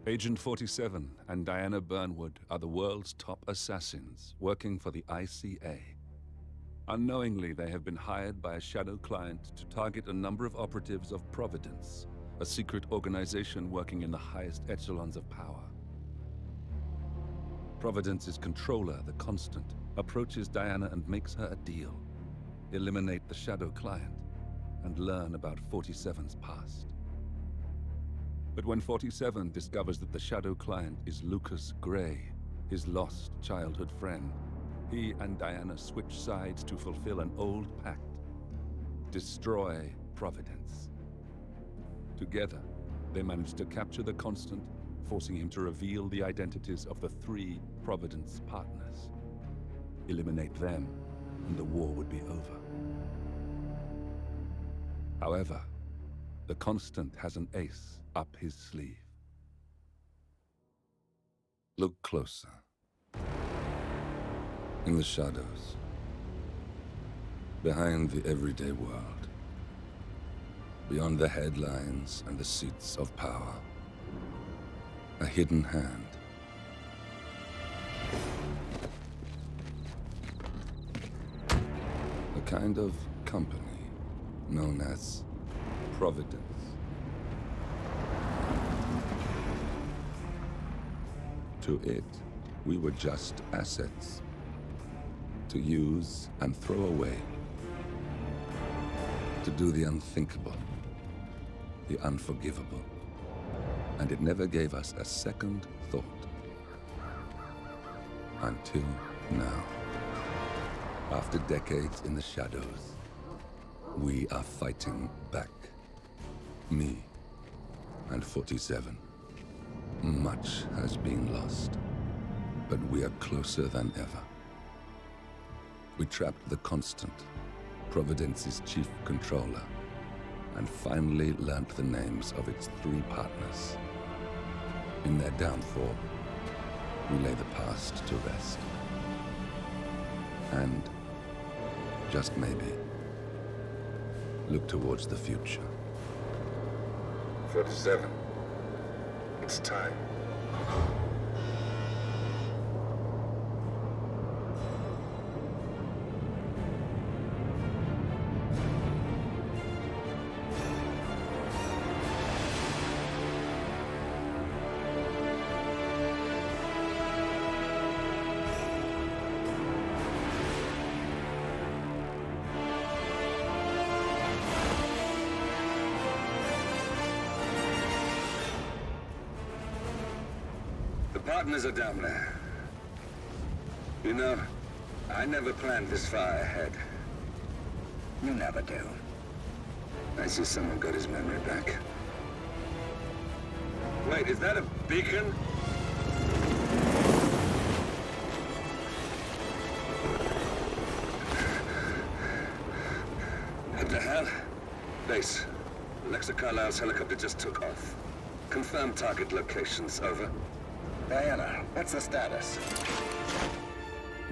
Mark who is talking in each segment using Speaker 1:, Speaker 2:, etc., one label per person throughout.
Speaker 1: Agent 47 and Diana Burnwood are the world's top assassins working for the ICA. Unknowingly, they have been hired by a shadow client to target a number of operatives of Providence, a secret organization working in the highest echelons of power. Providence's controller, the Constant, approaches Diana and makes her a deal. Eliminate the shadow client and learn about 47's past. But when 47 discovers that the shadow client is Lucas Gray, his lost childhood friend, he and Diana switch sides to fulfill an old pact: destroy Providence. Together, they manage to capture the Constant, forcing him to reveal the identities of the 3 Providence partners. Eliminate them, and the war would be over. However, the Constant has an ace up his sleeve. Look closer. In the shadows, behind the everyday world, beyond the headlines and the seats of power, a hidden hand. A kind of company known as Providence. To it, we were just assets, to use and throw away, to do the unthinkable, the unforgivable. And it never gave us a second thought. Until now. After decades in the shadows, we are fighting back. Me and 47. Much has been lost, but we are closer than ever. We trapped the Constant, Providence's chief controller, and finally learnt the names of its 3 partners. In their downfall, we lay the past to rest. And, just maybe, look towards the future. 47. It's time.
Speaker 2: The partners are down there. You know, I never planned this far ahead. You never do. I see someone got his memory back. Wait, is that a beacon? What the hell? Base. Alexa Carlisle's helicopter just took off. Confirm target locations, over. Diana, what's the status?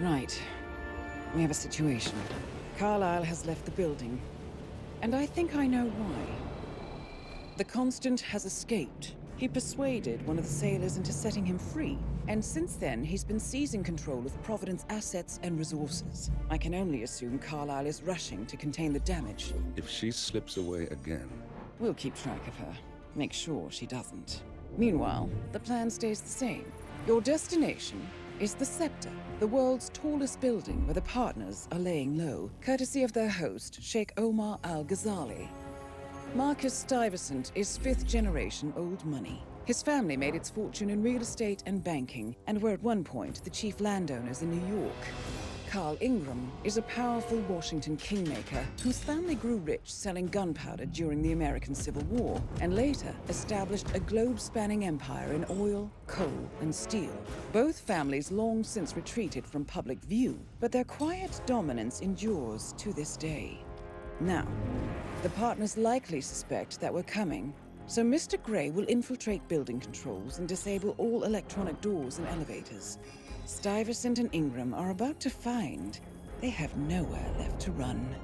Speaker 3: Right. We have a situation. Carlisle has left the building. And I think I know why. The Constant has escaped. He persuaded one of the sailors into setting him free. And since then, he's been seizing control of Providence assets and resources. I can only assume Carlisle is rushing to contain the damage.
Speaker 1: If she slips away again...
Speaker 3: We'll keep track of her. Make sure she doesn't. Meanwhile, the plan stays the same. Your destination is the Scepter, the world's tallest building where the partners are laying low, courtesy of their host, Sheikh Omar Al-Ghazali. Marcus Stuyvesant is 5th-generation old money. His family made its fortune in real estate and banking, and were at one point the chief landowners in New York. Carl Ingram is a powerful Washington kingmaker whose family grew rich selling gunpowder during the American Civil War, and later established a globe-spanning empire in oil, coal, and steel. Both families long since retreated from public view, but their quiet dominance endures to this day. Now, the partners likely suspect that we're coming, so Mr. Gray will infiltrate building controls and disable all electronic doors and elevators. Stuyvesant and Ingram are about to find they have nowhere left to run.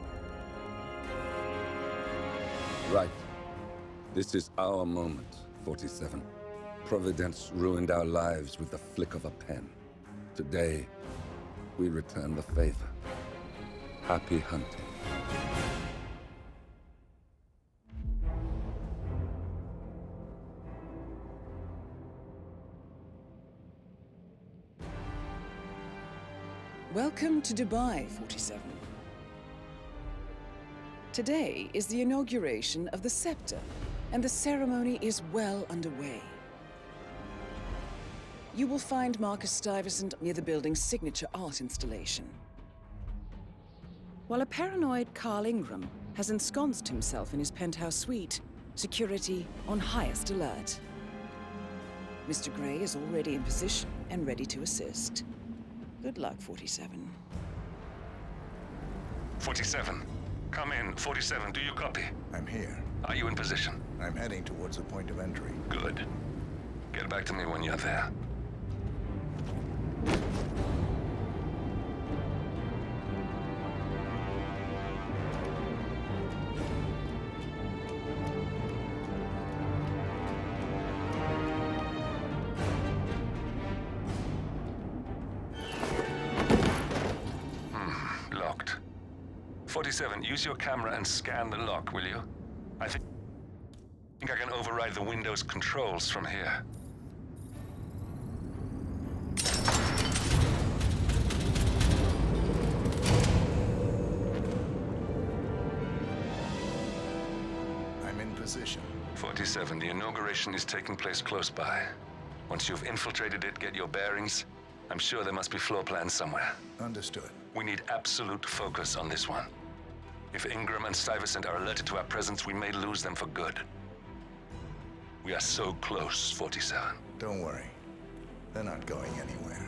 Speaker 1: Right. This is our moment, 47. Providence ruined our lives with the flick of a pen. Today, we return the favor. Happy hunting.
Speaker 3: Welcome to Dubai, 47. Today is the inauguration of the scepter, and the ceremony is well underway. You will find Marcus Stuyvesant near the building's signature art installation. While a paranoid Carl Ingram has ensconced himself in his penthouse suite, security on highest alert. Mr. Gray is already in position and ready to assist. Good luck, 47.
Speaker 1: 47. Come in. 47, do you copy?
Speaker 4: I'm here.
Speaker 1: Are you in position?
Speaker 4: I'm heading towards the point of entry.
Speaker 1: Good. Get back to me when you're there. Locked. 47, use your camera and scan the lock, will you? I think I can override the Windows controls from here.
Speaker 4: I'm in position.
Speaker 1: 47, the inauguration is taking place close by. Once you've infiltrated it, get your bearings. I'm sure there must be floor plans somewhere.
Speaker 4: Understood.
Speaker 1: We need absolute focus on this one. If Ingram and Stuyvesant are alerted to our presence, we may lose them for good. We are so close, 47.
Speaker 4: Don't worry. They're not going anywhere.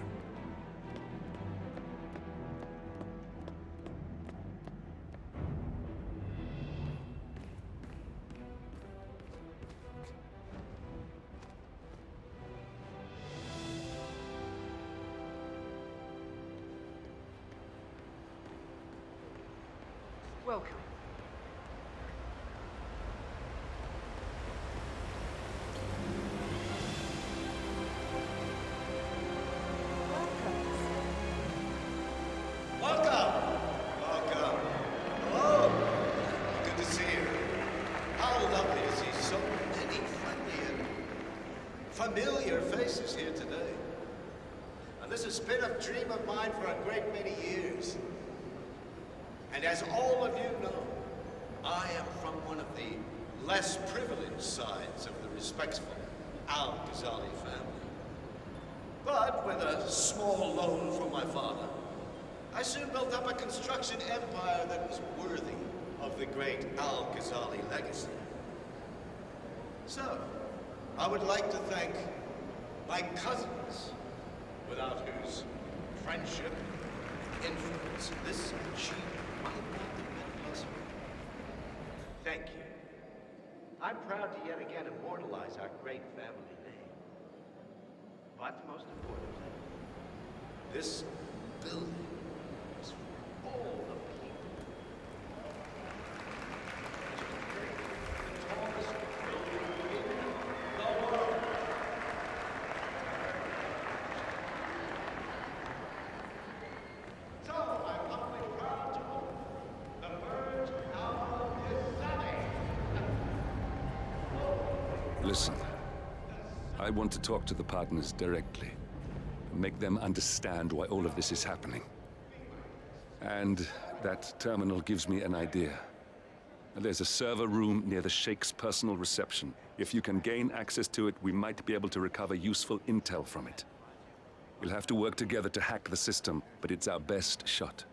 Speaker 5: Welcome.
Speaker 6: Welcome! Welcome. Hello! Good to see you. How lovely to see so many friendly and familiar faces here today. And this has been a dream of mine for a great many years. And as all of you know, I am from one of the less privileged sides of the respectful Al-Ghazali family. But with a small loan from my father, I soon built up a construction empire that was worthy of the great Al-Ghazali legacy. So, I would like to thank my cousins, without whose friendship and influence this achievement might not have been possible. Thank you. I'm proud to yet again immortalize our great family name. But most importantly, this building is for all the people. The tallest building in the world. So I'm humbly proud to open the Burj Al-Ghazali.
Speaker 1: Listen, I want to talk to the partners directly. Make them understand why all of this is happening. And that terminal gives me an idea. There's a server room near the Sheikh's personal reception. If you can gain access to it, we might be able to recover useful intel from it. We'll have to work together to hack the system, but it's our best shot.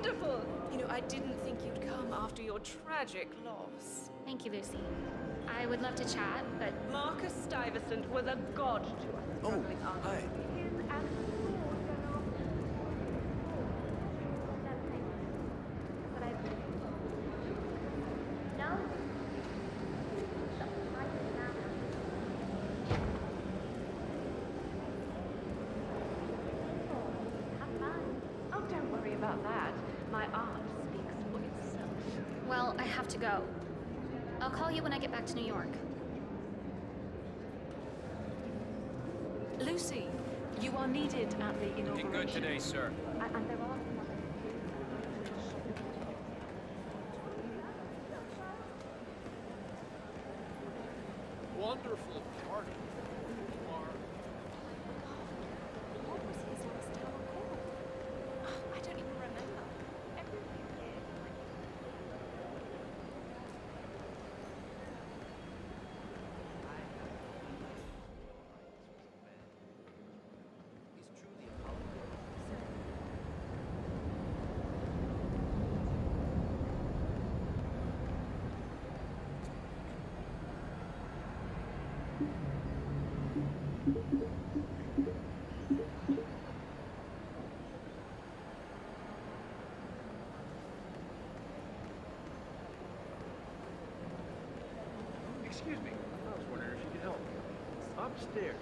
Speaker 5: wonderful! You know, I didn't think you'd come after your tragic loss.
Speaker 7: Thank you, Lucy. I would love to chat, but
Speaker 5: Marcus Stuyvesant was a god to us struggling artists.
Speaker 4: Hi.
Speaker 5: His and
Speaker 7: no.
Speaker 5: oh, don't worry about that. My art speaks for itself.
Speaker 7: Well, I have to go. I'll call you when I get back to New York.
Speaker 5: Lucy, you are needed at the inauguration.
Speaker 8: Looking good today, sir.
Speaker 5: And there are
Speaker 8: Wonderful party.
Speaker 5: What was his last tower called? I don't even remember.
Speaker 8: Excuse me. I was wondering if you could help me. Upstairs.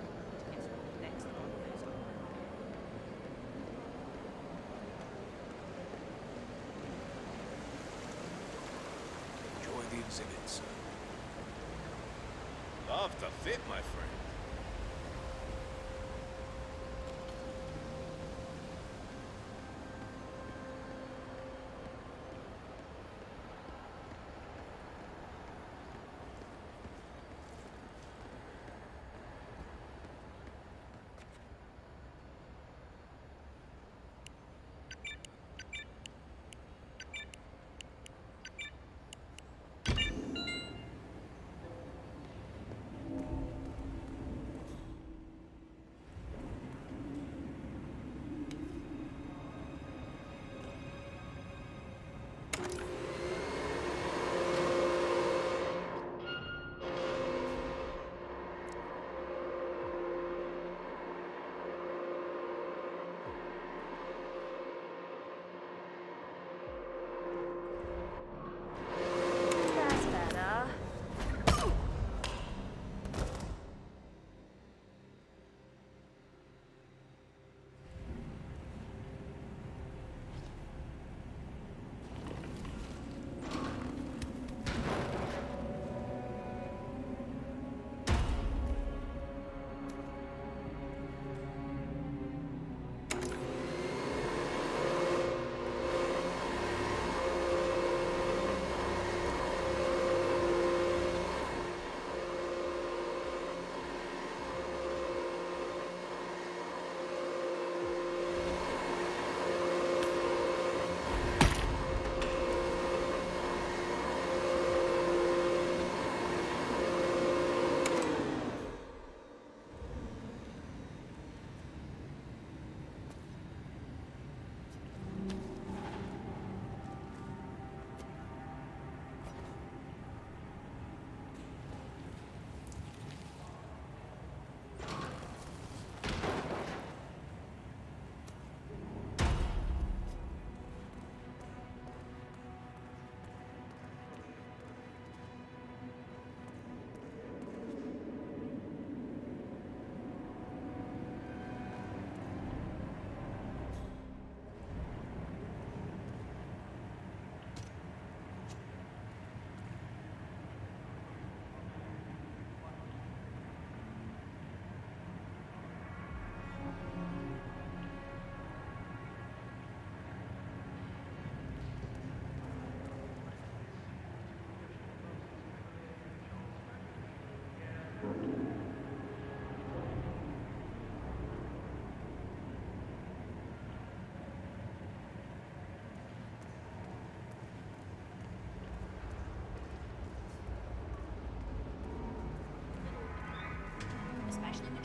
Speaker 4: Enjoy the exhibit, sir.
Speaker 6: Love to fit, my friend.
Speaker 5: That's better.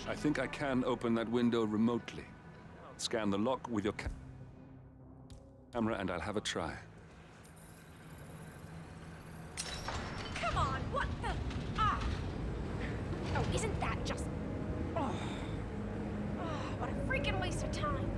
Speaker 1: I think I can open that window remotely. Scan the lock with your Camera and I'll have a try.
Speaker 7: Come on, what the? Ah! Oh, isn't that just? Oh, what a freaking waste of time.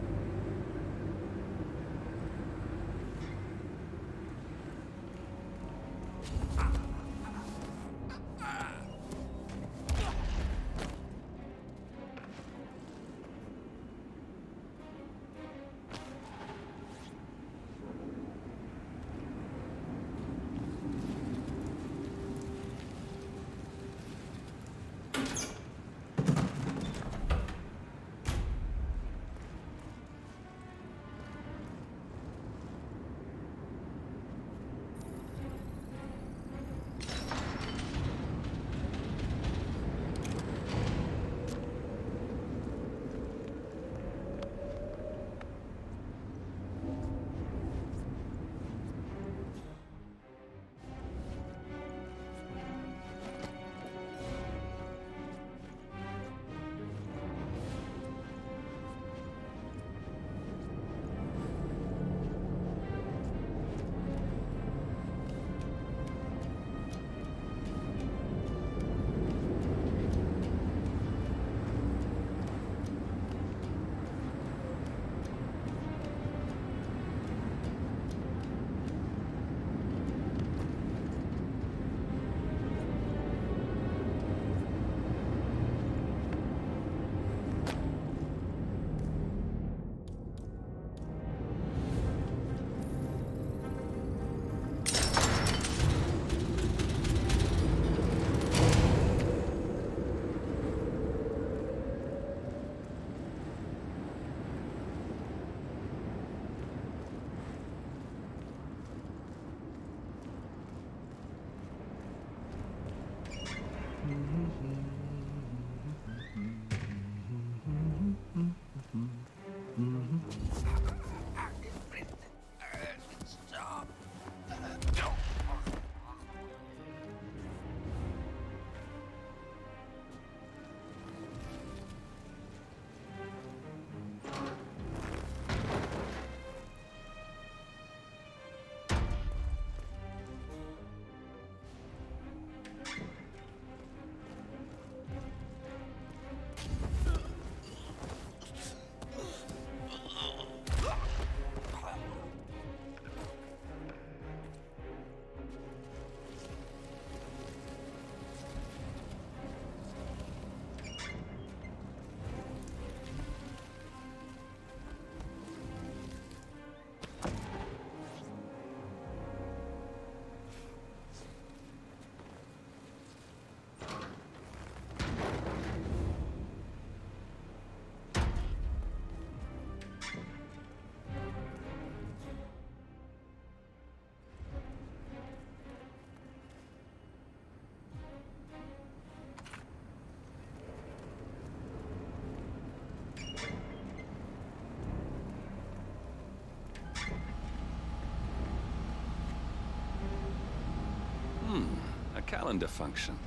Speaker 1: A calendar function.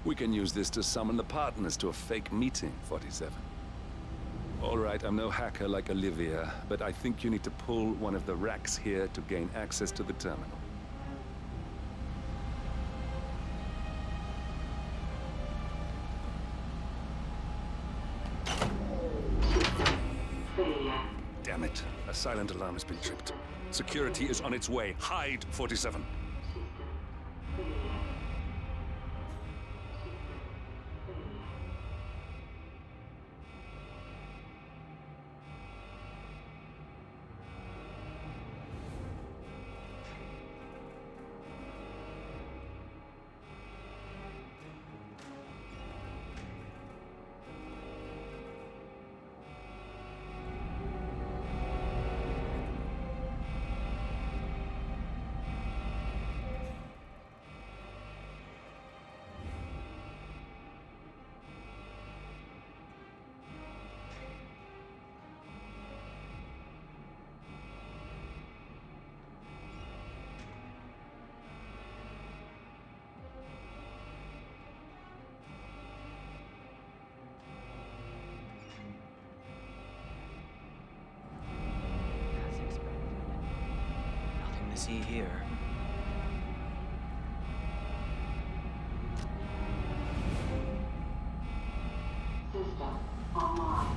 Speaker 1: We can use this to summon the partners to a fake meeting, 47. All right, I'm no hacker like Olivia, but I think you need to pull one of the racks here to gain access to the terminal. Damn it. A silent alarm has been tripped. Security is on its way. Hide, 47.
Speaker 9: Is he here?
Speaker 10: System online.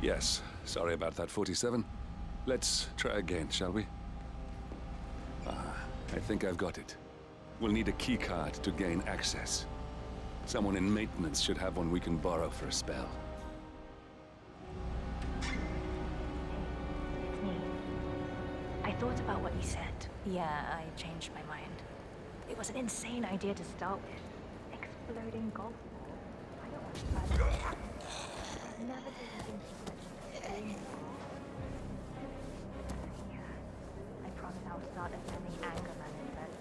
Speaker 1: Yes, sorry about that, 47. Let's try again, shall we? I think I've got it. We'll need a keycard to gain access. Someone in maintenance should have one we can borrow for a spell.
Speaker 11: It's me. I thought about what you said. Yeah, I changed my mind. It was an insane idea to start with. Exploding golf ball. I don't want to try that. I've never did anything so much. Yeah. I promise I'll start attending anger management.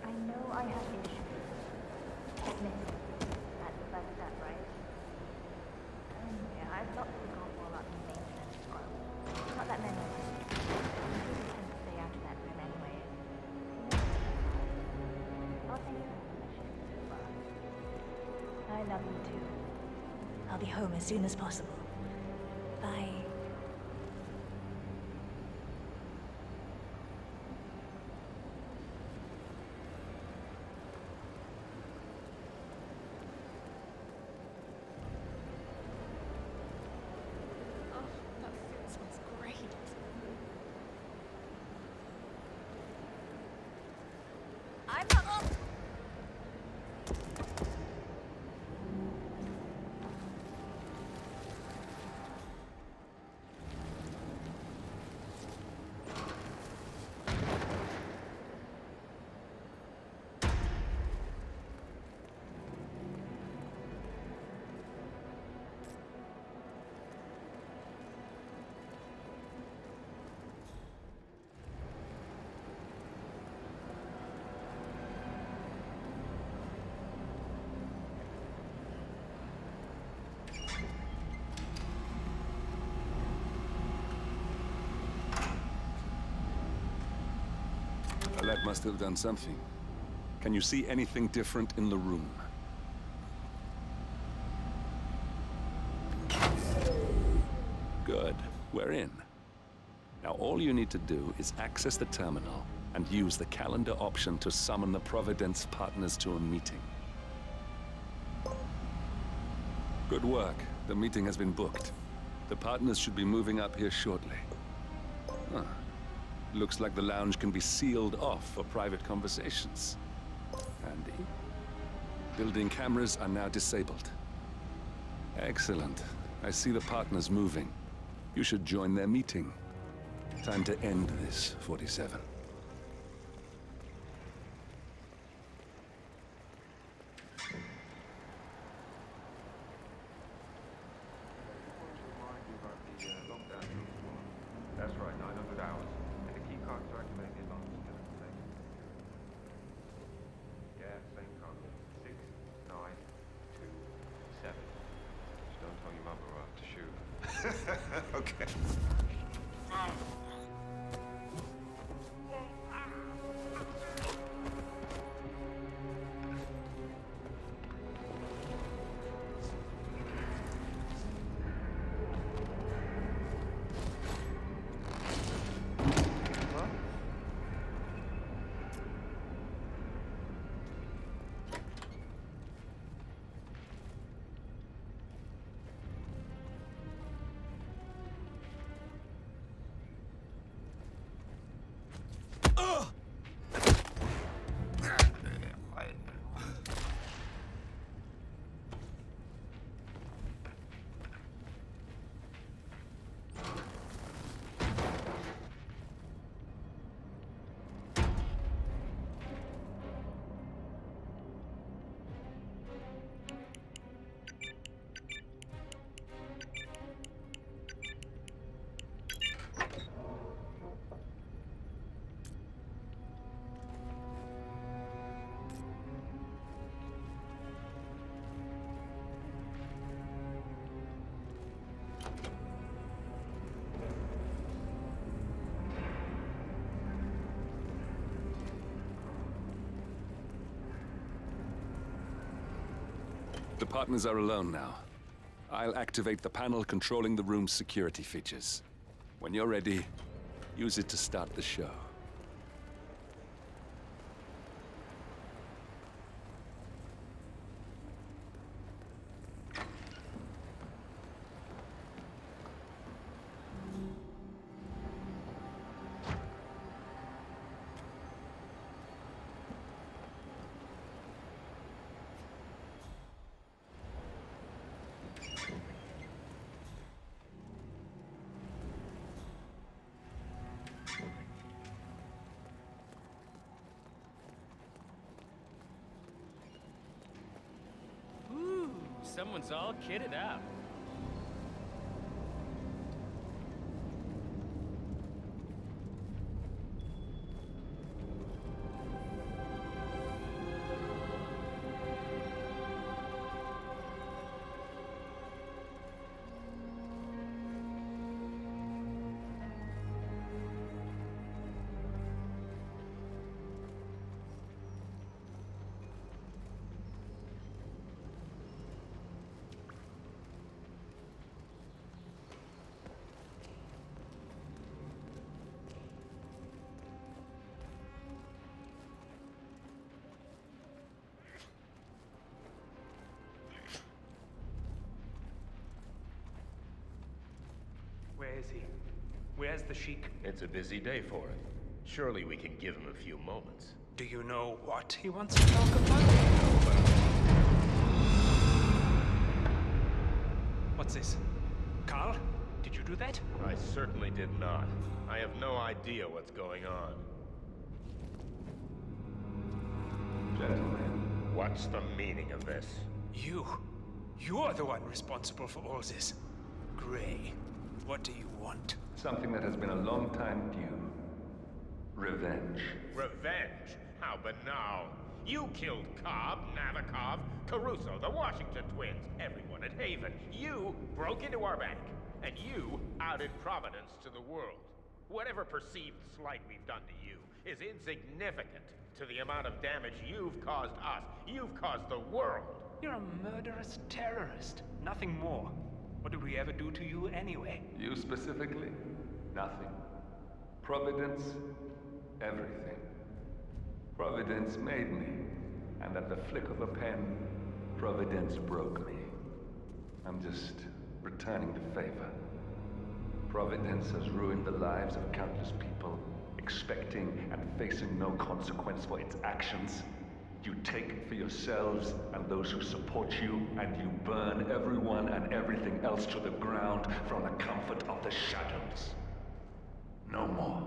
Speaker 11: I know I have issues. Admit it. That's the first step, right? Yeah, I've lots to go all up in maintenance scrub. Not that many. I tend to stay out of that room anyway. I'll take you into the shift. I love you too. I'll be home as soon as possible. Bye.
Speaker 1: That must have done something. Can you see anything different in the room? Good. We're in. Now all you need to do is access the terminal and use the calendar option to summon the Providence partners to a meeting. Good work. The meeting has been booked. The partners should be moving up here shortly. Huh. Looks like the lounge can be sealed off for private conversations. Handy. Building cameras are now disabled. Excellent. I see the partners moving. You should join their meeting. Time to end this, 47.
Speaker 12: That's right, 900 hours. And the key card to activate the alarm is still the same. Yeah, same code. 6, 9, 2, 7. Just don't tell your mother or I'll have to shoot.
Speaker 6: Okay.
Speaker 1: The partners are alone now. I'll activate the panel controlling the room's security features. When you're ready, Use it to start the show.
Speaker 8: Ooh, someone's all kitted up.
Speaker 9: Where is he? Where's the Sheik?
Speaker 13: It's a busy day for him. Surely we can give him a few moments.
Speaker 9: Do you know what he wants to talk about? What's this? Carl? Did you do that?
Speaker 13: I certainly did not. I have no idea what's going on.
Speaker 12: Gentlemen,
Speaker 13: what's the meaning of this?
Speaker 9: You're the one responsible for all this. Gray, what do you want?
Speaker 12: something that has been a long time due. Revenge.
Speaker 13: Revenge? How banal. You killed Cobb, Navikov, Caruso, the Washington twins, everyone at Haven. You broke into our bank, and you outed Providence to the world. Whatever perceived slight we've done to you is insignificant to the amount of damage you've caused us. You've caused the world.
Speaker 9: You're a murderous terrorist. Nothing more. What did we ever do to you anyway?
Speaker 12: You specifically? Nothing. Providence? Everything. Providence made me, and at the flick of a pen, Providence broke me. I'm just returning the favor. Providence has ruined the lives of countless people, expecting and facing no consequence for its actions. You take for yourselves and those who support you, and you burn everyone and everything else to the ground from the comfort of the shadows. No more.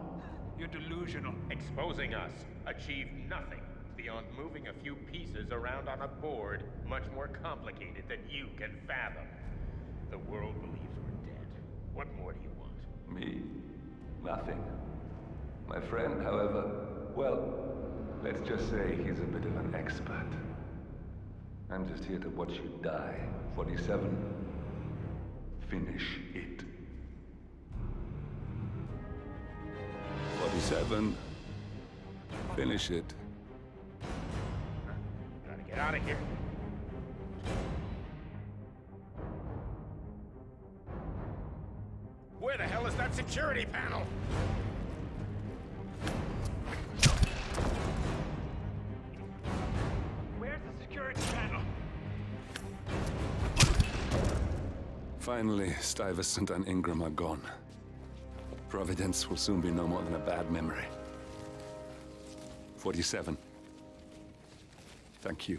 Speaker 9: You're delusional.
Speaker 13: Exposing us achieved nothing beyond moving a few pieces around on a board much more complicated than you can fathom. The world believes we're dead. What more do you want?
Speaker 12: Me? Nothing. My friend, however, well, let's just say he's a bit of an expert. I'm just here to watch you die. 47. Finish it.
Speaker 1: 47. Finish it.
Speaker 13: Gotta get out of here. Where the hell is that security panel?
Speaker 9: Where's the security panel?
Speaker 1: Finally, Stuyvesant and Ingram are gone. Providence will soon be no more than a bad memory. 47. Thank you.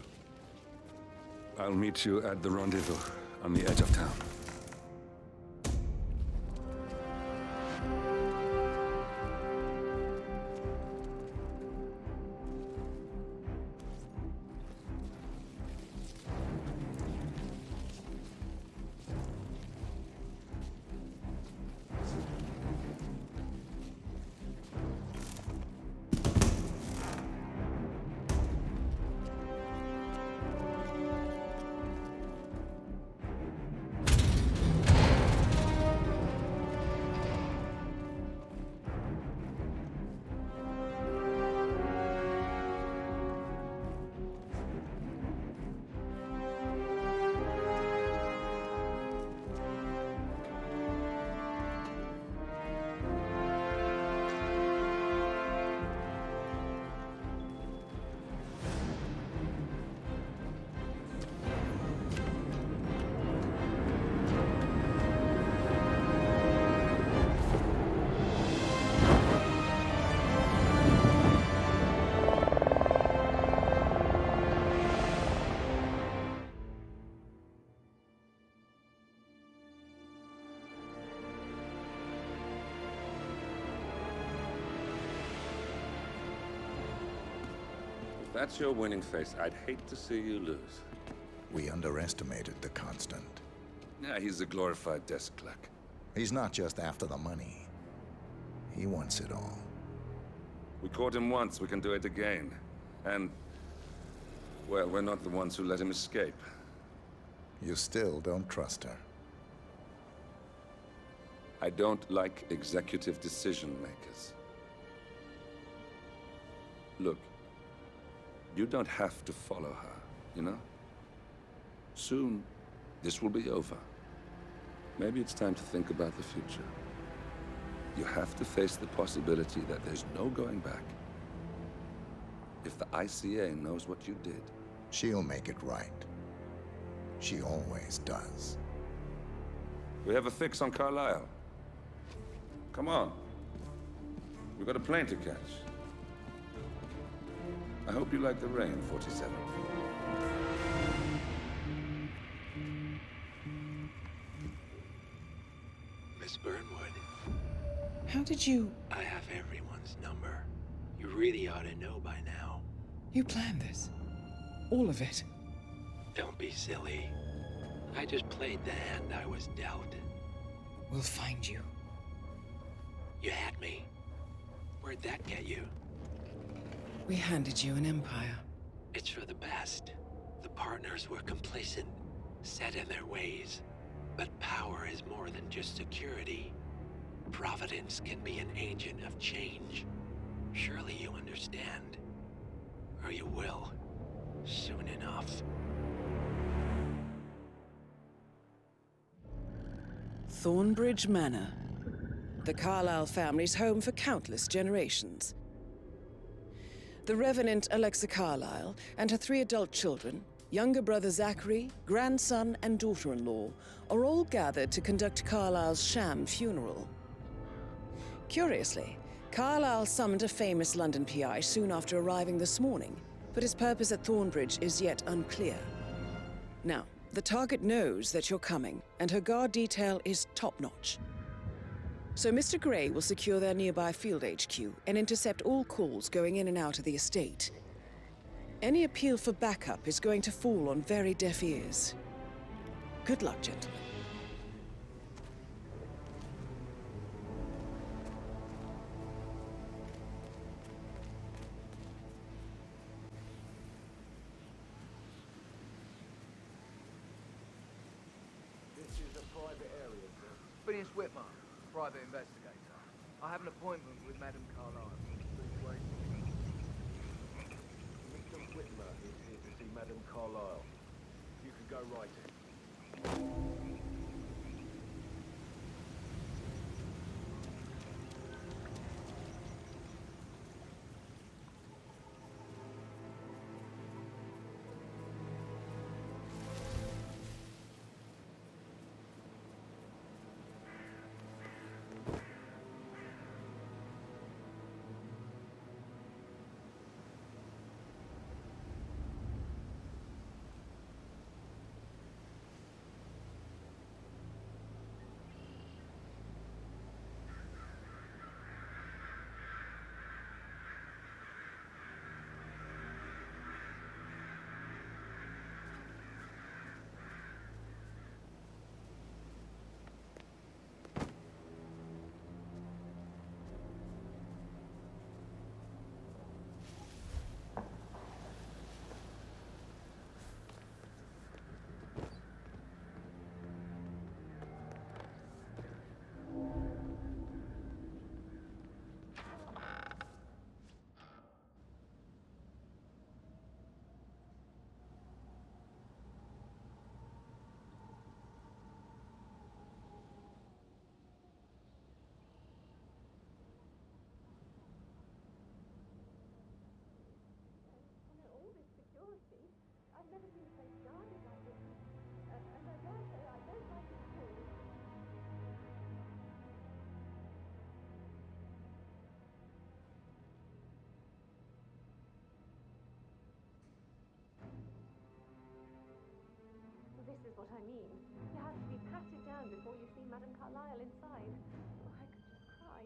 Speaker 1: I'll meet you at the rendezvous on the edge of town.
Speaker 2: If that's your winning face, I'd hate to see you lose.
Speaker 14: We underestimated the Constant.
Speaker 1: Yeah, he's a glorified desk clerk.
Speaker 14: He's not just after the money. He wants it all.
Speaker 1: We caught him once, we can do it again. And, well, we're not the ones who let him escape.
Speaker 14: You still don't trust her.
Speaker 1: I don't like executive decision makers. Look, you don't have to follow her, you know? Soon, this will be over. Maybe it's time to think about the future. You have to face the possibility that there's no going back. If the ICA knows what you did,
Speaker 14: she'll make it right. She always does.
Speaker 1: We have a fix on Carlisle. Come on. We've got a plane to catch. I hope you like the rain, 47.
Speaker 15: Miss Burnwood.
Speaker 3: How did you...
Speaker 15: I have everyone's number. You really ought to know by now.
Speaker 3: You planned this? All of it?
Speaker 15: Don't be silly. I just played the hand I was dealt.
Speaker 3: We'll find you.
Speaker 15: You had me. Where'd that get you?
Speaker 3: We handed you an empire.
Speaker 15: It's for the best. The partners were complacent, set in their ways. But power is more than just security. Providence can be an agent of change. Surely you understand. Or you will. Soon enough.
Speaker 3: Thornbridge Manor. The Carlisle family's home for countless generations. The Revenant Alexa Carlisle and her 3 adult children, younger brother Zachary, grandson, and daughter-in-law, are all gathered to conduct Carlisle's sham funeral. Curiously, Carlisle summoned a famous London PI soon after arriving this morning, but his purpose at Thornbridge is yet unclear. Now, the target knows that you're coming, and her guard detail is top-notch. So Mr. Gray will secure their nearby field HQ and intercept all calls going in and out of the estate. Any appeal for backup is going to fall on very deaf ears. Good luck, gentlemen.
Speaker 16: This is a private area, sir. Phineas Whitmer, private investigator. I have an appointment with Madame Carlisle. Please wait. Mr. Whitmer is here to see Madame Carlisle. You can go right in.
Speaker 5: I've never seen a place guarded like this, and I dare say I don't like it at all. Well, this is what I mean. You have to be patted down before you see Madame Carlisle inside. Oh, I could just cry.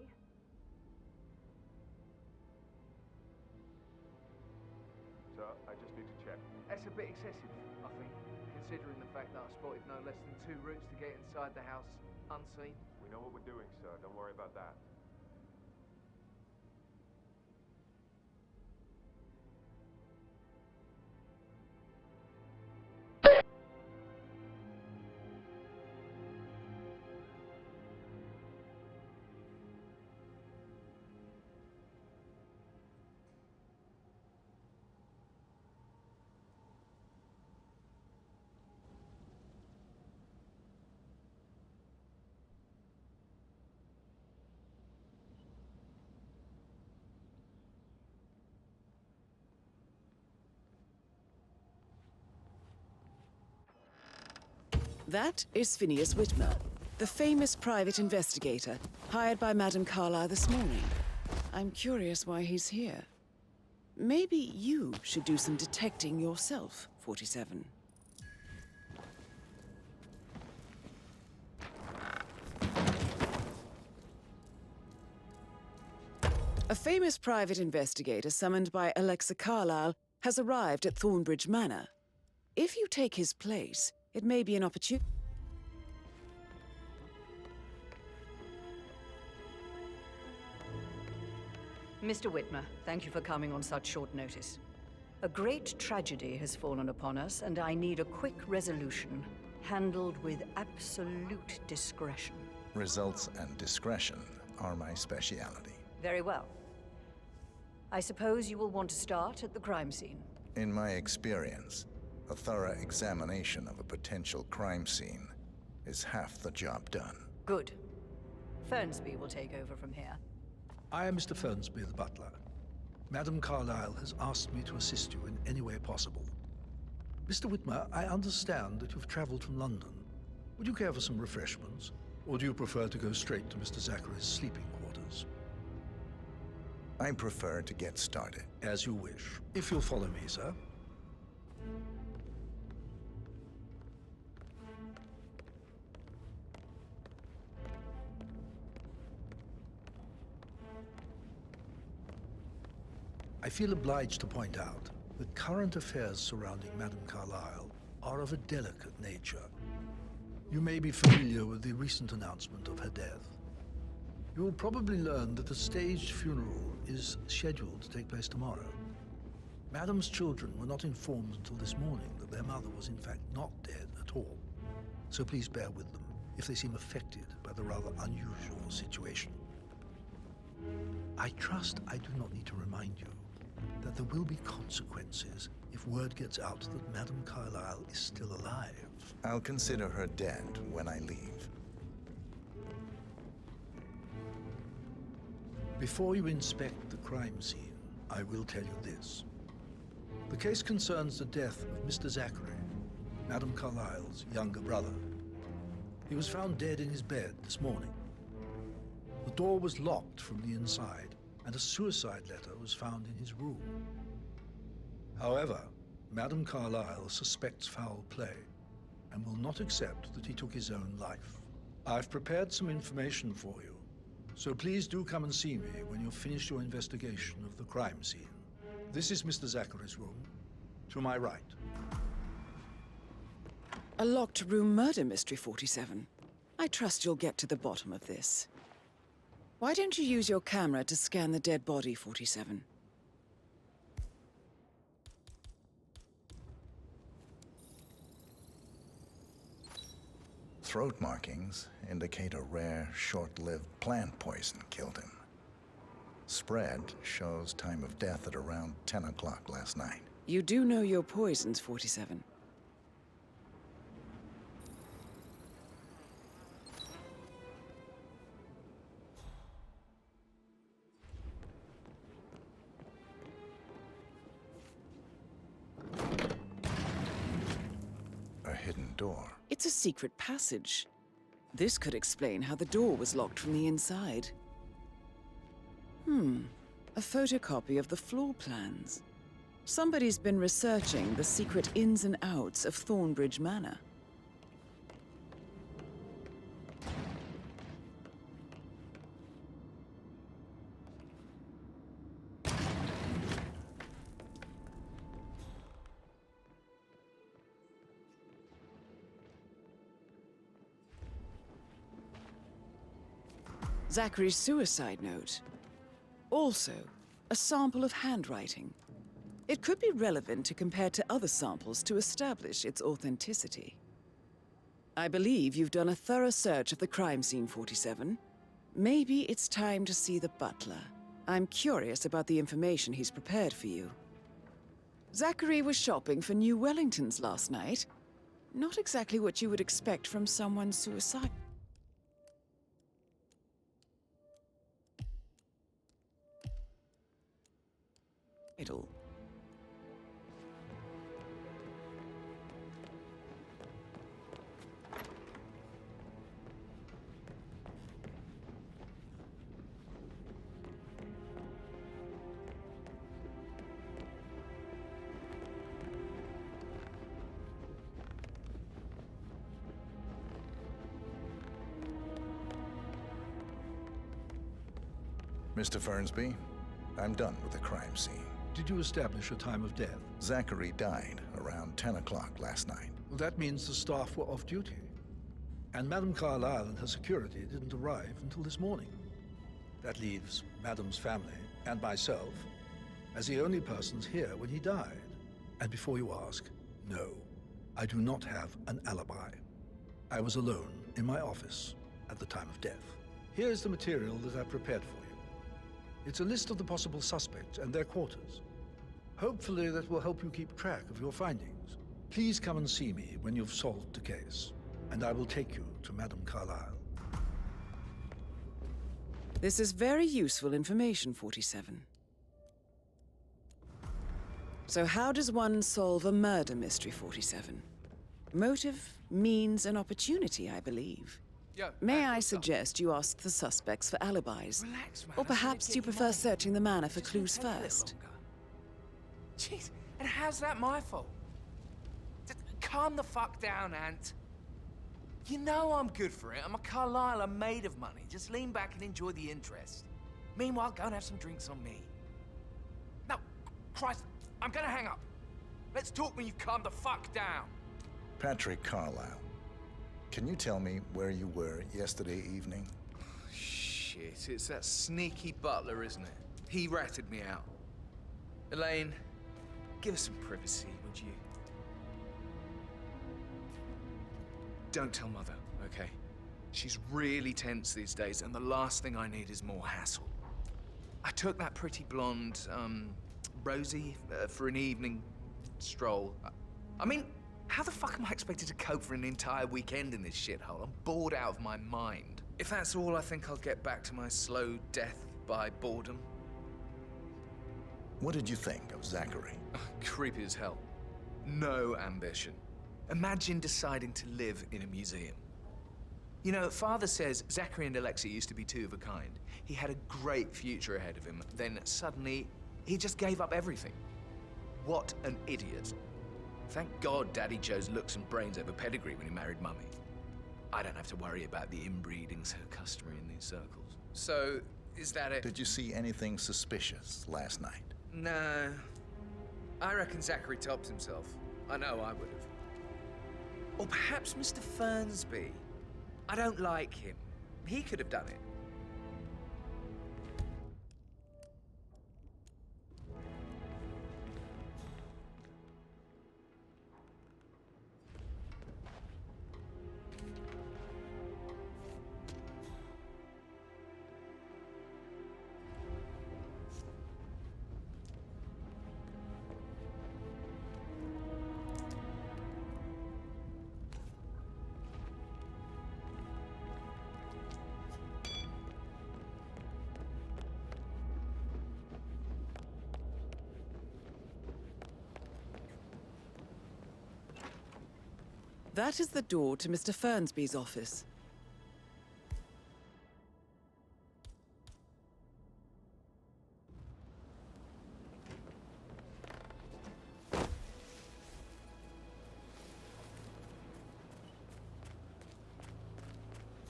Speaker 12: So,
Speaker 17: I just need to check.
Speaker 16: That's a bit excessive, I think, considering the fact that I spotted no less than 2 routes to get inside the house unseen.
Speaker 17: We know what we're doing, sir. Don't worry about that.
Speaker 3: That is Phineas Whitmer, the famous private investigator hired by Madame Carlyle this morning. I'm curious why he's here. Maybe you should do some detecting yourself, 47. A famous private investigator summoned by Alexa Carlyle has arrived at Thornbridge Manor. If you take his place, it may be an opportunity.
Speaker 18: Mr. Whitmer, thank you for coming on such short notice. A great tragedy has fallen upon us, and I need a quick resolution, handled with absolute discretion.
Speaker 14: Results and discretion are my speciality.
Speaker 18: Very well. I suppose you will want to start at the crime scene.
Speaker 14: In my experience, a thorough examination of a potential crime scene is half the job done.
Speaker 18: Good. Fernsby will take over from here.
Speaker 19: I am Mr. Fernsby, the butler. Madame Carlyle has asked me to assist you in any way possible. Mr. Whitmer, I understand that you've traveled from London. Would you care for some refreshments? Or do you prefer to go straight to Mr. Zachary's sleeping quarters?
Speaker 14: I prefer to get started.
Speaker 19: As you wish. If you'll follow me, sir. I feel obliged to point out that current affairs surrounding Madame Carlyle are of a delicate nature. You may be familiar with the recent announcement of her death. You will probably learn that a staged funeral is scheduled to take place tomorrow. Madame's children were not informed until this morning that their mother was in fact not dead at all. So please bear with them if they seem affected by the rather unusual situation. I trust I do not need to remind you that there will be consequences if word gets out that Madame Carlyle is still alive.
Speaker 14: I'll consider her dead when I leave.
Speaker 19: Before you inspect the crime scene, I will tell you this. The case concerns the death of Mr. Zachary, Madame Carlyle's younger brother. He was found dead in his bed this morning. The door was locked from the inside, and a suicide letter was found in his room. However, Madame Carlyle suspects foul play and will not accept that he took his own life. I've prepared some information for you, so please do come and see me when you've finished your investigation of the crime scene. This is Mr. Zachary's room, to my right.
Speaker 3: A locked room murder mystery, 47. I trust you'll get to the bottom of this. Why don't you use your camera to scan the dead body, 47?
Speaker 14: Throat markings indicate a rare, short-lived plant poison killed him. Spread shows time of death at around 10 o'clock last night.
Speaker 3: You do know your poisons, 47.
Speaker 14: A hidden door.
Speaker 3: It's a secret passage. This could explain how the door was locked from the inside. A photocopy of the floor plans. Somebody's been researching the secret ins and outs of Thornbridge Manor. Zachary's suicide note. Also, a sample of handwriting. It could be relevant to compare to other samples to establish its authenticity. I believe you've done a thorough search of the crime scene, 47. Maybe it's time to see the butler. I'm curious about the information he's prepared for you. Zachary was shopping for new Wellingtons last night. Not exactly what you would expect from someone suicidal.
Speaker 14: Mr. Fernsby, I'm done with the crime scene.
Speaker 19: Did you establish a time of death?
Speaker 14: Zachary died around 10 o'clock last night.
Speaker 19: Well, that means the staff were off duty. And Madame Carlyle and her security didn't arrive until this morning. That leaves Madame's family and myself as the only persons here when he died. And before you ask, no, I do not have an alibi. I was alone in my office at the time of death. Here's the material that I've prepared for you. It's a list of the possible suspects and their quarters. Hopefully that will help you keep track of your findings. Please come and see me when you've solved the case, and I will take you to Madame Carlyle.
Speaker 3: This is very useful information, 47. So how does one solve a murder mystery, 47? Motive, means, and opportunity, I believe. May I suggest you ask the suspects for alibis?
Speaker 4: Relax, man.
Speaker 3: Or perhaps you prefer searching the manor for clues first?
Speaker 4: Jeez, and how's that my fault? Calm the fuck down, Ant. You know I'm good for it. I'm a Carlyle. I'm made of money. Just lean back and enjoy the interest. Meanwhile, go and have some drinks on me. No, Christ, I'm gonna hang up. Let's talk when you've calmed the fuck down.
Speaker 14: Patrick Carlyle, can you tell me where you were yesterday evening?
Speaker 16: Shit, it's that sneaky butler, isn't it? He ratted me out. Elaine, give us some privacy, would you? Don't tell Mother, okay? She's really tense these days, and the last thing I need is more hassle. I took that pretty blonde, Rosie, for an evening stroll. I mean, how the fuck am I expected to cope for an entire weekend in this shithole? I'm bored out of my mind. If that's all, I think I'll get back to my slow death by boredom.
Speaker 14: What did you think of Zachary?
Speaker 16: Creepy as hell. No ambition. Imagine deciding to live in a museum. You know, Father says Zachary and Alexia used to be two of a kind. He had a great future ahead of him. Then suddenly, he just gave up everything. What an idiot. Thank God Daddy chose looks and brains over pedigree when he married Mummy. I don't have to worry about the inbreeding so customary in these circles. So, is that it?
Speaker 14: Did you see anything suspicious last night?
Speaker 16: No. I reckon Zachary topped himself. I know I would have. Or perhaps Mr. Fernsby. I don't like him. He could have done it.
Speaker 3: That is the door to Mr. Fernsby's office.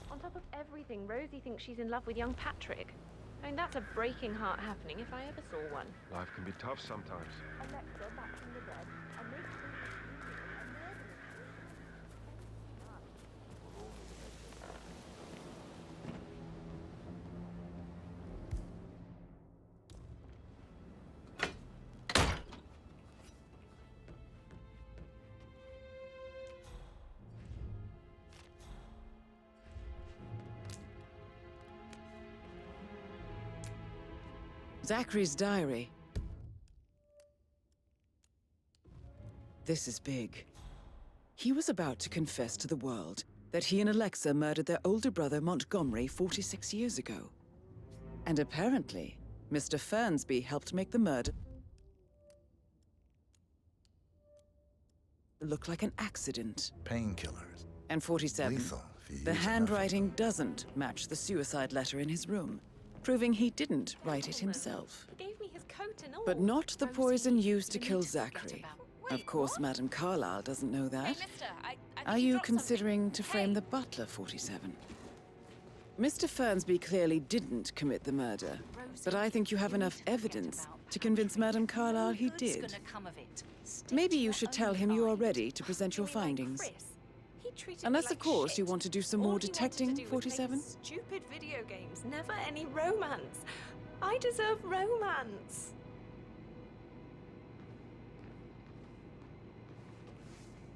Speaker 5: On top of everything, Rosie thinks she's in love with young Patrick. I mean, that's a breaking heart happening if I ever saw one.
Speaker 17: Life can be tough sometimes.
Speaker 5: Alexa, back from the dead. And make sure
Speaker 3: Zachary's diary. This is big. He was about to confess to the world that he and Alexa murdered their older brother Montgomery 46 years ago. And apparently, Mr. Fernsby helped make the murder look like an accident.
Speaker 14: Painkillers.
Speaker 3: And 47.
Speaker 14: Lethal if you
Speaker 3: The
Speaker 14: use
Speaker 3: handwriting doesn't match the suicide letter in his room, proving he didn't write it himself.
Speaker 5: He gave me his coat and all.
Speaker 3: But not the poison used to kill Zachary. Of course, Madame Carlyle doesn't know that.
Speaker 5: Hey, mister, I think
Speaker 3: Are
Speaker 5: you
Speaker 3: you
Speaker 5: dropped
Speaker 3: considering to frame the butler, 47? Mr. Fernsby clearly didn't commit the murder, but I think you have enough evidence to convince Madame Carlyle he did. Maybe you should tell him you are ready to present your findings.
Speaker 5: He treated me
Speaker 3: Unless,
Speaker 5: like
Speaker 3: of course,
Speaker 5: shit.
Speaker 3: you want to do some
Speaker 5: All
Speaker 3: more
Speaker 5: he wanted to
Speaker 3: detecting,
Speaker 5: do was
Speaker 3: 47?
Speaker 5: play stupid video games, never any romance. I deserve romance.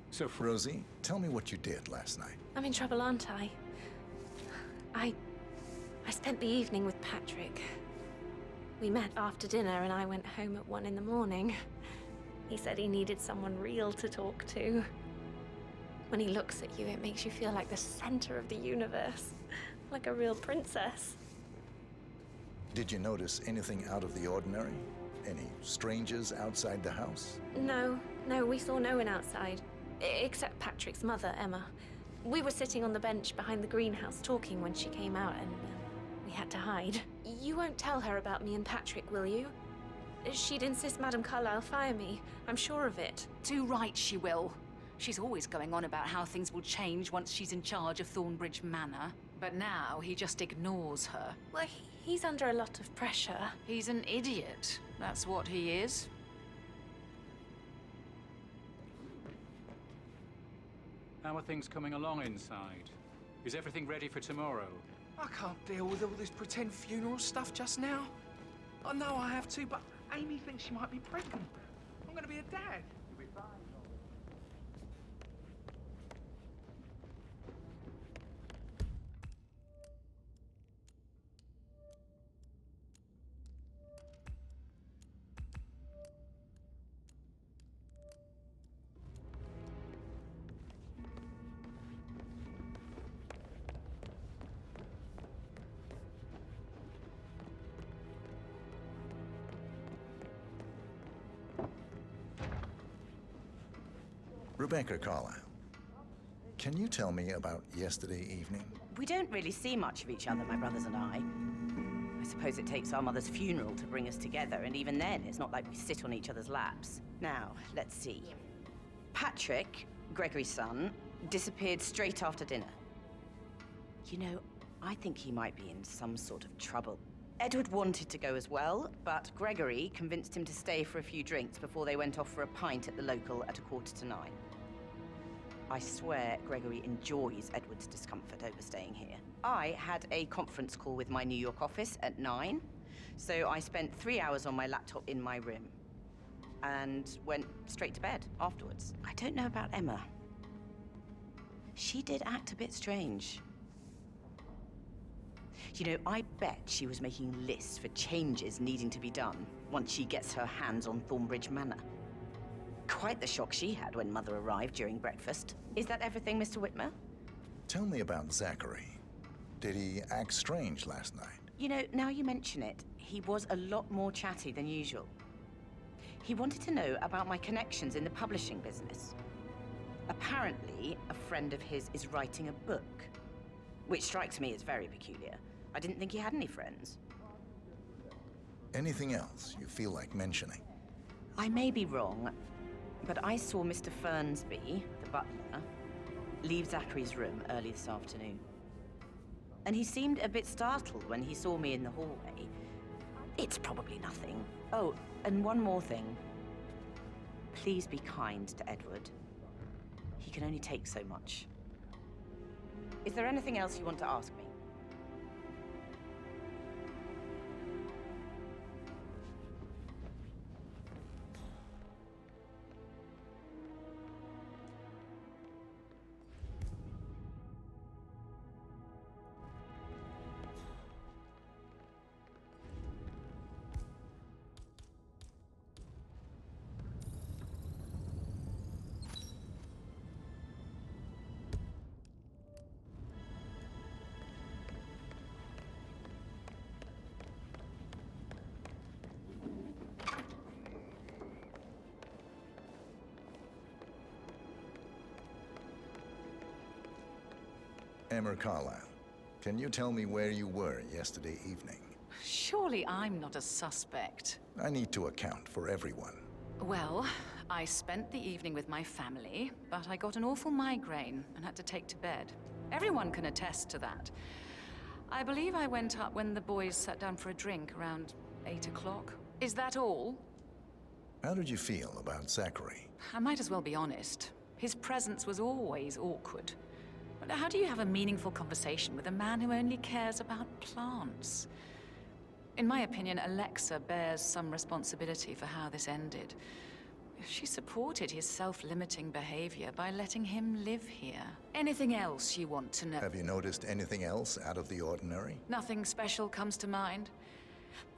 Speaker 14: So, Rosie, tell me what you did last night.
Speaker 5: I'm in trouble, aren't I? I spent the evening with Patrick. We met after dinner and I went home at 1 in the morning. He said he needed someone real to talk to. When he looks at you, it makes you feel like the center of the universe. Like a real princess.
Speaker 14: Did you notice anything out of the ordinary? Any strangers outside the house?
Speaker 5: No, we saw no one outside. Except Patrick's mother, Emma. We were sitting on the bench behind the greenhouse talking when she came out and we had to hide. You won't tell her about me and Patrick, will you? She'd insist Madame Carlyle fire me. I'm sure of it.
Speaker 20: Too right she will. She's always going on about how things will change once she's in charge of Thornbridge Manor. But now he just ignores her.
Speaker 5: Well, he's under a lot of pressure.
Speaker 20: He's an idiot. That's what he is.
Speaker 21: How are things coming along inside? Is everything ready for tomorrow?
Speaker 4: I can't deal with all this pretend funeral stuff just now. I know I have to, but Amy thinks she might be pregnant. I'm gonna be a dad. You'll be fine.
Speaker 14: Rebecca Carlyle, can you tell me about yesterday evening?
Speaker 22: We don't really see much of each other, my brothers and I. I suppose it takes our mother's funeral to bring us together, and even then, it's not like we sit on each other's laps. Now, let's see. Patrick, Gregory's son, disappeared straight after dinner. You know, I think he might be in some sort of trouble. Edward wanted to go as well, but Gregory convinced him to stay for a few drinks before they went off for a pint at the local at 9:15. I swear Gregory enjoys Edward's discomfort over staying here. I had a conference call with my New York office at 9, so I spent 3 hours on my laptop in my room and went straight to bed afterwards. I don't know about Emma. She did act a bit strange. You know, I bet she was making lists for changes needing to be done once she gets her hands on Thornbridge Manor. Quite the shock she had when Mother arrived during breakfast. Is that everything, Mr. Whitmer?
Speaker 14: Tell me about Zachary. Did he act strange last night?
Speaker 22: You know, now you mention it, he was a lot more chatty than usual. He wanted to know about my connections in the publishing business. Apparently, a friend of his is writing a book, which strikes me as very peculiar. I didn't think he had any friends.
Speaker 14: Anything else you feel like mentioning?
Speaker 22: I may be wrong, but I saw Mr. Fernsby, the butler, leave Zachary's room early this afternoon. And he seemed a bit startled when he saw me in the hallway. It's probably nothing. Oh, and one more thing. Please be kind to Edward. He can only take so much. Is there anything else you want to ask me?
Speaker 14: Emmer Carlisle, can you tell me where you were yesterday evening?
Speaker 20: Surely I'm not a suspect.
Speaker 14: I need to account for everyone.
Speaker 20: Well, I spent the evening with my family, but I got an awful migraine and had to take to bed. Everyone can attest to that. I believe I went up when the boys sat down for a drink around 8 o'clock. Is that all?
Speaker 14: How did you feel about Zachary?
Speaker 20: I might as well be honest. His presence was always awkward. But how do you have a meaningful conversation with a man who only cares about plants? In my opinion, Alexa bears some responsibility for how this ended. She supported his self-limiting behavior by letting him live here. Anything else you want to know?
Speaker 14: Have you noticed anything else out of the ordinary?
Speaker 20: Nothing special comes to mind.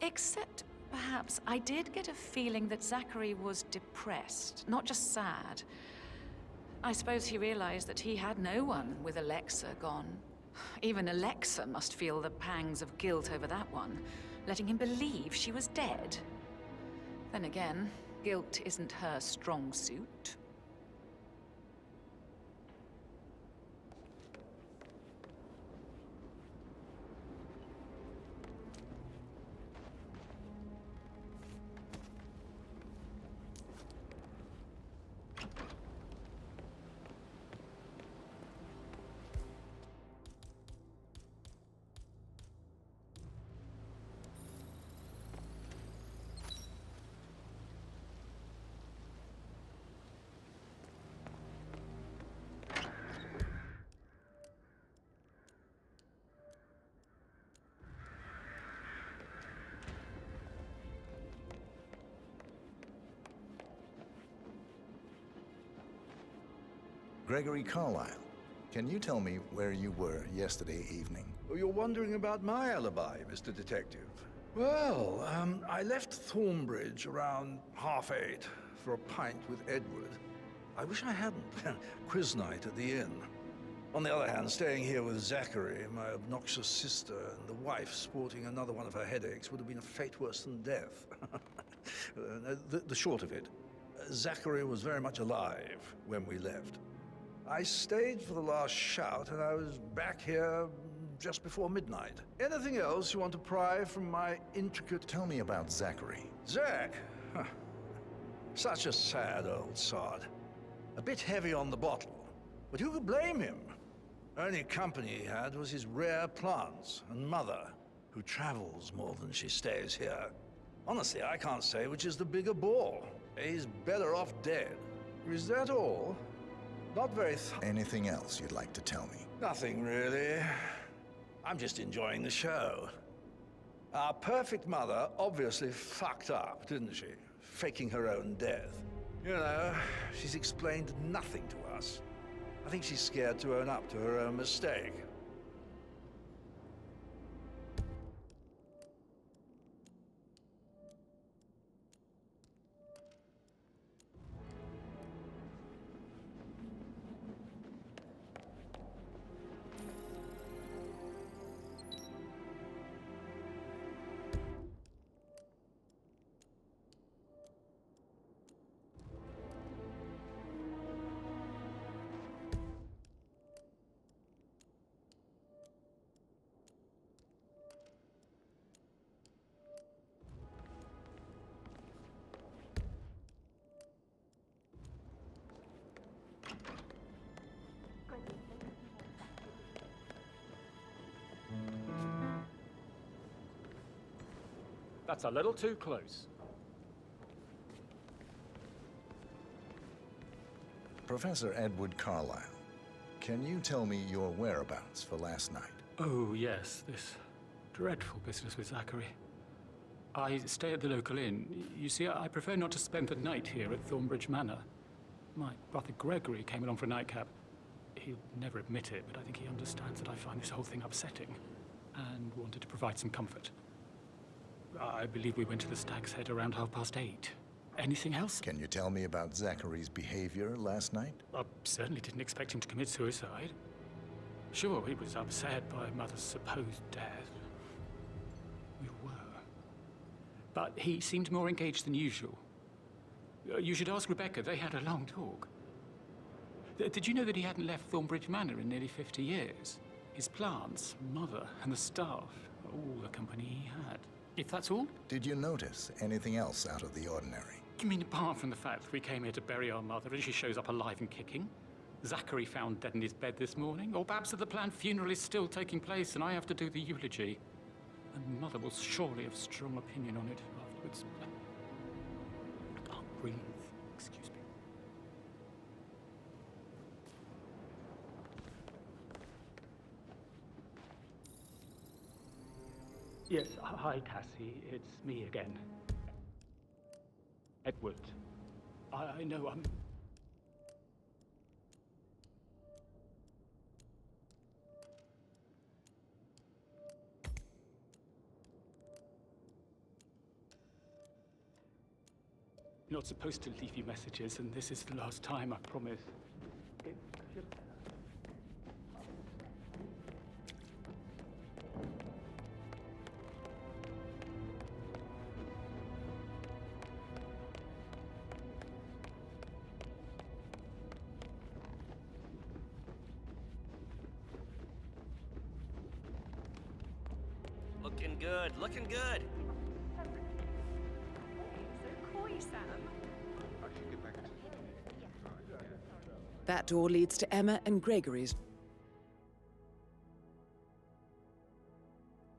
Speaker 20: Except, perhaps, I did get a feeling that Zachary was depressed, not just sad. I suppose he realized that he had no one with Alexa gone. Even Alexa must feel the pangs of guilt over that one, letting him believe she was dead. Then again, guilt isn't her strong suit.
Speaker 14: Gregory Carlisle, can you tell me where you were yesterday evening?
Speaker 19: Oh, you're wondering about my alibi, Mr. Detective. Well, I left Thornbridge around 8:30 for a pint with Edward. I wish I hadn't. Quiz night at the inn. On the other hand, staying here with Zachary, my obnoxious sister, and the wife sporting another one of her headaches would have been a fate worse than death. The short of it, Zachary was very much alive when we left. I stayed for the last shout, and I was back here just before midnight. Anything else you want to pry from my intricate...
Speaker 14: Tell me about Zachary.
Speaker 19: Zach? Huh. Such a sad old sod. A bit heavy on the bottle, but who could blame him? Only company he had was his rare plants and mother, who travels more than she stays here. Honestly, I can't say which is the bigger bore. He's better off dead. Is that all? Not very
Speaker 14: Anything else you'd like to tell me?
Speaker 19: Nothing, really. I'm just enjoying the show. Our perfect mother obviously fucked up, didn't she? Faking her own death. You know, she's explained nothing to us. I think she's scared to own up to her own mistake.
Speaker 21: That's a little too close.
Speaker 14: Professor Edward Carlisle, can you tell me your whereabouts for last night?
Speaker 21: Oh, yes, this dreadful business with Zachary. I stay at the local inn. You see, I prefer not to spend the night here at Thornbridge Manor. My brother Gregory came along for a nightcap. He'll never admit it, but I think he understands that I find this whole thing upsetting and wanted to provide some comfort. I believe we went to the Stag's Head around 8:30. Anything else?
Speaker 14: Can you tell me about Zachary's behavior last night?
Speaker 21: I certainly didn't expect him to commit suicide. Sure, he was upset by Mother's supposed death. We were. But he seemed more engaged than usual. You should ask Rebecca. They had a long talk. Did you know that he hadn't left Thornbridge Manor in nearly 50 years? His plants, mother, and the staff, all the company he had. If that's all?
Speaker 14: Did you notice anything else out of the ordinary?
Speaker 21: You mean apart from the fact that we came here to bury our mother and she shows up alive and kicking? Zachary found dead in his bed this morning? Or perhaps that the planned funeral is still taking place and I have to do the eulogy? And Mother will surely have strong opinion on it afterwards. I can't breathe. Excuse me. Yes, hi, Cassie. It's me again. Edward. I know I'm... not supposed to leave you messages, and this is the last time, I promise.
Speaker 7: Looking good, looking good.
Speaker 3: That door leads to Emma and Gregory's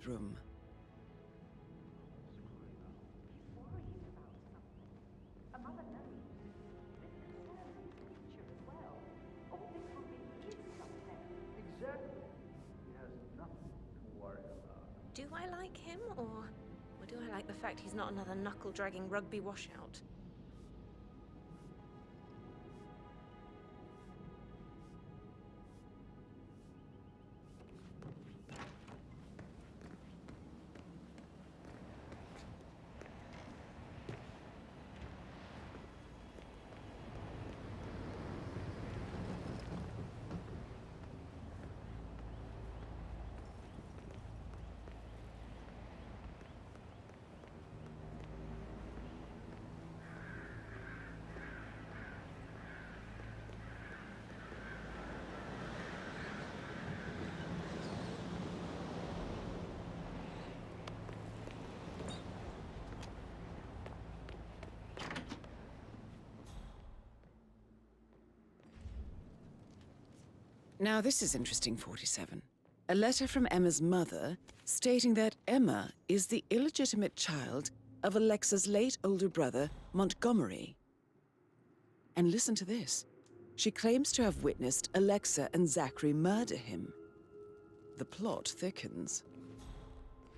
Speaker 3: room.
Speaker 5: Do I like him, or do I like the fact he's not another knuckle-dragging rugby washout?
Speaker 3: Now this is interesting, 47. A letter from Emma's mother stating that Emma is the illegitimate child of Alexa's late older brother, Montgomery. And listen to this. She claims to have witnessed Alexa and Zachary murder him. The plot thickens.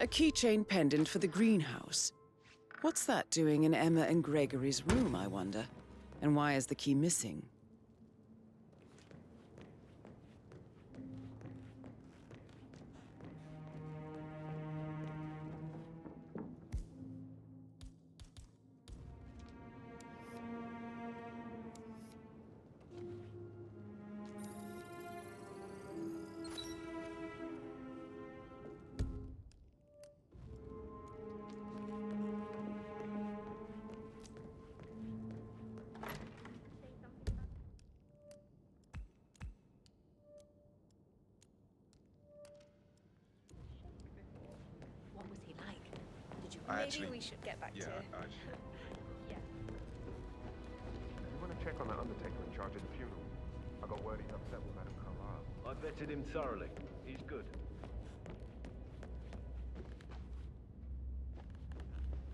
Speaker 3: A keychain pendant for the greenhouse. What's that doing in Emma and Gregory's room, I wonder? And why is the key missing?
Speaker 5: What was he like? Did you
Speaker 17: Maybe
Speaker 5: we should get back to...
Speaker 17: Yeah. You want to check on that undertaker in charge of the funeral? I got word he's upset with Madame Carlyle.
Speaker 10: I vetted him thoroughly. He's good.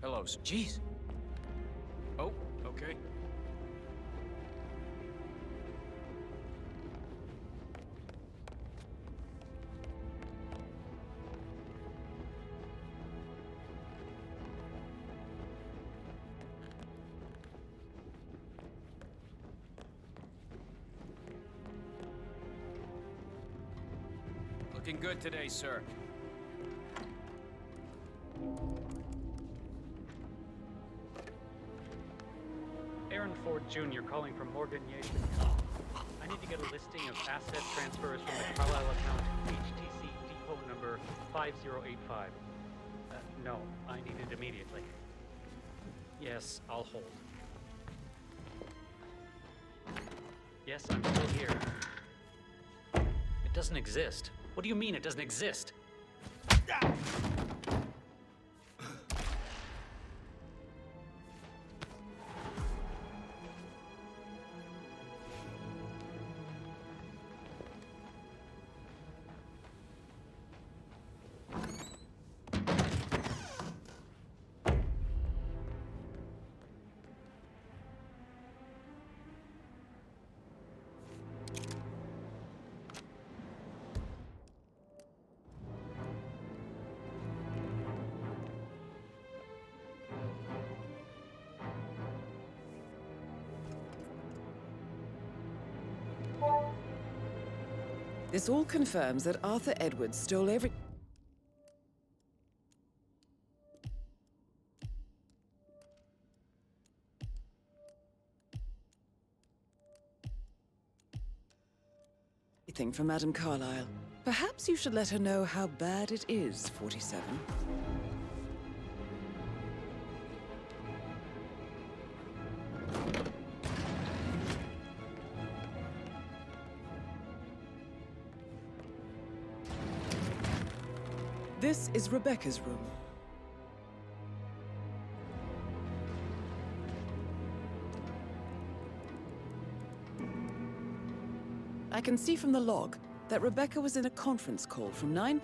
Speaker 8: Hello, jeez. Oh, okay. Looking good today, sir.
Speaker 21: Aaron Ford Jr. calling from Morgan Yates. I need to get a listing of asset transfers from the Carlisle account HTC depot number 5085. No, I need it immediately. Yes, I'll hold. Yes, I'm still here. It doesn't exist. What do you mean it doesn't exist?
Speaker 3: This all confirms that Arthur Edwards stole everything from Madame Carlyle. Perhaps you should let her know how bad it is, 47. This is Rebecca's room. I can see from the log that Rebecca was in a conference call from 9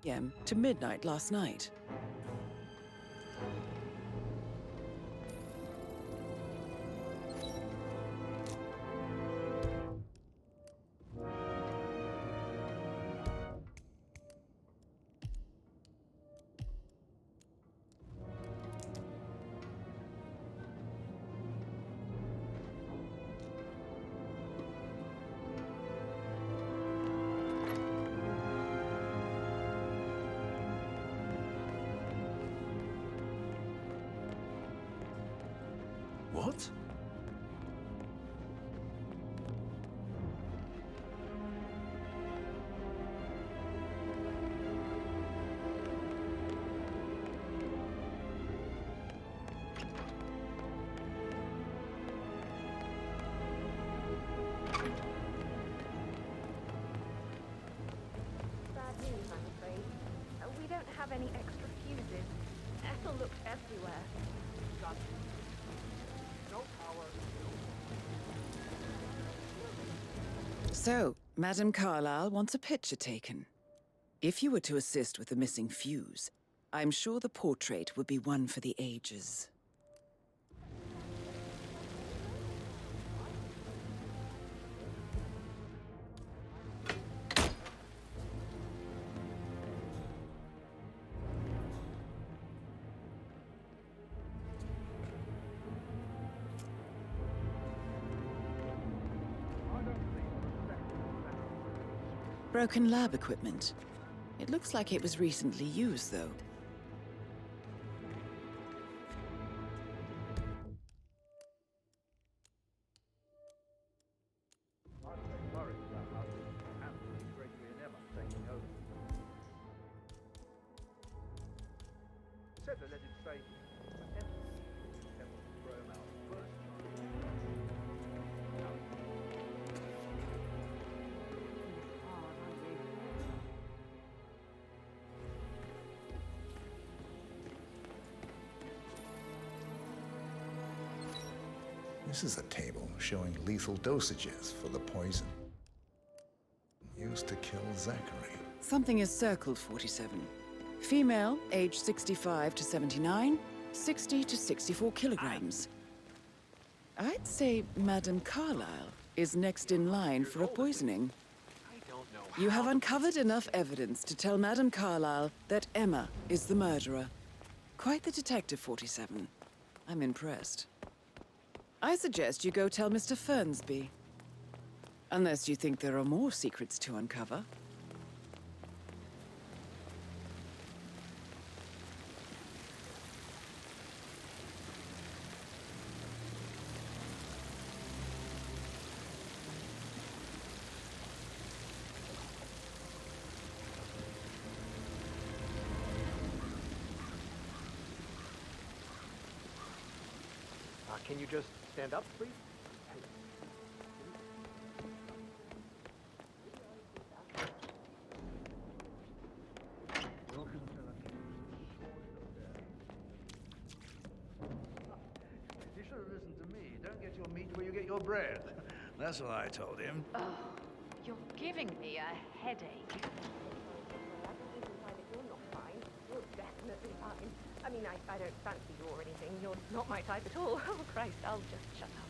Speaker 3: p.m. to midnight last night.
Speaker 1: What?
Speaker 5: Bad news, I'm afraid. We don't have any extra fuses. Ethel looked everywhere.
Speaker 3: So, Madame Carlyle wants a picture taken. If you were to assist with the missing fuse, I'm sure the portrait would be one for the ages. Broken lab equipment. It looks like it was recently used, though.
Speaker 10: Said to let him stay. Throw him out first.
Speaker 14: This is a table showing lethal dosages for the poison used to kill Zachary.
Speaker 3: Something is circled, 47. Female, age 65 to 79, 60 to 64 kilograms. I'd say Madame Carlyle is next in line for a poisoning. You have uncovered enough evidence to tell Madame Carlyle that Emma is the murderer. Quite the detective, 47. I'm impressed. I suggest you go tell Mr. Fernsby. Unless you think there are more secrets to uncover.
Speaker 10: Can you just stand up, please?
Speaker 19: bread. That's what I told him.
Speaker 20: Oh, you're giving me a headache.
Speaker 7: You're not fine. You're definitely fine. I mean, I don't fancy you or anything. You're not my type at all. Oh, Christ, I'll just shut up.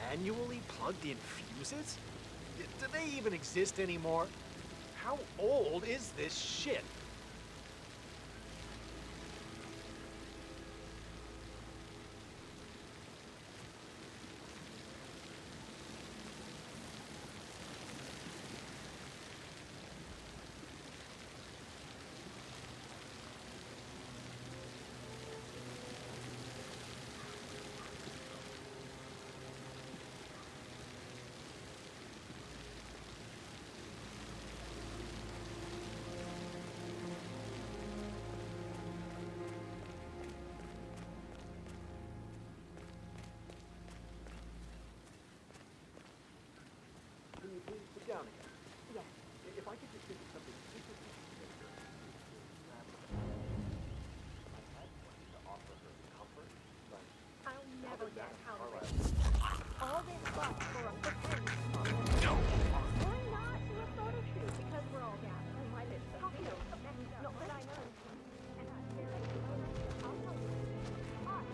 Speaker 11: Manually plugged in fuses? Do they even exist anymore? How old is this shit? Can you please sit down again?
Speaker 7: Yes.
Speaker 11: If I could just think of something super later. I had wanted to offer her comfort, but
Speaker 7: I'll never get how
Speaker 11: all
Speaker 7: to
Speaker 11: right.
Speaker 7: all this fuss for a pretend.
Speaker 11: No.
Speaker 7: Why not do a photo shoot? Because we're all gathered on my list of videos. Not that I know. And that's very I'll tell you. Hi.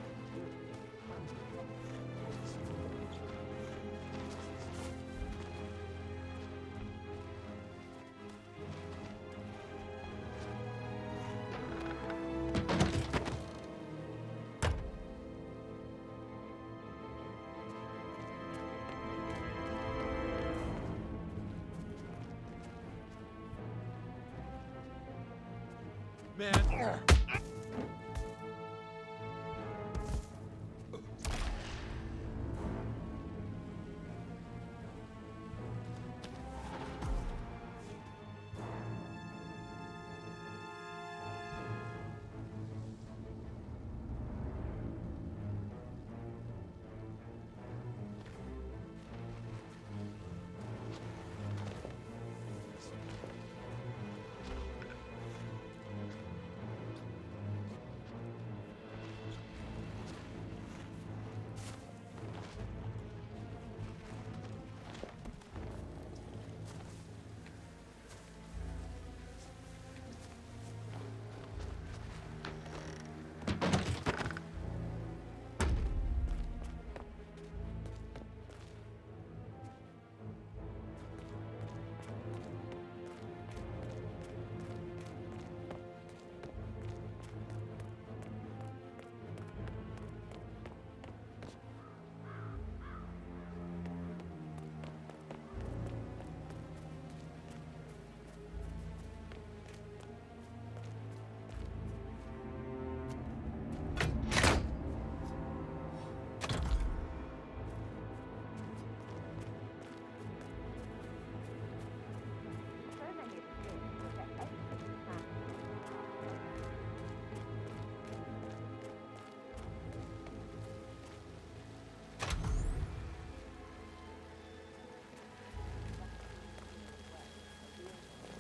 Speaker 11: Man.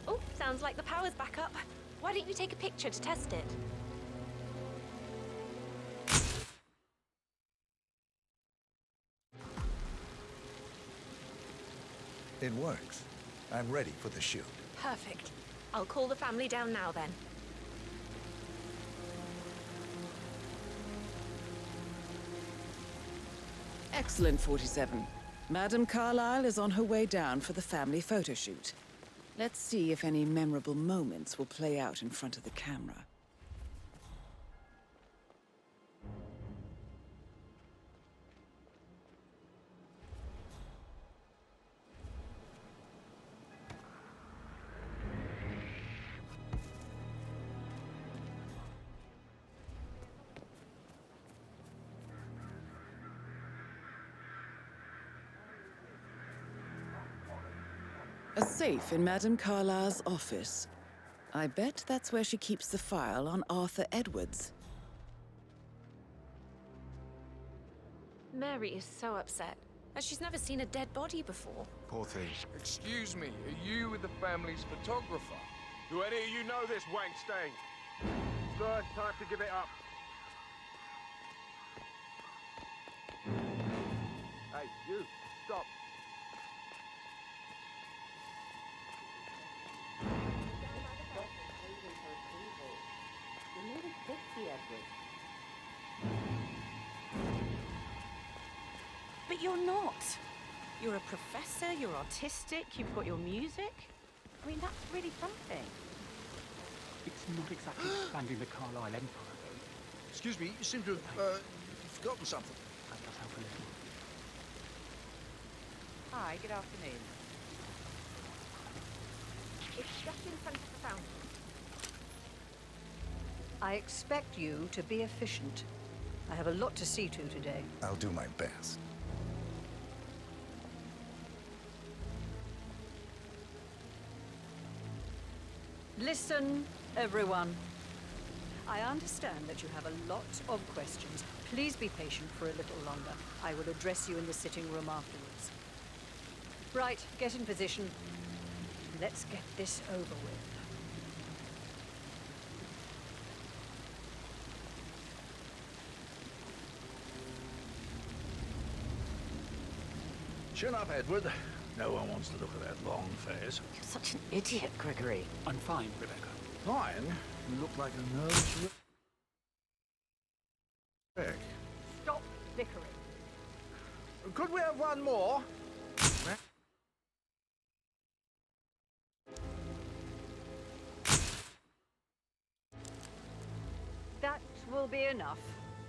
Speaker 5: Oh, sounds like the power's back up. Why don't you take a picture to test it?
Speaker 14: It works. I'm ready for the shoot.
Speaker 5: Perfect. I'll call the family down now then.
Speaker 3: Excellent, 47. Madame Carlyle is on her way down for the family photo shoot. Let's see if any memorable moments will play out in front of the camera. A safe in Madame Carlyle's office. I bet that's where she keeps the file on Arthur Edwards.
Speaker 5: Mary is so upset, as she's never seen a dead body before.
Speaker 6: Poor thing.
Speaker 17: Excuse me, are you with the family's photographer?
Speaker 6: Do any of you know this wank stain? Sir, time to give it up. Hey, you, stop.
Speaker 22: You're nearly 50, Edward. But you're not. You're a professor, you're artistic, you've got your music. I mean, that's really something.
Speaker 21: It's not exactly expanding the Carlisle Empire, though.
Speaker 19: Excuse me, you seem to have forgotten something.
Speaker 21: That does help a little.
Speaker 22: Hi, good afternoon.
Speaker 7: It's just in front of the fountain.
Speaker 18: I expect you to be efficient. I have a lot to see to today.
Speaker 14: I'll do my best.
Speaker 18: Listen, everyone. I understand that you have a lot of questions. Please be patient for a little longer. I will address you in the sitting room afterwards. Right, get in position. Let's get this over with.
Speaker 19: Chin up, Edward. No one wants to look at that long face.
Speaker 22: You're such an idiot, Gregory.
Speaker 21: I'm fine, Rebecca.
Speaker 19: Fine? You look like a nervous wreck.
Speaker 18: Stop bickering.
Speaker 19: Could we have one more?
Speaker 18: That will be enough.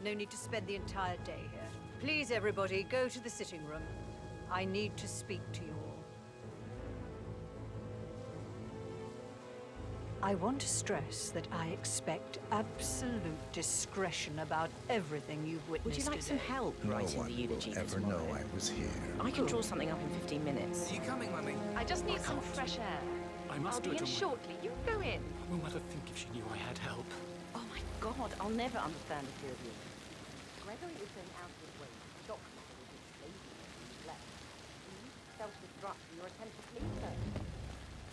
Speaker 18: No need to spend the entire day here. Please, everybody, go to the sitting room. I need to speak to you all. I want to stress that I expect absolute discretion about everything you've witnessed
Speaker 22: Would you like some
Speaker 18: today.
Speaker 22: help
Speaker 14: No
Speaker 22: writing
Speaker 14: one
Speaker 22: the eulogy
Speaker 14: will
Speaker 22: for
Speaker 14: ever
Speaker 22: tomorrow?
Speaker 14: know I was here.
Speaker 22: I can draw something up in 15 minutes.
Speaker 4: Are you coming, Mummy?
Speaker 20: I just need some fresh air.
Speaker 21: I must
Speaker 20: I'll
Speaker 21: do
Speaker 20: be
Speaker 21: it
Speaker 20: in
Speaker 21: on my...
Speaker 20: shortly. You go in.
Speaker 21: What will Mother think if she knew I had help?
Speaker 22: Oh my God, I'll never understand the two of you. Gregory is going out of his way to stop you with his laziness and neglect. You self-destruct in your attempt to please her.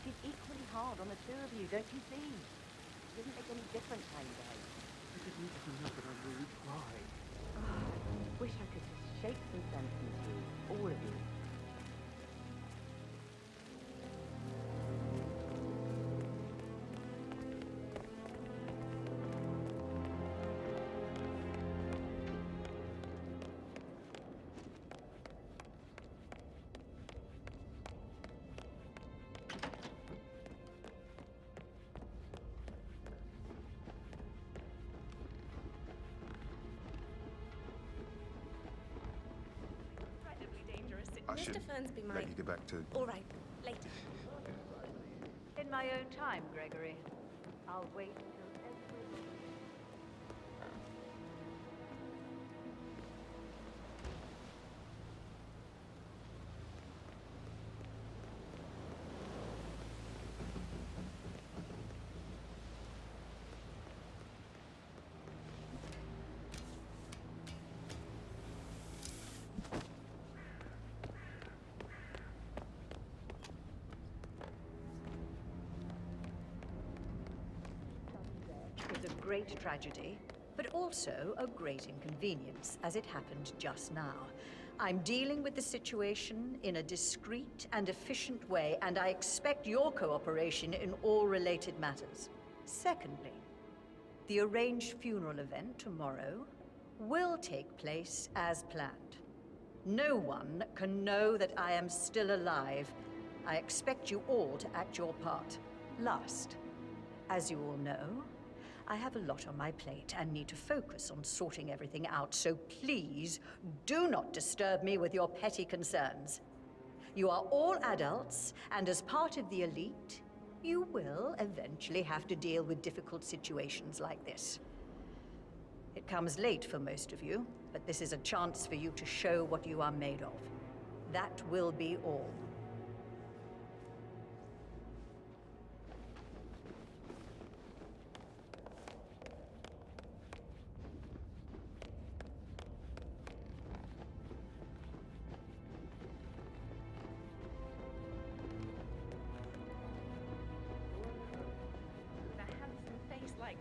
Speaker 22: She's equally hard on the two of you, don't you see? It doesn't make any difference how you behave.
Speaker 6: You didn't even know that I really tried.
Speaker 22: Wish I could just shake some sense into you, all of you.
Speaker 6: I should
Speaker 5: Mr. Fernsby
Speaker 6: let
Speaker 5: might...
Speaker 6: you get back to...
Speaker 5: All right, later.
Speaker 18: In my own time, Gregory. I'll wait till every... was a great tragedy, but also a great inconvenience, as it happened just now. I'm dealing with the situation in a discreet and efficient way, and I expect your cooperation in all related matters. Secondly, the arranged funeral event tomorrow will take place as planned. No one can know that I am still alive. I expect you all to act your part. Last, as you all know, I have a lot on my plate and need to focus on sorting everything out, so please do not disturb me with your petty concerns. You are all adults, and as part of the elite, you will eventually have to deal with difficult situations like this. It comes late for most of you, but this is a chance for you to show what you are made of. That will be all.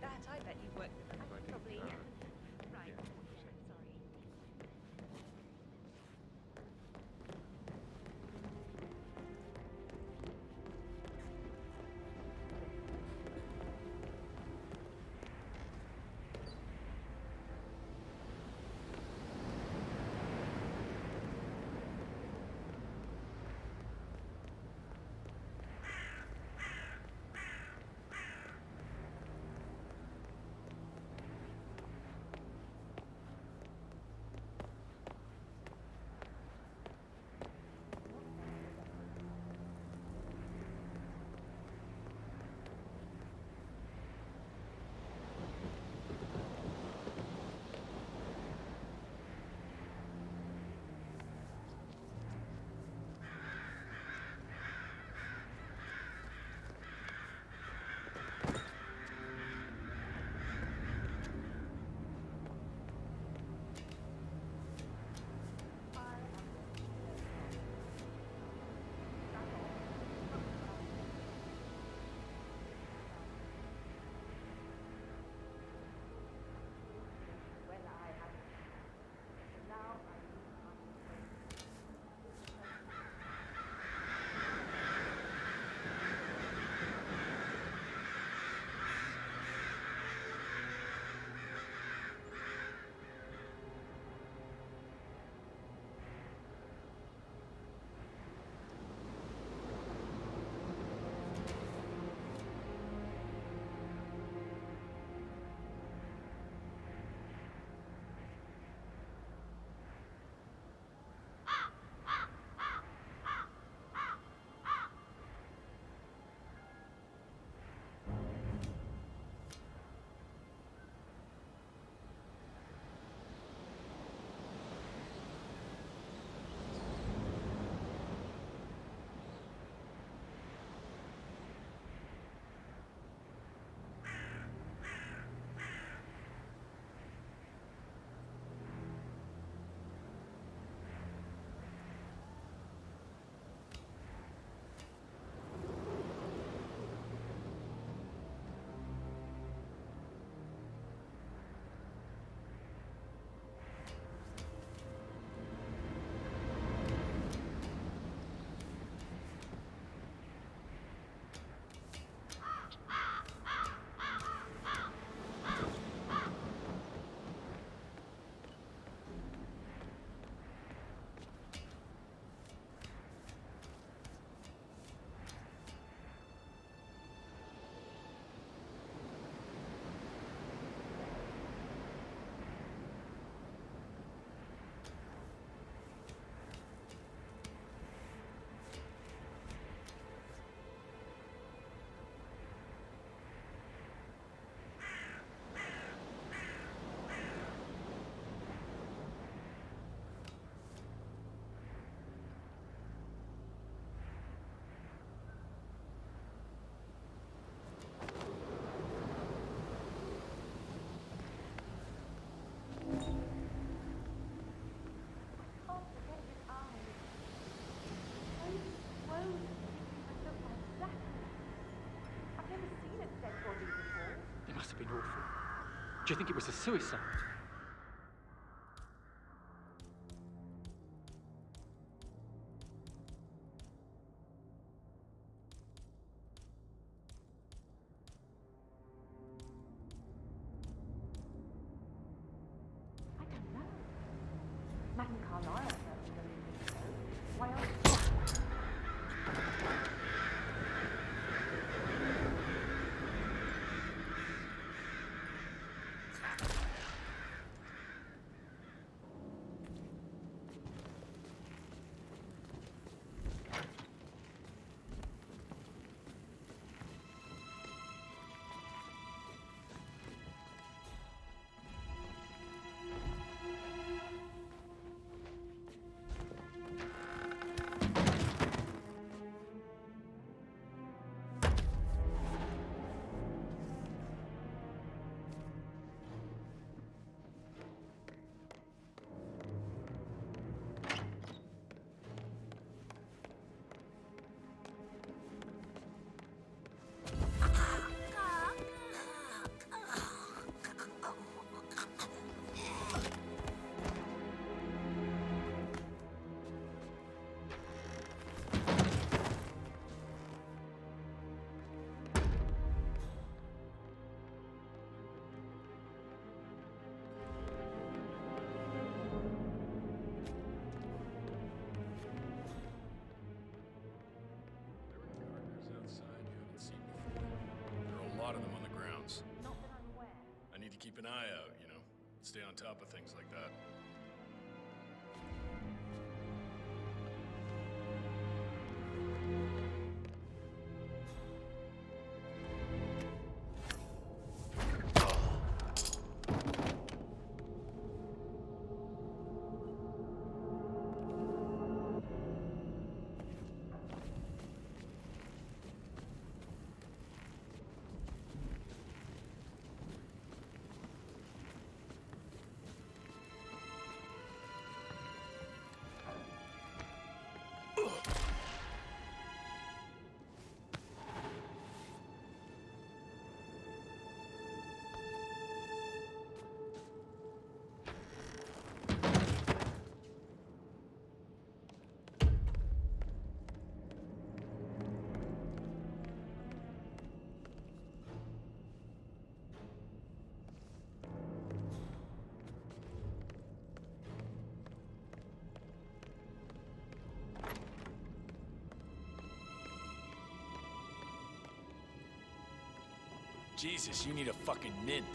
Speaker 22: That, I bet you've worked with them.
Speaker 17: I think,
Speaker 22: Probably. Right.
Speaker 17: yeah, 100%.
Speaker 22: Sorry.
Speaker 21: It must have been awful. Do you think it was a suicide?
Speaker 7: Madame Carlyle certainly doesn't think so. Why else?
Speaker 9: stay on top of things like that.
Speaker 13: Jesus, you need a fucking mint.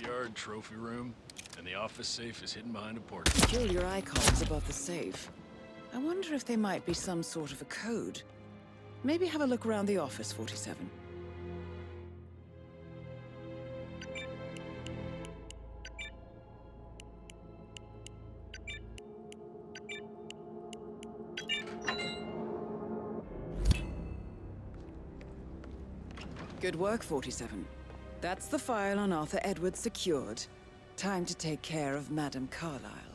Speaker 9: Graveyard, trophy room, and the office safe is hidden behind a portrait.
Speaker 3: Peculiar icons above the safe. I wonder if there might be some sort of a code. Maybe have a look around the office, 47. Good work, 47. That's the file on Arthur Edwards secured. Time to take care of Madame Carlyle.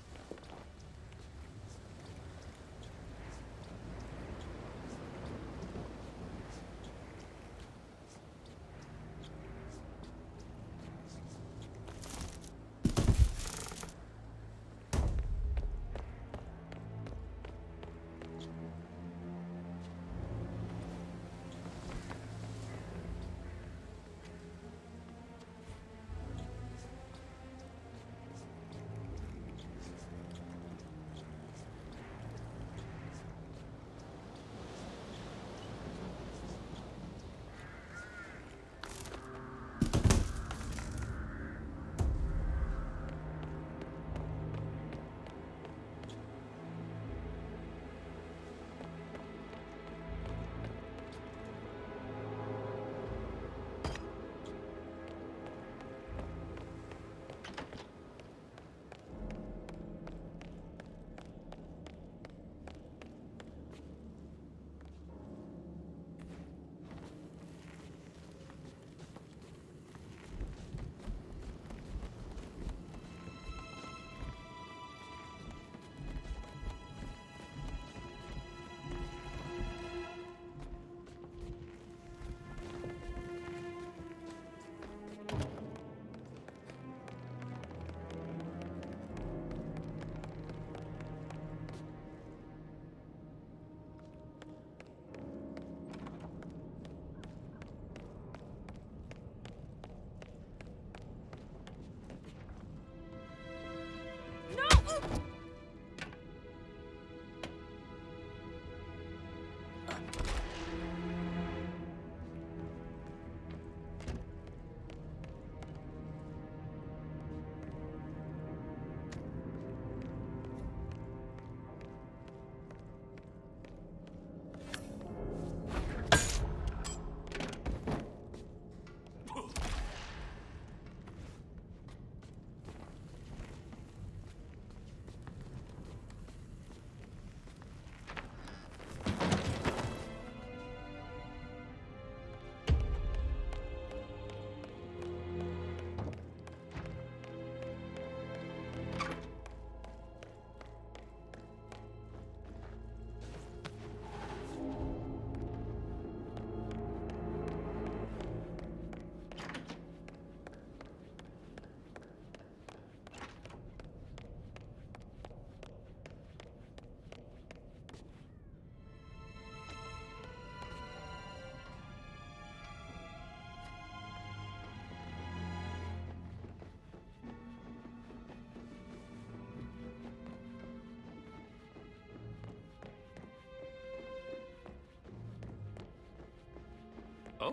Speaker 9: Oh?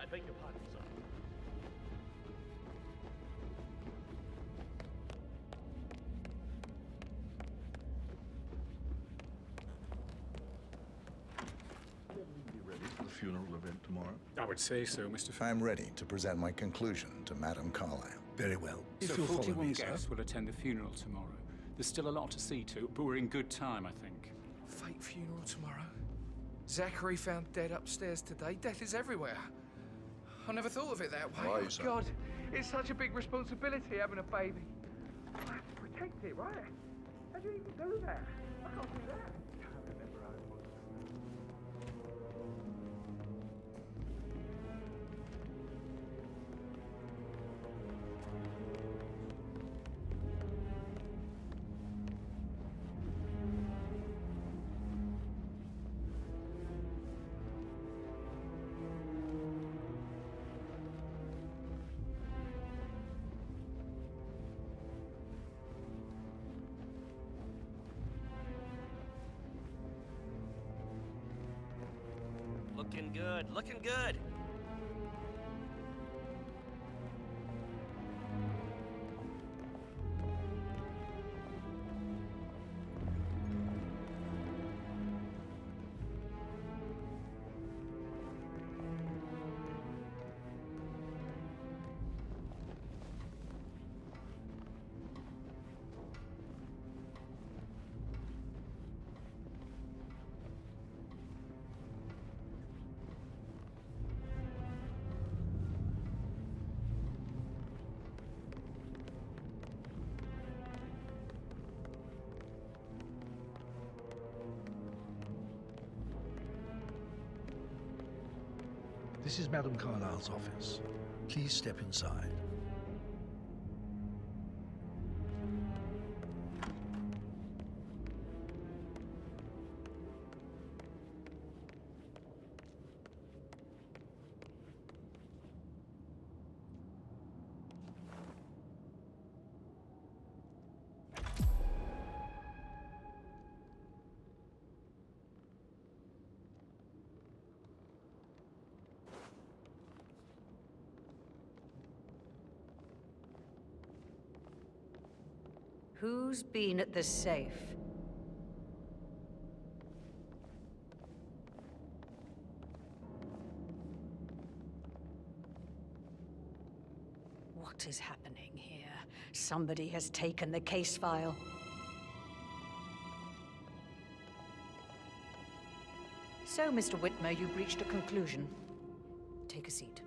Speaker 9: I beg your pardon, sir.
Speaker 14: Be ready for the funeral event tomorrow?
Speaker 21: I would say so, Mr.
Speaker 14: I'm ready to present my conclusion to Madame Carlyle.
Speaker 19: Very well.
Speaker 21: So
Speaker 19: If you'll follow
Speaker 21: 41
Speaker 19: me, sir.
Speaker 21: guests will attend the funeral tomorrow. There's still a lot to see to, but we're in good time, I think.
Speaker 4: Fake funeral tomorrow? Zachary found dead upstairs today. Death is everywhere. I never thought of it that way.
Speaker 14: Why,
Speaker 4: Oh,
Speaker 14: sir?
Speaker 4: God, it's such a big responsibility having a baby. I have to protect it, right? How do you even do that? I can't do that. I remember how it was.
Speaker 2: Looking good, looking good.
Speaker 19: This is Madame Carlyle's office. Please step inside.
Speaker 18: Who's been at the safe? What is happening here? Somebody has taken the case file. So, Mr. Whitmer, you've reached a conclusion. Take a seat.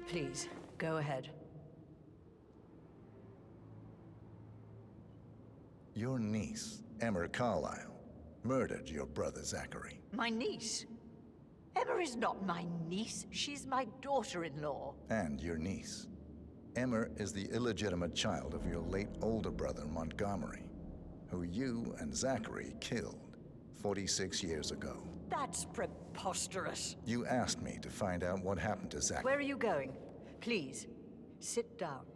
Speaker 18: Please, go ahead.
Speaker 14: Your niece, Emma Carlyle, murdered your brother Zachary.
Speaker 18: My niece? Emma is not my niece. She's my daughter-in-law.
Speaker 14: And your niece. Emma is the illegitimate child of your late older brother Montgomery, who you and Zachary killed 46 years ago.
Speaker 18: That's preposterous.
Speaker 14: You asked me to find out what happened to Zachary.
Speaker 18: Where are you going? Please, sit down.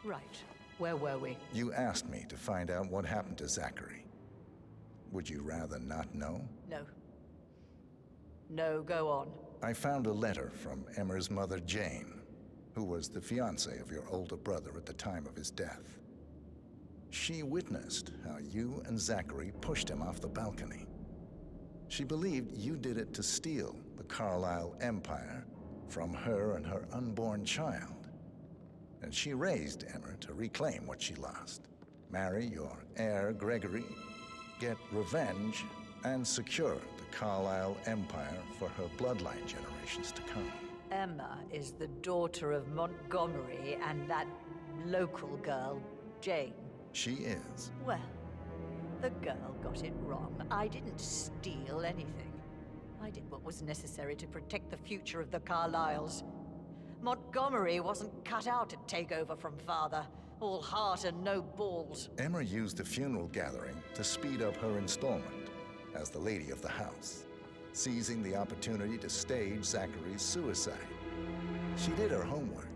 Speaker 18: Right. Where were we?
Speaker 14: You asked me to find out what happened to Zachary. Would you rather not know?
Speaker 18: No. No, go on.
Speaker 14: I found a letter from Emmer's mother, Jane, who was the fiancée of your older brother at the time of his death. She witnessed how you and Zachary pushed him off the balcony. She believed you did it to steal the Carlyle empire from her and her unborn child. And she raised Emma to reclaim what she lost. Marry your heir, Gregory, get revenge, and secure the Carlyle empire for her bloodline generations to come.
Speaker 18: Emma is the daughter of Montgomery and that local girl, Jane.
Speaker 14: She is.
Speaker 18: Well, the girl got it wrong. I didn't steal anything. I did what was necessary to protect the future of the Carlyles. Montgomery wasn't cut out to take over from father. All heart and no balls.
Speaker 14: Emma used the funeral gathering to speed up her installment as the lady of the house, seizing the opportunity to stage Zachary's suicide. She did her homework,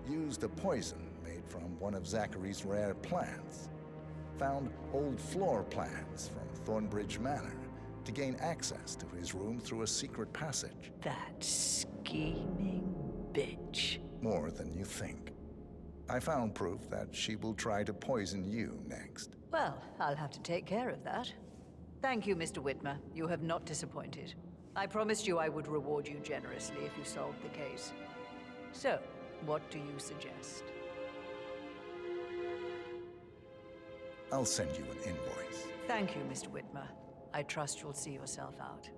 Speaker 14: used a poison made from one of Zachary's rare plants, found old floor plans from Thornbridge Manor, to gain access to his room through a secret passage.
Speaker 18: That scheming bitch.
Speaker 14: More than you think. I found proof that she will try to poison you next.
Speaker 18: Well, I'll have to take care of that. Thank you, Mr. Whitmer. You have not disappointed. I promised you I would reward you generously if you solved the case. So, what do you suggest?
Speaker 14: I'll send you an invoice.
Speaker 18: Thank you, Mr. Whitmer. I trust you'll see yourself out.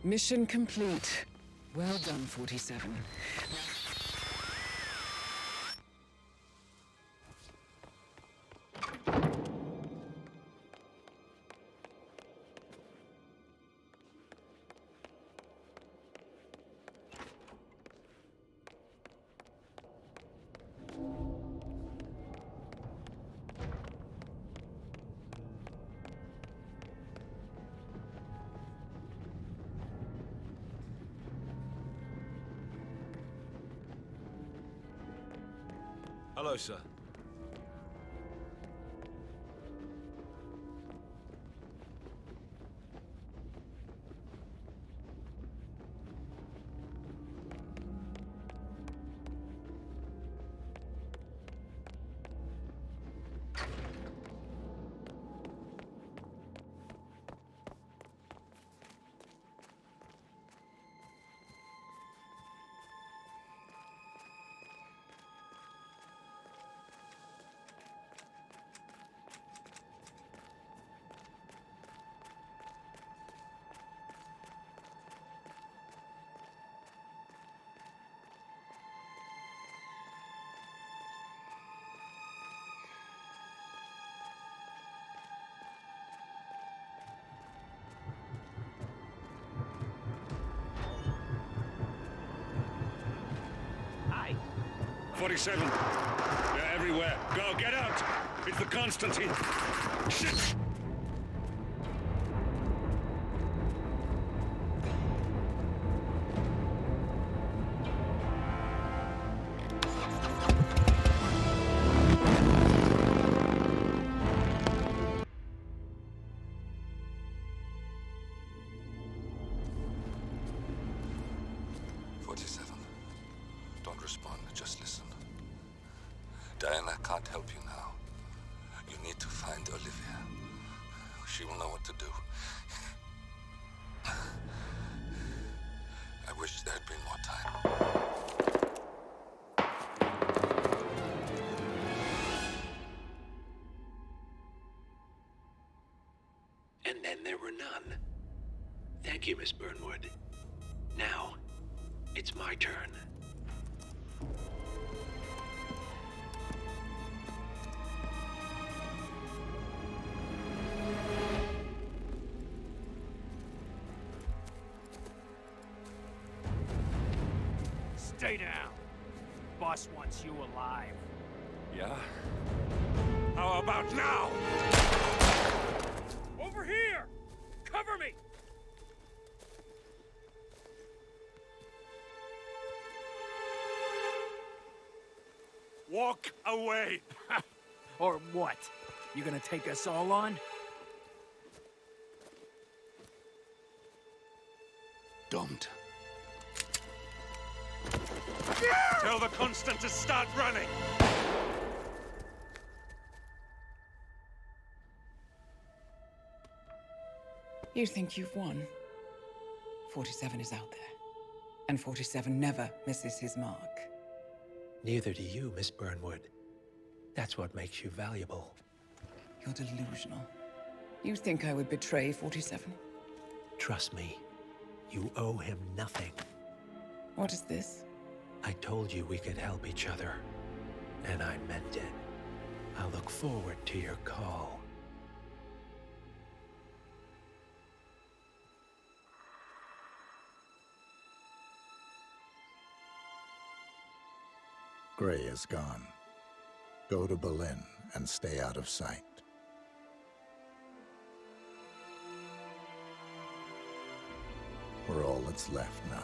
Speaker 3: Mission complete. Well done, 47.
Speaker 1: Hello, sir.
Speaker 2: Hi.
Speaker 12: 47. They're everywhere. Go, get out! It's the Constantine. Shit!
Speaker 1: Don't respond, just listen. Diana can't help you now. You need to find Olivia. She will know what to do. I wish there had been more time.
Speaker 15: And then there were none. Thank you, Miss Burnwood. Now, it's my turn.
Speaker 13: Stay down. Boss wants you alive.
Speaker 12: Yeah? How about now?
Speaker 13: Over here! Cover me!
Speaker 12: Walk away!
Speaker 13: Or what? You gonna take us all on?
Speaker 1: Don't.
Speaker 12: Tell the Constant to start running!
Speaker 3: You think you've won? 47 is out there. And 47 never misses his mark.
Speaker 23: Neither do you, Miss Burnwood. That's what makes you valuable.
Speaker 3: You're delusional. You think I would betray 47?
Speaker 23: Trust me, you owe him nothing.
Speaker 3: What is this?
Speaker 23: I told you we could help each other, and I meant it. I look forward to your call.
Speaker 14: Gray is gone. Go to Berlin and stay out of sight. We're all that's left now.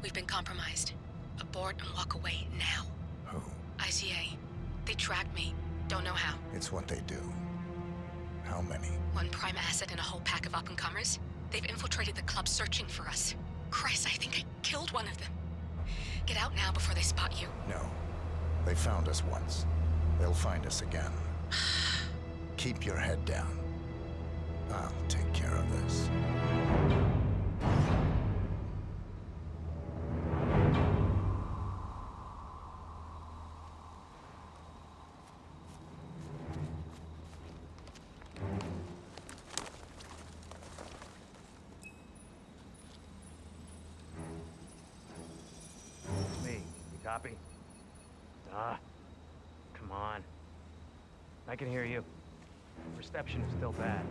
Speaker 8: We've been compromised. Abort and walk away now.
Speaker 14: Who?
Speaker 8: ICA. They tracked me. Don't know how.
Speaker 14: It's what they do. How many?
Speaker 8: One prime asset and a whole pack of up-and-comers. They've infiltrated the club searching for us. Christ, I think I killed one of them. Get out now before they spot you.
Speaker 14: No. They found us once. They'll find us again. Keep your head down. I'll take care of this.
Speaker 2: Copy? Come on. I can hear you. Reception is still bad.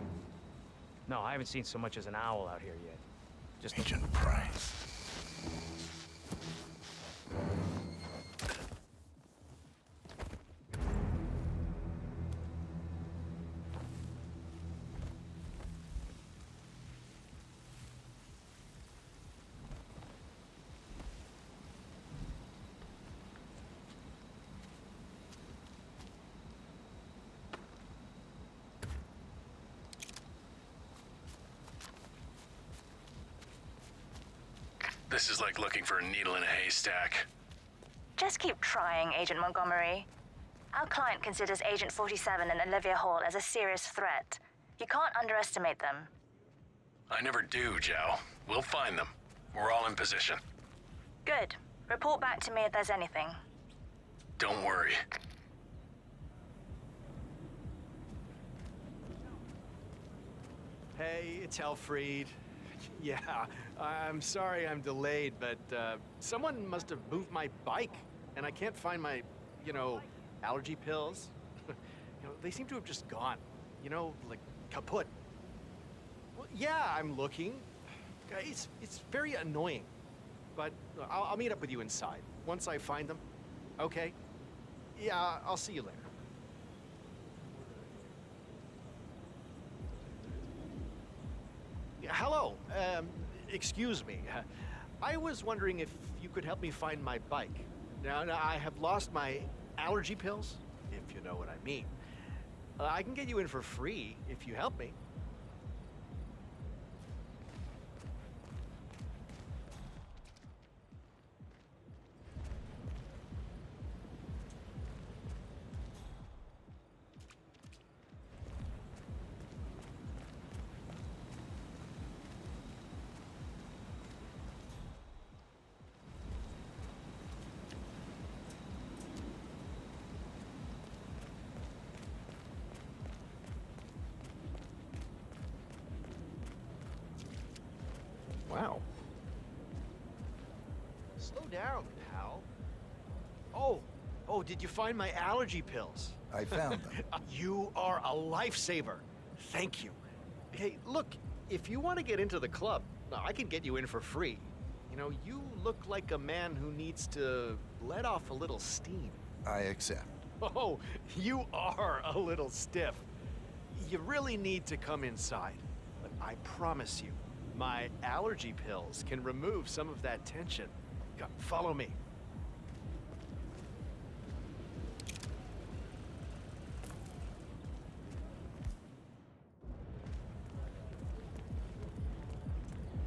Speaker 2: No, I haven't seen so much as an owl out here yet. Just
Speaker 14: Agent Price.
Speaker 9: This is like looking for a needle in a haystack.
Speaker 10: Just keep trying, Agent Montgomery. Our client considers Agent 47 and Olivia Hall as a serious threat. You can't underestimate them.
Speaker 9: I never do, Joe. We'll find them. We're all in position.
Speaker 10: Good. Report back to me if there's anything.
Speaker 9: Don't worry.
Speaker 11: Hey, it's Helfried. Yeah, I'm sorry I'm delayed, but someone must have moved my bike, and I can't find my, allergy pills. They seem to have just gone. Like kaput. Well, yeah, I'm looking. It's very annoying, but I'll meet up with you inside once I find them. Okay? Yeah, I'll see you later. Hello. Excuse me. I was wondering if you could help me find my bike. Now, I have lost my allergy pills, if you know what I mean. I can get you in for free if you help me. Slow down, pal. Oh, did you find my allergy pills?
Speaker 14: I found them.
Speaker 11: You are a lifesaver. Thank you. Hey, look, if you want to get into the club, I can get you in for free. You know, you look like a man who needs to let off a little steam.
Speaker 14: I accept.
Speaker 11: Oh, you are a little stiff. You really need to come inside. But I promise you, my allergy pills can remove some of that tension. Come, follow me.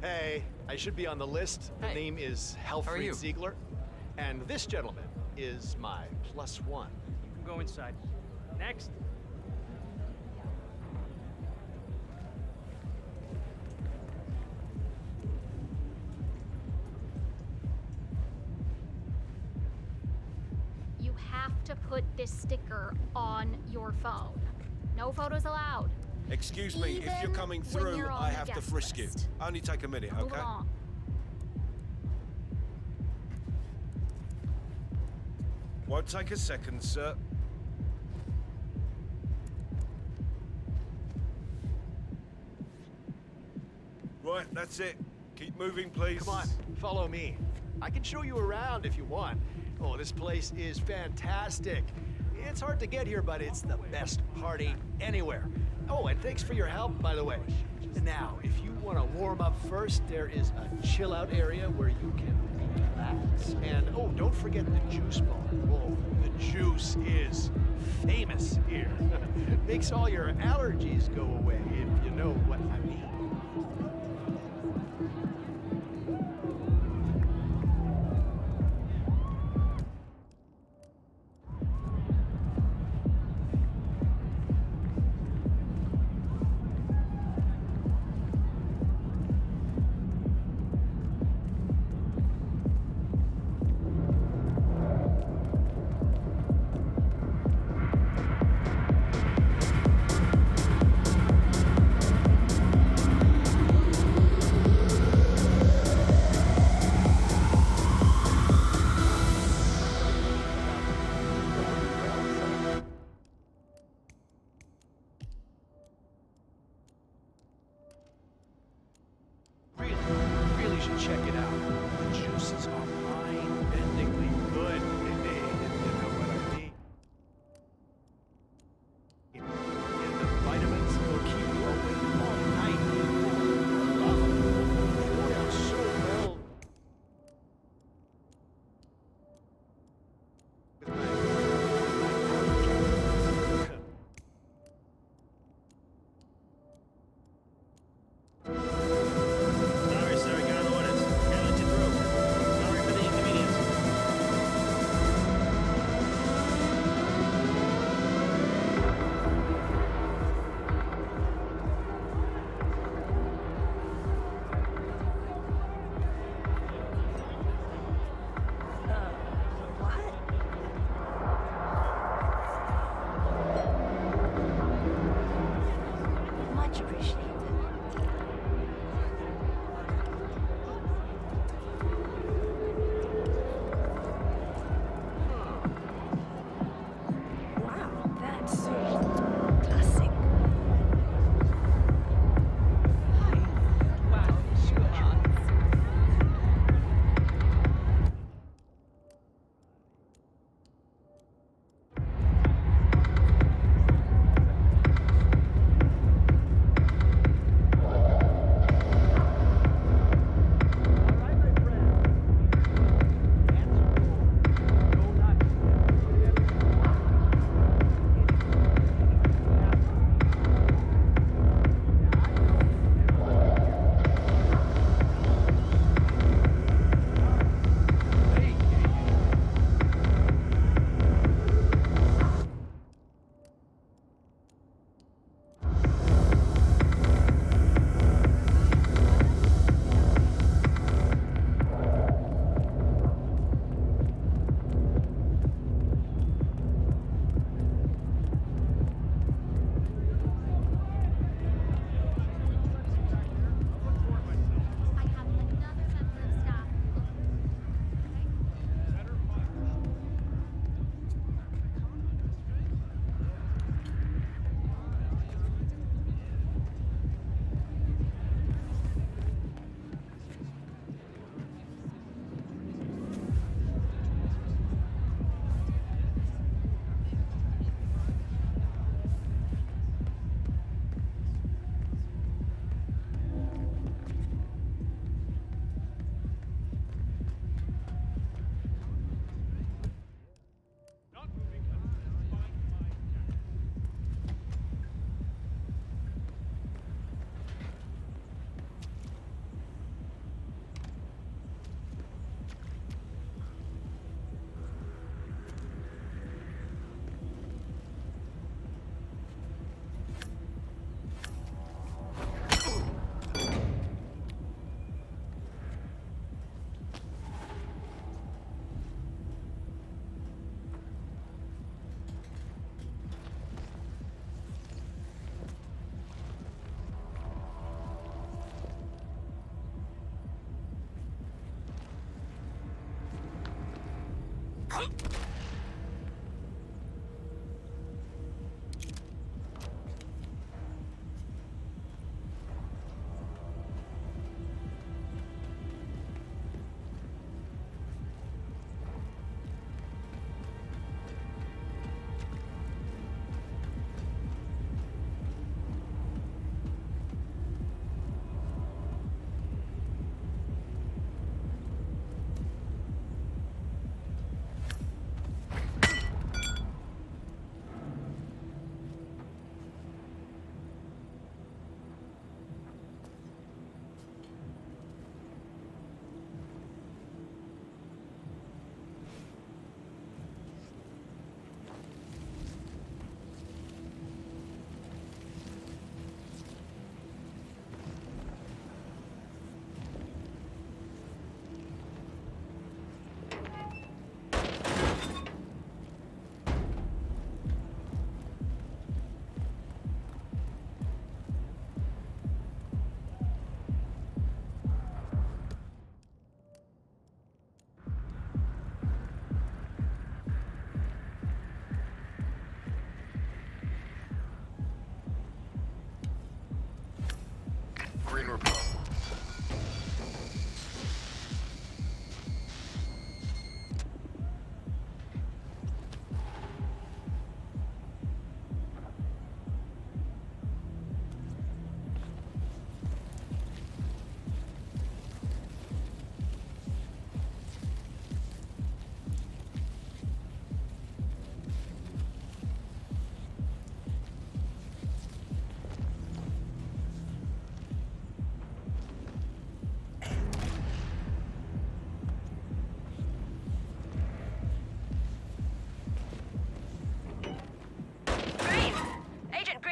Speaker 11: Hey, I should be on the list. The name is Helfried Ziegler. And this gentleman is my +1.
Speaker 2: You can go inside. Next.
Speaker 7: You have to put this sticker on your phone. No photos allowed.
Speaker 12: Excuse me, if you're coming through, I have to frisk you. Only take a minute,
Speaker 7: Move
Speaker 12: okay?
Speaker 7: along.
Speaker 12: Won't take a second, sir. Right, that's it. Keep moving, please.
Speaker 11: Come on, follow me. I can show you around if you want. Oh, this place is fantastic. It's hard to get here, but it's the best party anywhere. Oh, and thanks for your help, by the way. Now, if you want to warm up first, there is a chill-out area where you can relax. And, oh, don't forget the juice bar. Oh, the juice is famous here. Makes all your allergies go away, if you know what I mean. Really should check it out. The juices are mind-bendingly good. You know what I mean? And the vitamins will keep you awake all night. I love them. They work so well.
Speaker 6: Sorry, sir, we got orders. Can't let you through. Sorry for the inconvenience.
Speaker 7: Much appreciated.
Speaker 5: Wow, that's classic.
Speaker 22: Wow, sweetheart.
Speaker 16: Green report.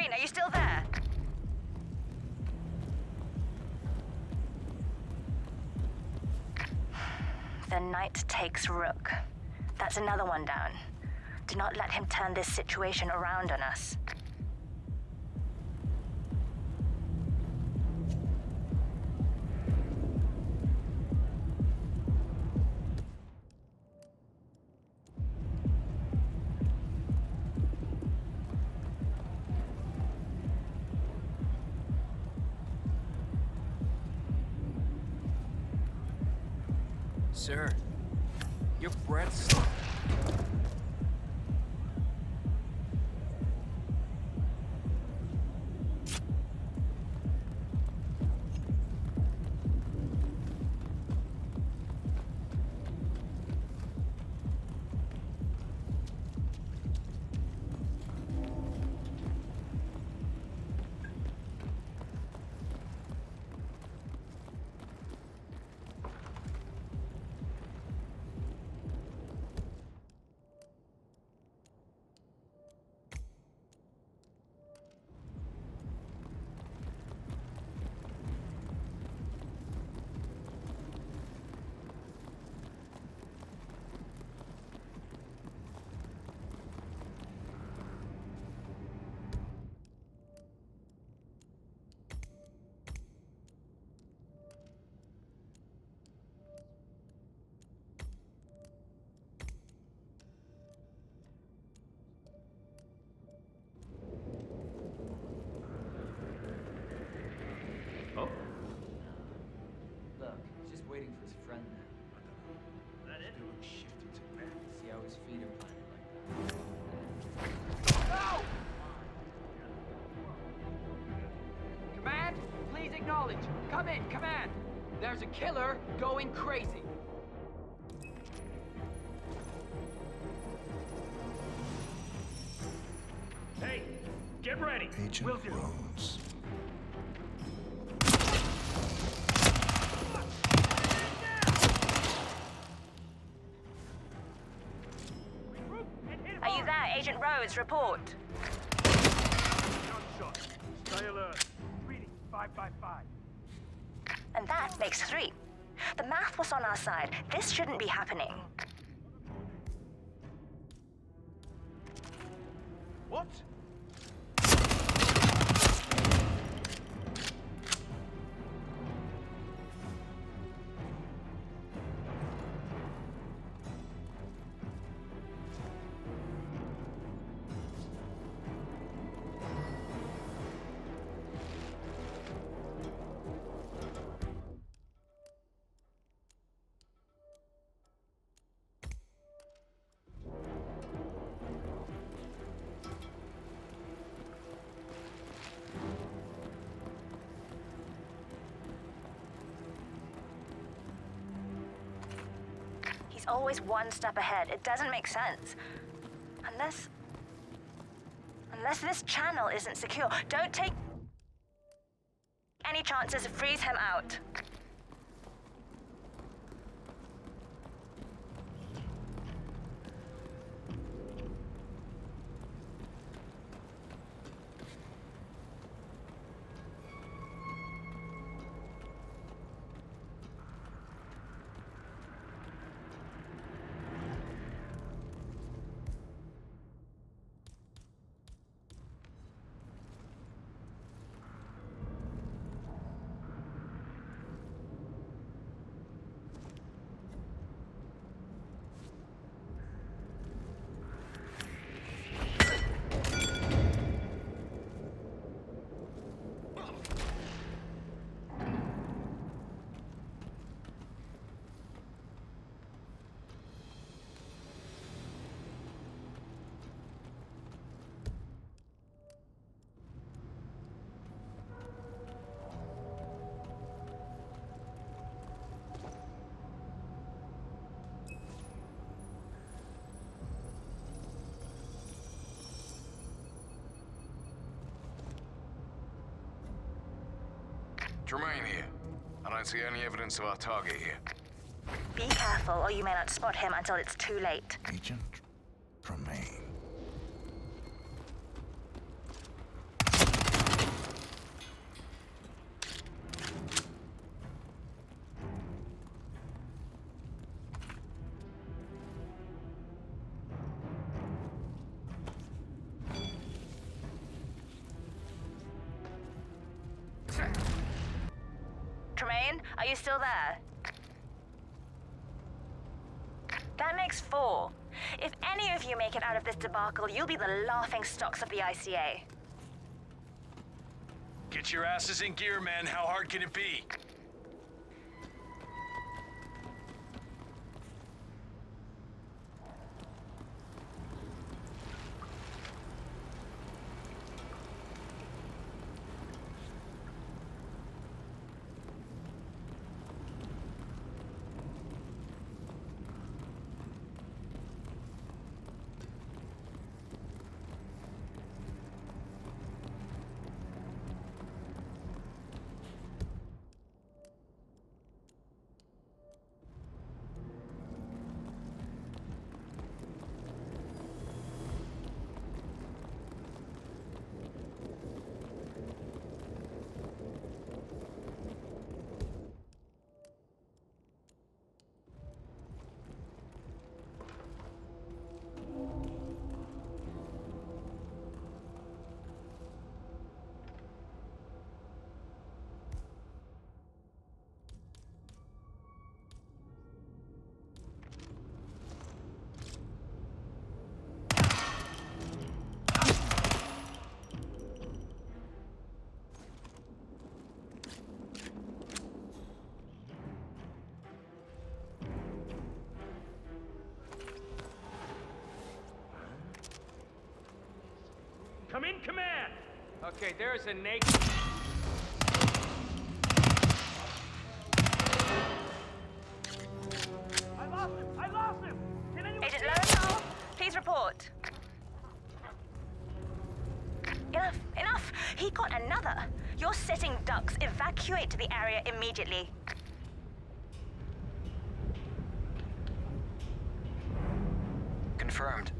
Speaker 10: Are you still there? The Knight takes Rook. That's another one down. Do not let him turn this situation around on us.
Speaker 4: Sir, your breath's...
Speaker 17: Oh? Look, he's just waiting for his friend now. That it? He looks shifty to me. See how his feet are planted like that.
Speaker 20: No! Command, please acknowledge. Come in, command. There's a killer going crazy.
Speaker 24: Hey, get ready.
Speaker 14: Agent
Speaker 24: Will do.
Speaker 14: Rhodes.
Speaker 10: Are you there, Agent Rhodes? Report.
Speaker 24: Gunshot. Stay alert. Reading 555.
Speaker 10: And that makes 3. The math was on our side. This shouldn't be happening.
Speaker 24: What?
Speaker 10: always one step ahead. It doesn't make sense. Unless this channel isn't secure. Don't take any chances. Freeze him out.
Speaker 16: Tremaine here. I don't see any evidence of our target here.
Speaker 10: Be careful, or you may not spot him until it's too late.
Speaker 14: Agent Tremaine.
Speaker 10: Tremaine, are you still there? That makes 4. If any of you make it out of this debacle, you'll be the laughing stocks of the ICA.
Speaker 9: Get your asses in gear, men. How hard can it be?
Speaker 24: Come in, command!
Speaker 2: Okay, there's a naked...
Speaker 24: I lost him! I lost him! Can anyone...
Speaker 10: Agent Lowenthal, please report. Enough! He got another. You're sitting ducks. Evacuate to the area immediately.
Speaker 17: Confirmed.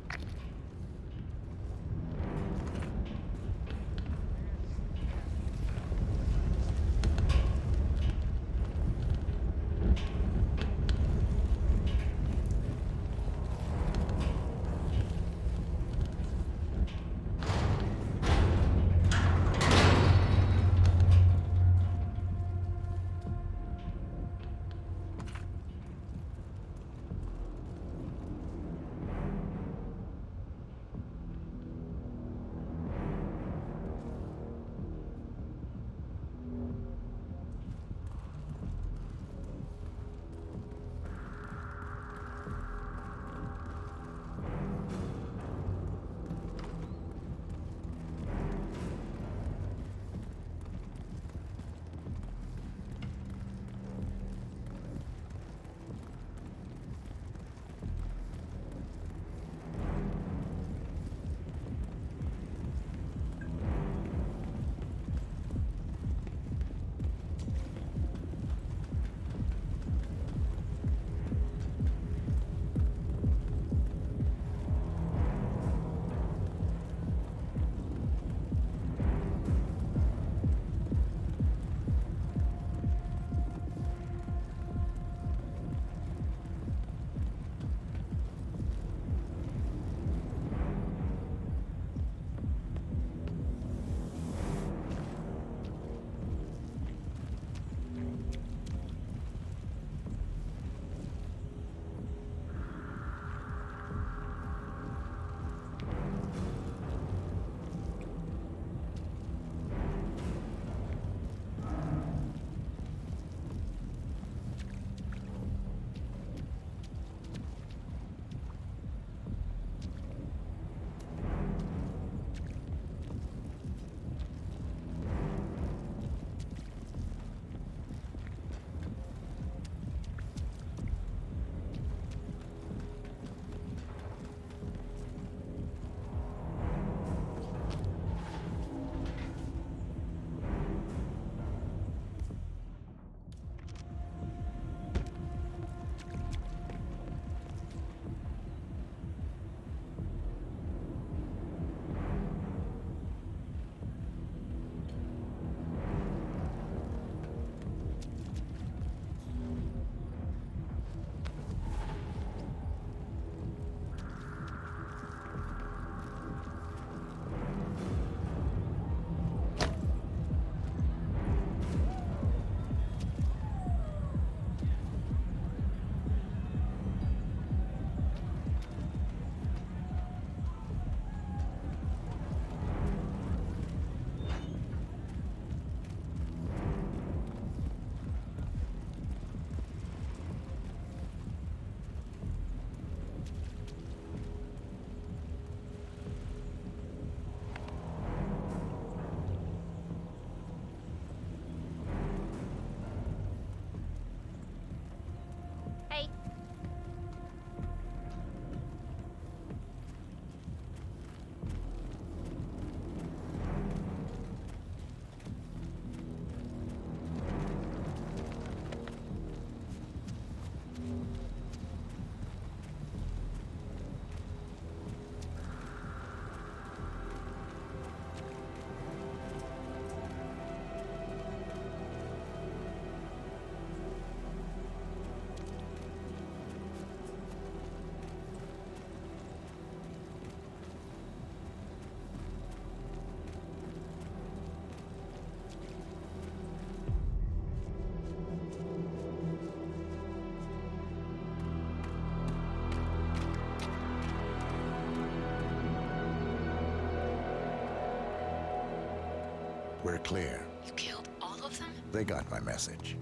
Speaker 14: We're clear.
Speaker 8: You killed all of them?
Speaker 14: They got my message.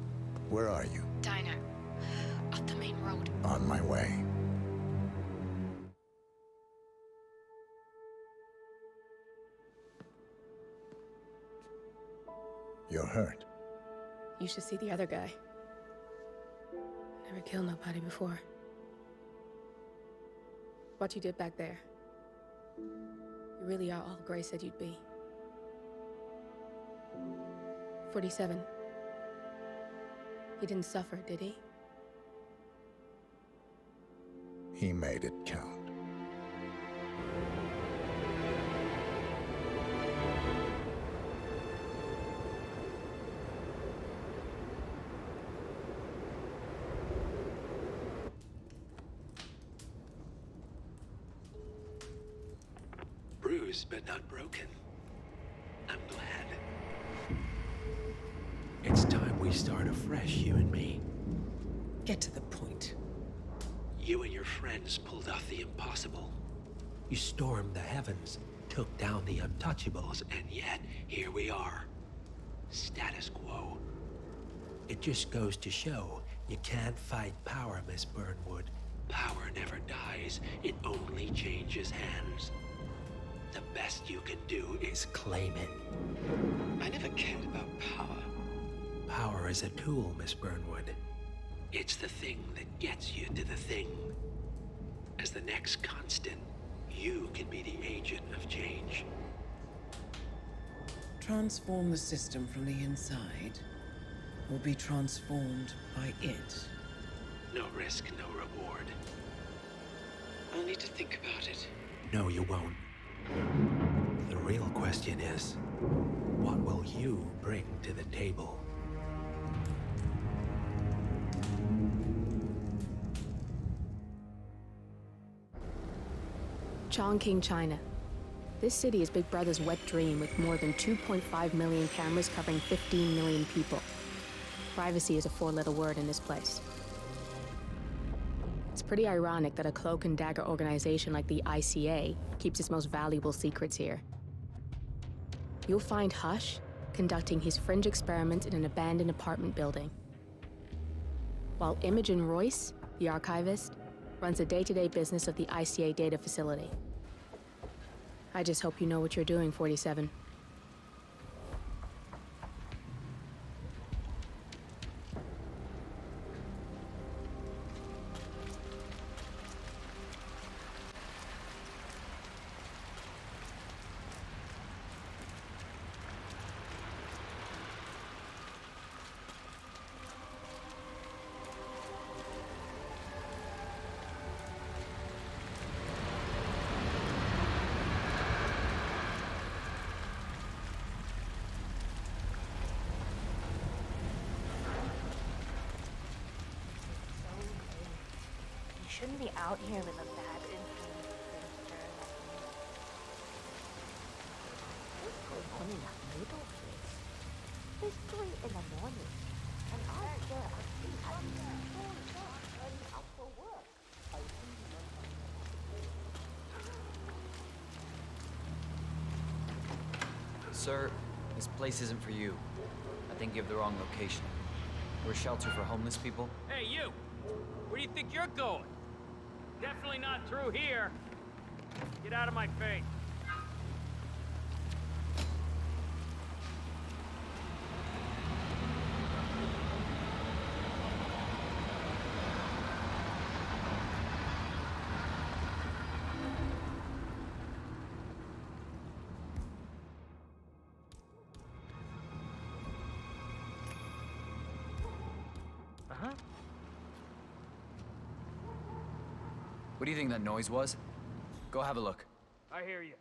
Speaker 14: Where are you?
Speaker 8: Diner. Up the main road.
Speaker 14: On my way. You're hurt.
Speaker 15: You should see the other guy. Never killed nobody before. What you did back there. You really are all Gray said you'd be. 47. He didn't suffer, did he?
Speaker 14: He made it count.
Speaker 23: Bruised but not broken. I'm glad. It's time we start afresh, you and me.
Speaker 3: Get to the point.
Speaker 23: You and your friends pulled off the impossible. You stormed the heavens, took down the untouchables, and yet here we are. Status quo. It just goes to show you can't fight power, Miss Burnwood. Power never dies, it only changes hands. The best you can do is claim it. I never cared about power. Power is a tool, Miss Burnwood. It's the thing that gets you to the thing. As the next constant, you can be the agent of change.
Speaker 3: Transform the system from the inside, or be transformed by it.
Speaker 23: No risk, no reward.
Speaker 3: I'll need to think about it.
Speaker 23: No, you won't. The real question is, what will you bring to the table?
Speaker 15: Chongqing, China. This city is Big Brother's wet dream with more than 2.5 million cameras covering 15 million people. Privacy is a four-letter word in this place. It's pretty ironic that a cloak and dagger organization like the ICA keeps its most valuable secrets here. You'll find Hush conducting his fringe experiment in an abandoned apartment building, while Imogen Royce, the archivist, runs the day-to-day business of the ICA data facility. I just hope you know what you're doing, 47.
Speaker 5: You shouldn't be out here with a bad influence, sister.
Speaker 7: What's going on in that middle place? It's 3 in the morning, and I'm there asking and out for work.
Speaker 17: Sir, this place isn't for you. I think you have the wrong location. We're a shelter for homeless people.
Speaker 2: Hey, you! Where do you think you're going? Definitely not through here. Get out of my face. Uh-huh.
Speaker 17: What do you think that noise was? Go have a look.
Speaker 2: I hear you.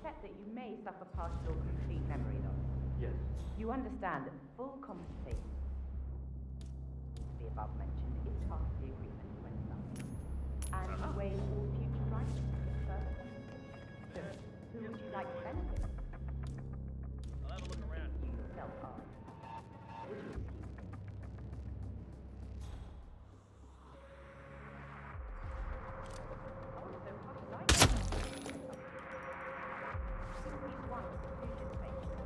Speaker 22: accept that you may suffer partial or complete memory loss.
Speaker 2: Yes.
Speaker 22: You understand that full compensation the above mentioned is part of the agreement when signed. And you waive all future rights to further compensation. So, who would you like to benefit?
Speaker 6: I'll have a look around.
Speaker 22: You yourself are. Would you excuse me? Oh, so Hush likes it. He's one of the fusion patients.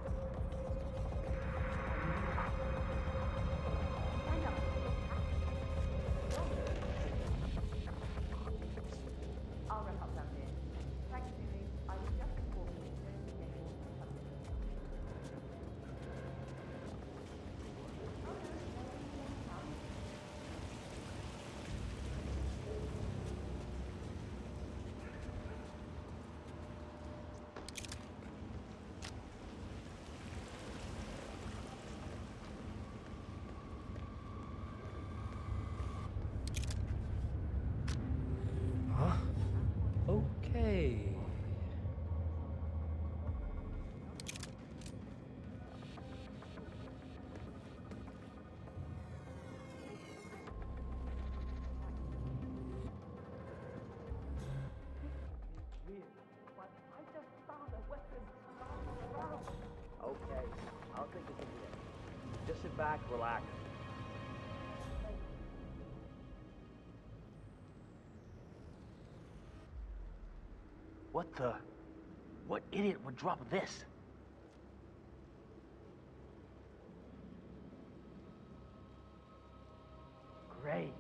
Speaker 22: Stand up. I'll wrap up down there. Thanks, Julie. I was just informed you don't get more subject.
Speaker 2: Huh? Okay. Okay, I'll take this in here. Just sit back, relax. What the? What idiot would drop this? Great.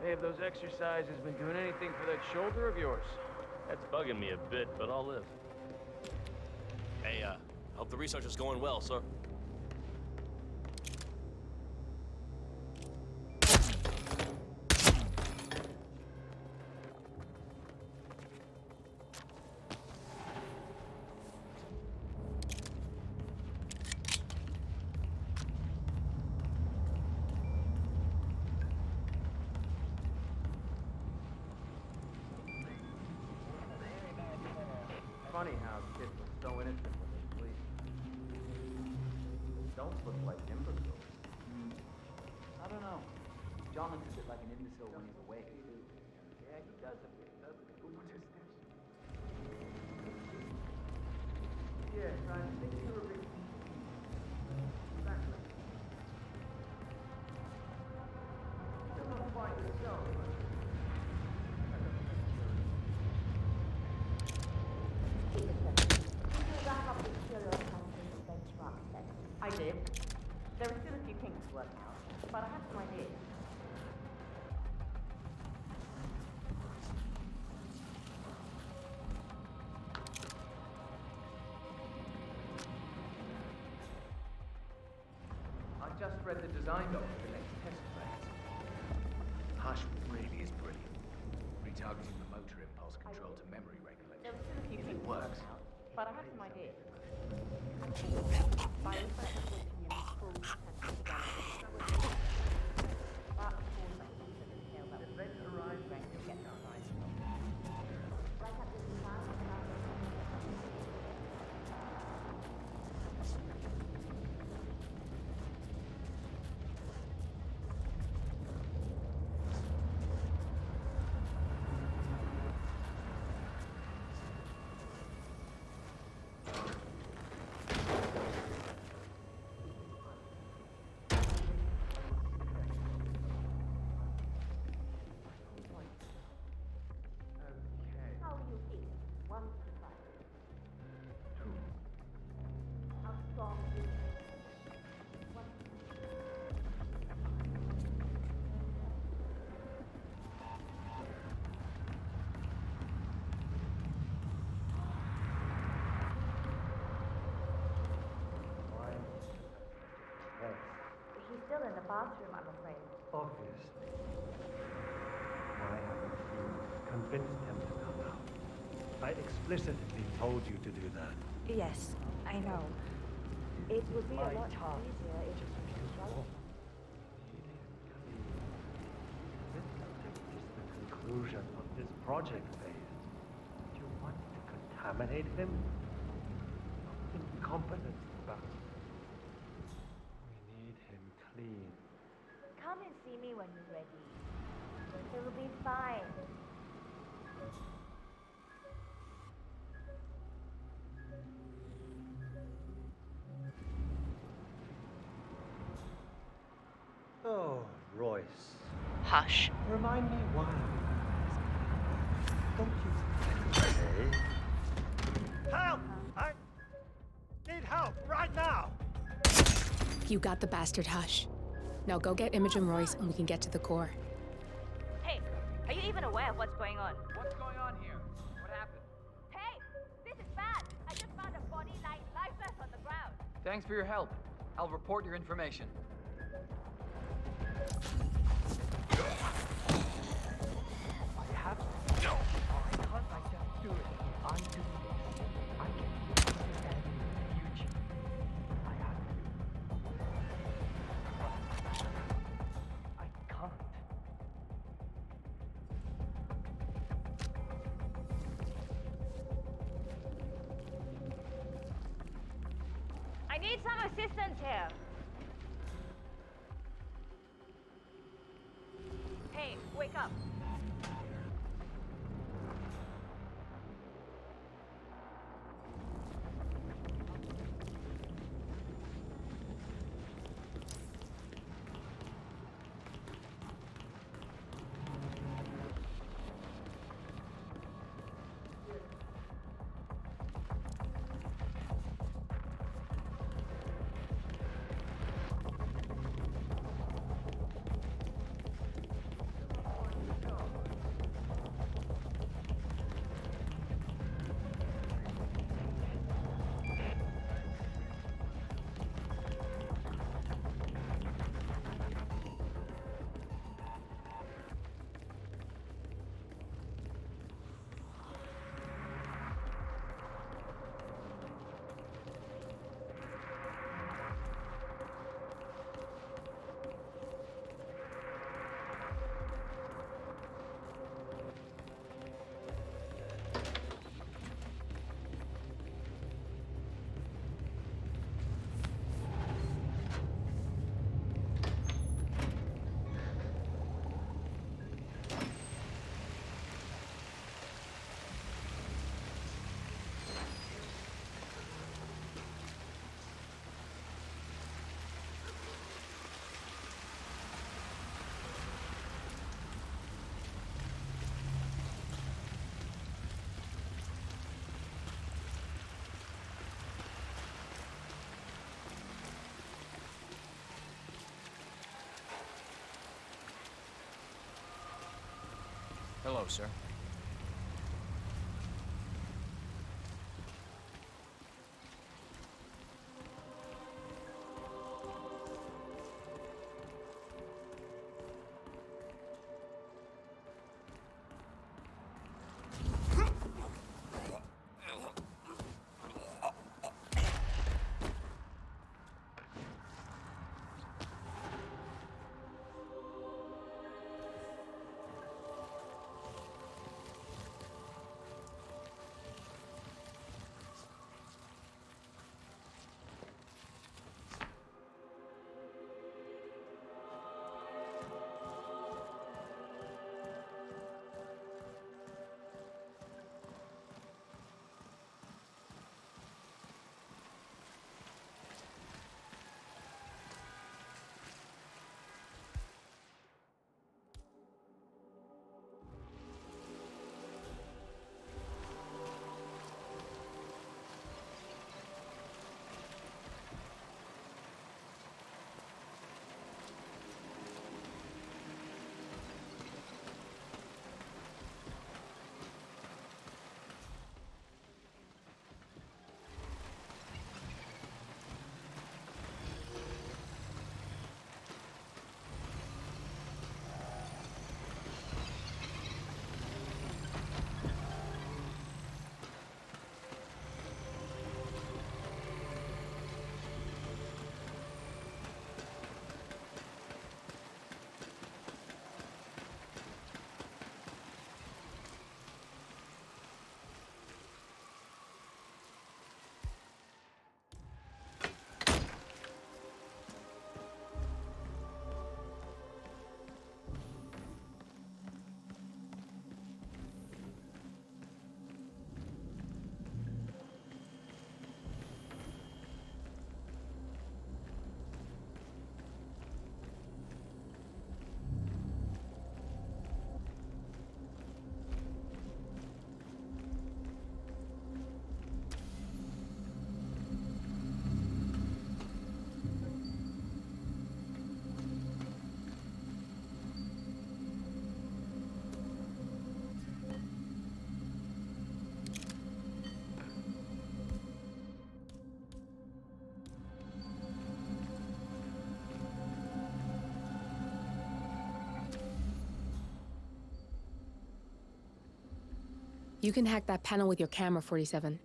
Speaker 2: Hey, have those exercises been doing anything for that shoulder of yours?
Speaker 6: That's bugging me a bit, but I'll live. Hey, hope the research is going well, sir.
Speaker 2: Funny how kids look so innocent when they sleep. Adults look like imbeciles. I don't know. John looks a bit like an imbecile when he's awake, too. Yeah, he does a bit, doesn't he? What's his name? Yes, I think you're a bit... Exactly. Still not quite yourself, but...
Speaker 22: I did. There are still a few kinks to work out, but I have some ideas.
Speaker 4: I just read the design doc for the next test phase. Hush really is brilliant. Retargeting the motor impulse control to memory
Speaker 22: There are still a few
Speaker 4: regulation. If
Speaker 22: kinks
Speaker 4: it
Speaker 22: to work
Speaker 4: works,
Speaker 22: out, but I have some ideas. By researching full potential development, but of course,
Speaker 7: bathroom, I'm afraid.
Speaker 13: Obviously. I haven't convinced him to come out. I explicitly told you to do that.
Speaker 7: Yes, I know. It would be a
Speaker 13: My
Speaker 7: lot
Speaker 13: task
Speaker 7: easier if
Speaker 13: just
Speaker 7: you
Speaker 13: because
Speaker 7: well.
Speaker 13: This is the conclusion of this project phase. You want to contaminate him? Incompetent about it. We need him clean.
Speaker 7: Come and see me when you're ready. It will be fine.
Speaker 13: Oh, Royce.
Speaker 22: Hush.
Speaker 13: Remind me why. Don't you say? Help! I need help right now!
Speaker 15: You got the bastard, Hush. Now go get Imogen Royce and we can get to the core.
Speaker 7: Hey, are you even aware of what's going on?
Speaker 20: What's going on here? What happened?
Speaker 7: Hey, this is bad. I just found a body lying lifeless on the ground.
Speaker 20: Thanks for your help. I'll report your information.
Speaker 13: I have to. No! Why can't I just do it? If I do this, I can understand the future. I have to. I can't.
Speaker 7: I need some assistance here. Hey, wake up.
Speaker 2: Hello, sir.
Speaker 15: You can hack that panel with your camera, 47.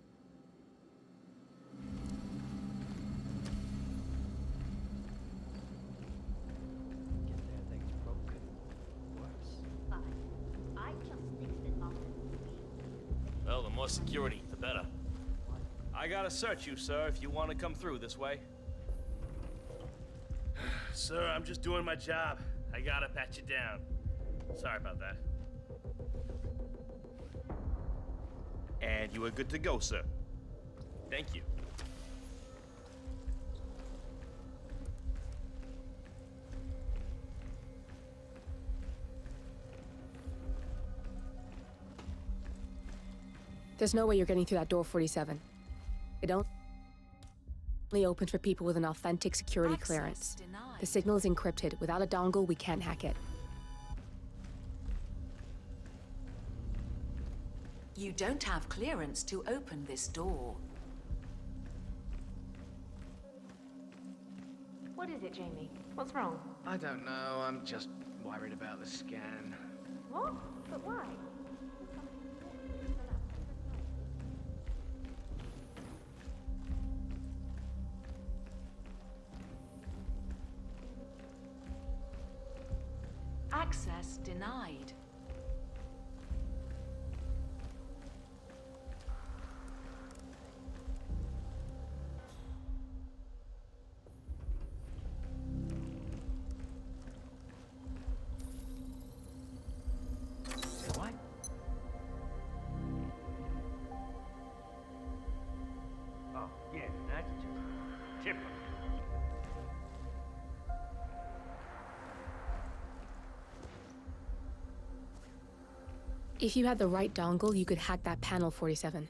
Speaker 13: Get their legs broken. Worse.
Speaker 7: I just fixed it after
Speaker 6: Well, the more security, the better. I gotta search you, sir, if you want to come through this way.
Speaker 1: Sir, I'm just doing my job. I gotta pat you down. Sorry about that.
Speaker 6: And you are good to go, sir.
Speaker 1: Thank you.
Speaker 15: There's no way you're getting through that door, 47. It only opens for people with an authentic security clearance. The signal is encrypted. Without a dongle, we can't hack it.
Speaker 18: You don't have clearance to open this door.
Speaker 5: What is it, Jamie? What's wrong?
Speaker 4: I don't know. I'm just worried about the scan.
Speaker 5: What? But why?
Speaker 18: Access denied.
Speaker 17: What? Oh, yeah, that's just typical.
Speaker 15: If you had the right dongle, you could hack that panel, 47.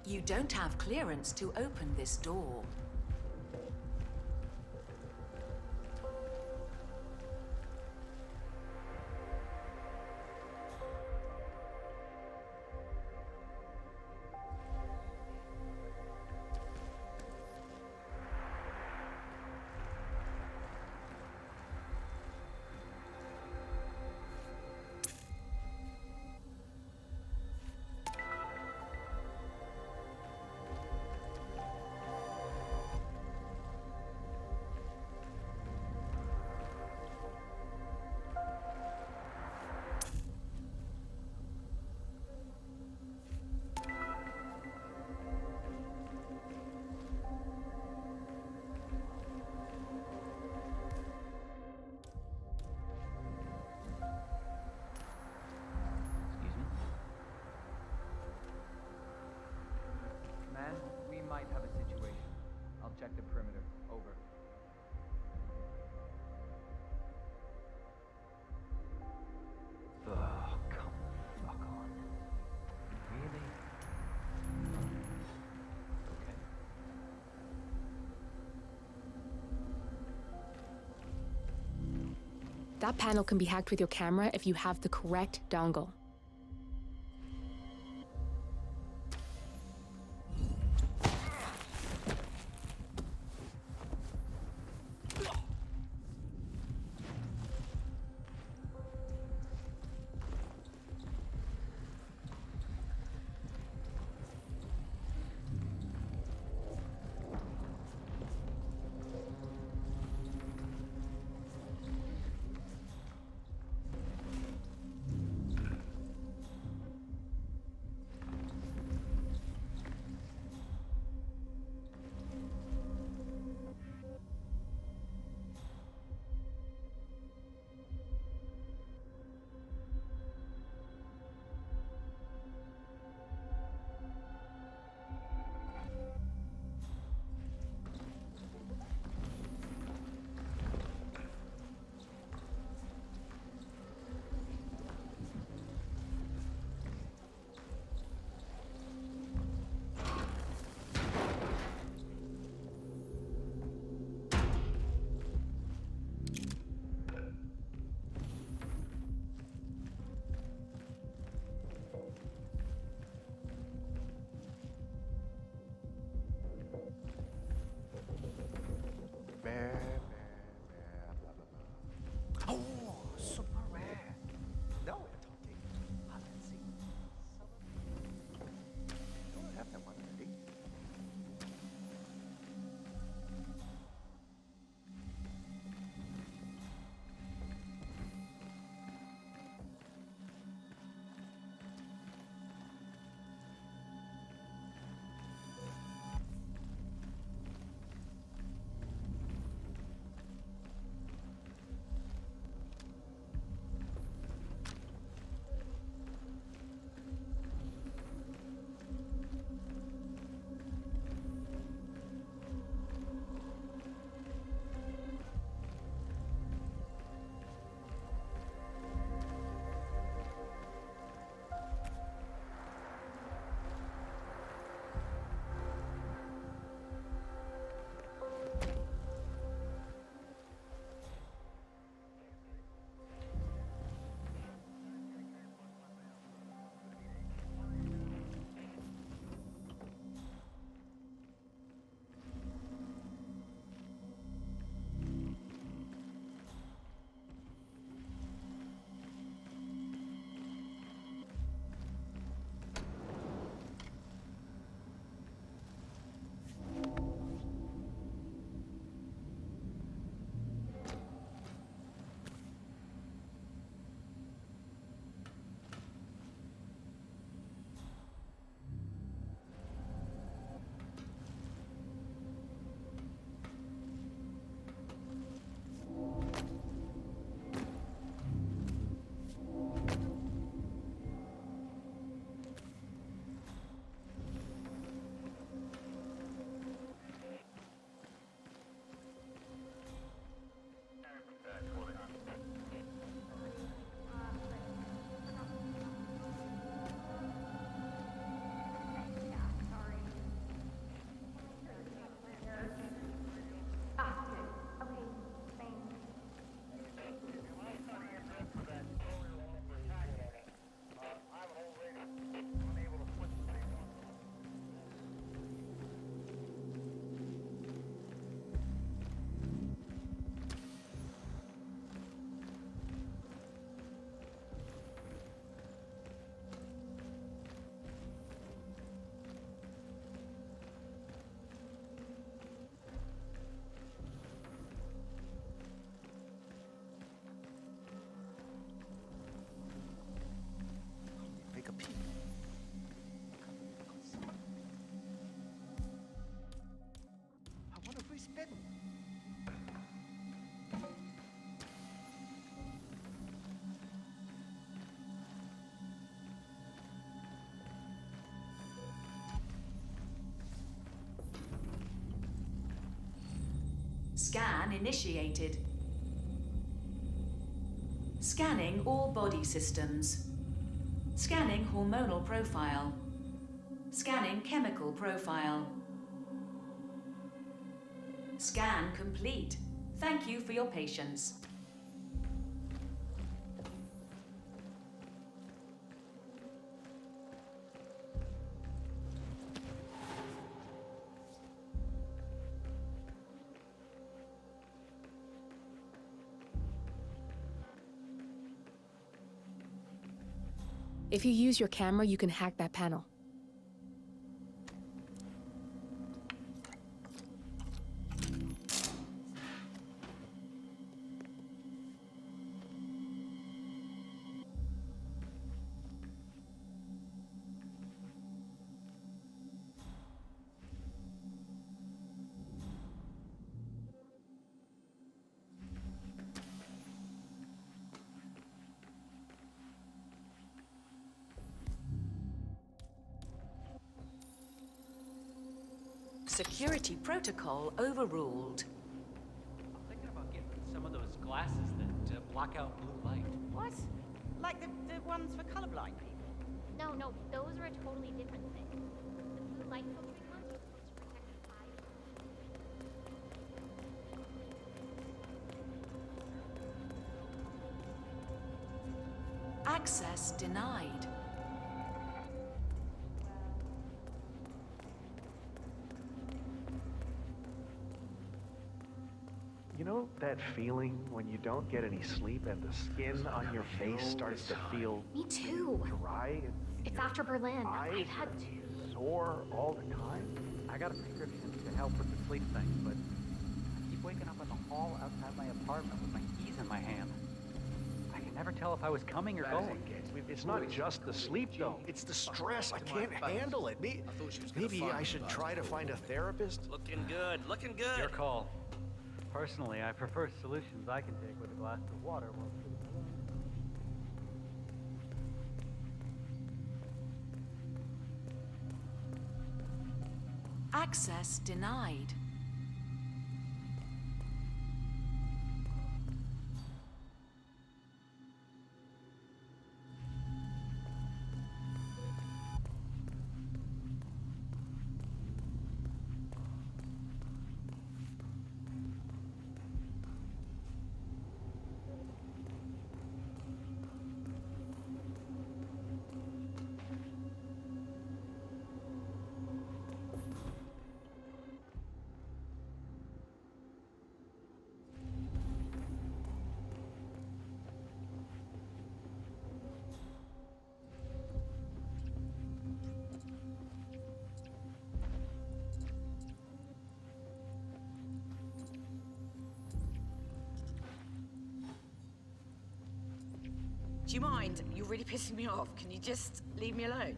Speaker 18: You don't have clearance to open this door.
Speaker 17: Man, we might have a situation. I'll check the perimeter. Over. Oh, come the fuck on. Really? Okay.
Speaker 15: That panel can be hacked with your camera if you have the correct dongle.
Speaker 18: Scan initiated. Scanning all body systems. Scanning hormonal profile. Scanning chemical profile. Scan complete. Thank you for your patience.
Speaker 15: If you use your camera, you can hack that panel.
Speaker 18: Security protocol overruled.
Speaker 17: I'm thinking about getting some of those glasses that block out blue light.
Speaker 22: What? Like the ones for colorblind people?
Speaker 7: No, those are a totally different thing. The blue light filtering ones are supposed to protect your eyes.
Speaker 18: Access denied.
Speaker 11: You know that feeling when you don't get any sleep and the skin on your face starts to feel
Speaker 7: Me too.
Speaker 11: dry?
Speaker 7: It's after Berlin.
Speaker 11: Eyes
Speaker 7: I've had to.
Speaker 11: sore all the time?
Speaker 12: I got a prescription to help with the sleep thing, but I keep waking up in the hall outside my apartment with my keys in my hand. I can never tell if I was coming or going.
Speaker 11: It's not just the sleep, though. It's the stress. I can't handle it. Maybe I should try to find a therapist.
Speaker 1: Looking good, looking good.
Speaker 12: Your call. Personally, I prefer solutions I can take with a glass of water while sitting alone.
Speaker 18: Access denied.
Speaker 22: Do you mind? You're really pissing me off. Can you just leave me alone?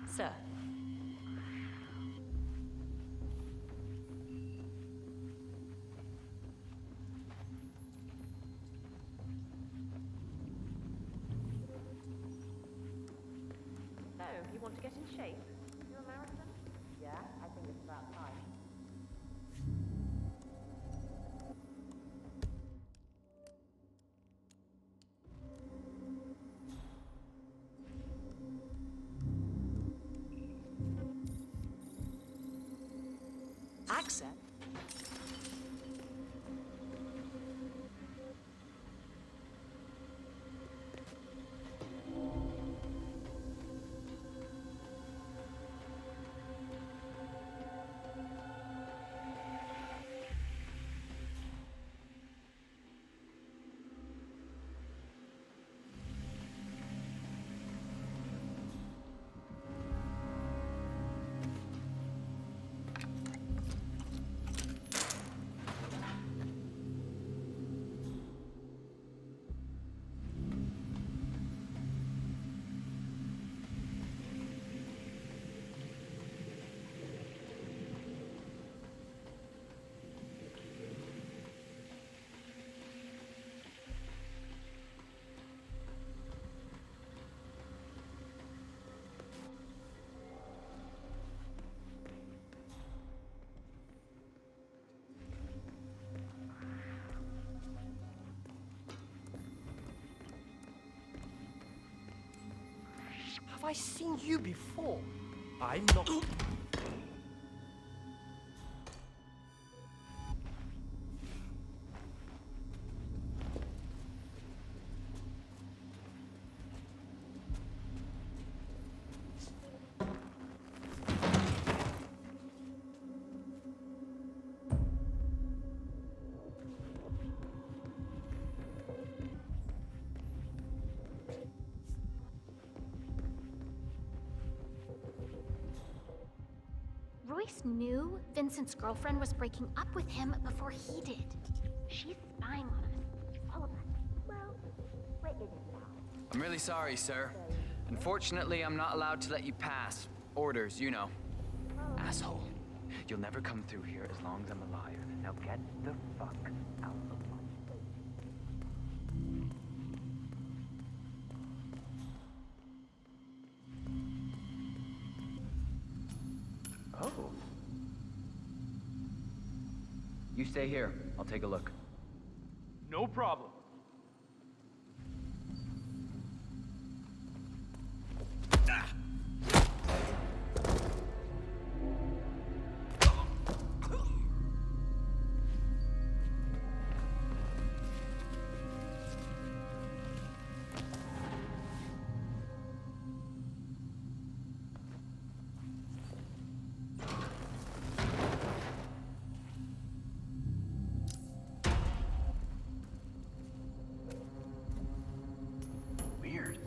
Speaker 22: Sir.
Speaker 7: So, you want to get in shape? You're a marathon?
Speaker 22: Yeah, I think it's about time.
Speaker 18: Access.
Speaker 13: I seen you before? I'm not...
Speaker 7: Royce knew Vincent's girlfriend was breaking up with him before he did. She's spying on us. All of us. Well, what is it now?
Speaker 20: I'm really sorry, sir. Unfortunately, I'm not allowed to let you pass. Orders, you know. Asshole. You'll never come through here as long as I'm alive. Now get the fuck out of my face. Oh. You stay here. I'll take a look.
Speaker 12: No problem.
Speaker 20: Weird.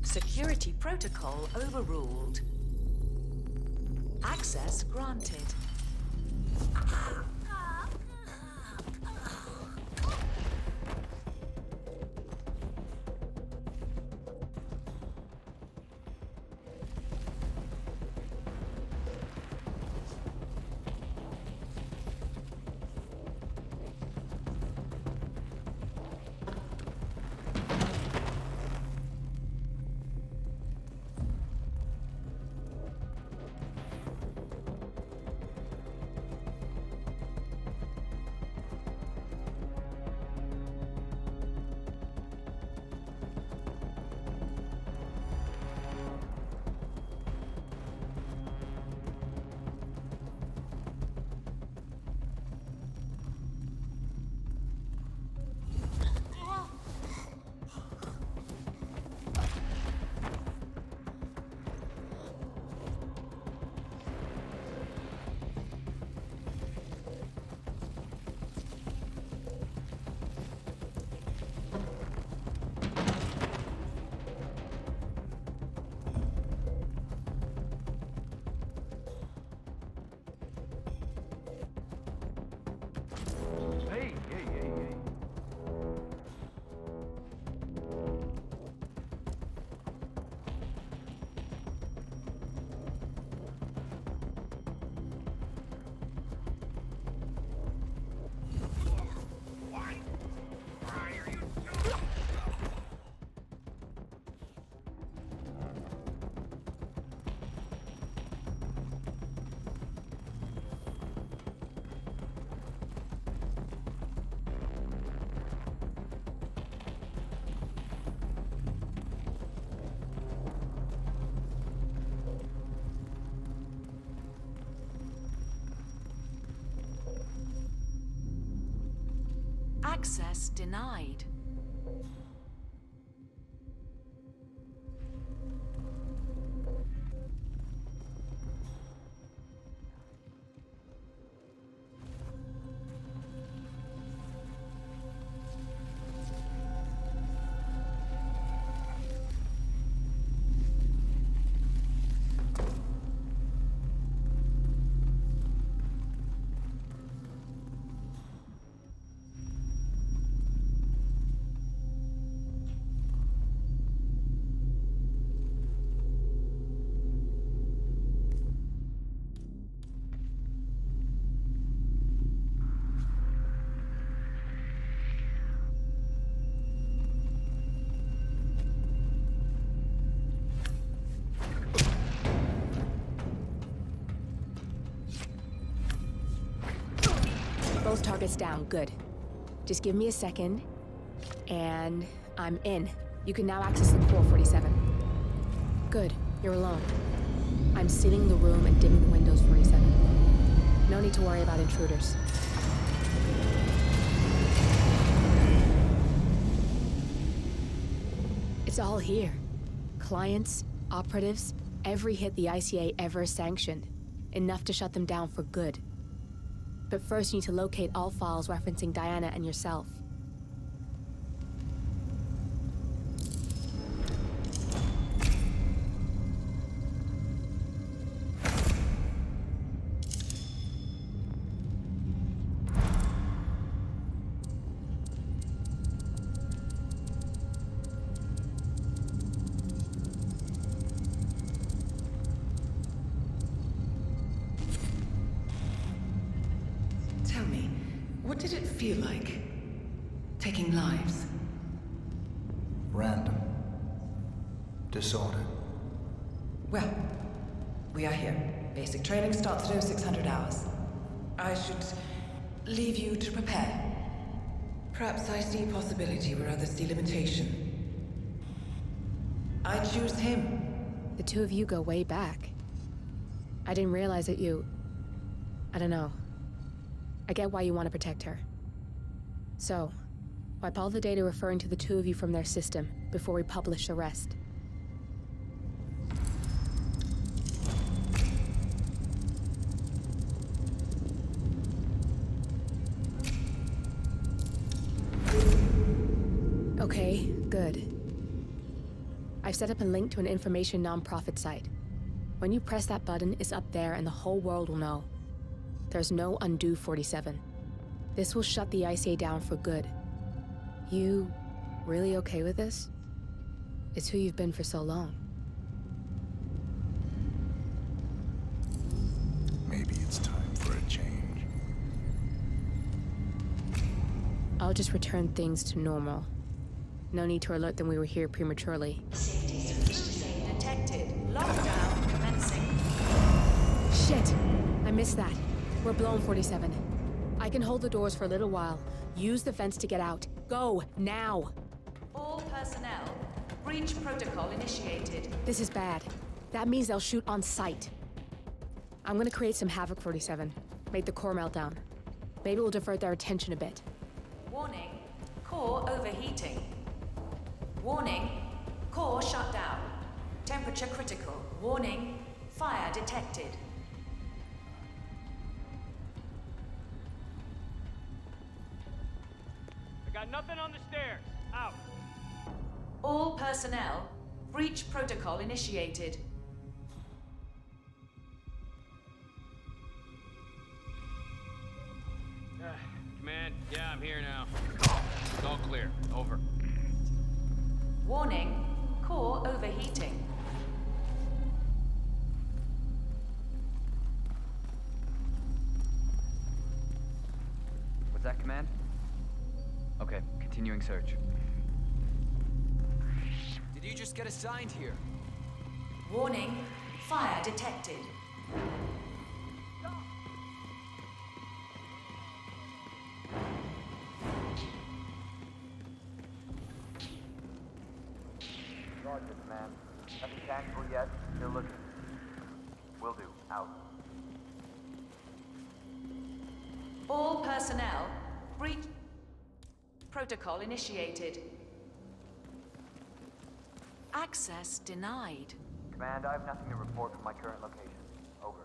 Speaker 18: Security protocol overruled. Access granted.
Speaker 12: Hey, hey, hey, hey.
Speaker 18: Access denied.
Speaker 15: Both targets down, good. Just give me a second, and I'm in. You can now access the core, 47. Good, you're alone. I'm sealing the room and dimming the windows, 47. No need to worry about intruders. It's all here. Clients, operatives, every hit the ICA ever sanctioned. Enough to shut them down for good. But first you need to locate all files referencing Diana and yourself.
Speaker 18: Tell me, what did it feel like? Taking lives?
Speaker 14: Random. Disordered.
Speaker 18: Well, we are here. Basic training starts at 0600 hours. I should leave you to prepare. Perhaps I see possibility where others see limitation. I choose him.
Speaker 15: The two of you go way back. I didn't realize that you... I don't know. I get why you want to protect her. So, wipe all the data referring to the two of you from their system before we publish the rest. Okay, good. I've set up a link to an information non-profit site. When you press that button, it's up there and the whole world will know. There's no undo 47. This will shut the ICA down for good. You really okay with this? It's who you've been for so long.
Speaker 14: Maybe it's time for a change.
Speaker 15: I'll just return things to normal. No need to alert them we were here prematurely.
Speaker 18: Detected. Lockdown commencing.
Speaker 15: Shit! I missed that. We're blown, 47. I can hold the doors for a little while. Use the vents to get out. Go, now!
Speaker 18: All personnel, breach protocol initiated.
Speaker 15: This is bad. That means they'll shoot on sight. I'm gonna create some havoc, 47. Make the core melt down. Maybe we'll divert their attention a bit.
Speaker 18: Warning, core overheating. Warning, core shut down. Temperature critical. Warning, fire detected.
Speaker 2: I got nothing on the stairs. Out.
Speaker 18: All personnel, breach protocol initiated.
Speaker 2: Command, yeah, I'm here now. It's all clear. Over.
Speaker 18: Warning, core overheating.
Speaker 20: What's that, Command? Okay, continuing search.
Speaker 17: Did you just get assigned here?
Speaker 18: Warning, fire detected.
Speaker 12: Roger, Command. Nothing tangible yet. Still looking. Will do. Out.
Speaker 18: All personnel, breach protocol initiated. Access denied.
Speaker 12: Command, I have nothing to report from my current location. Over.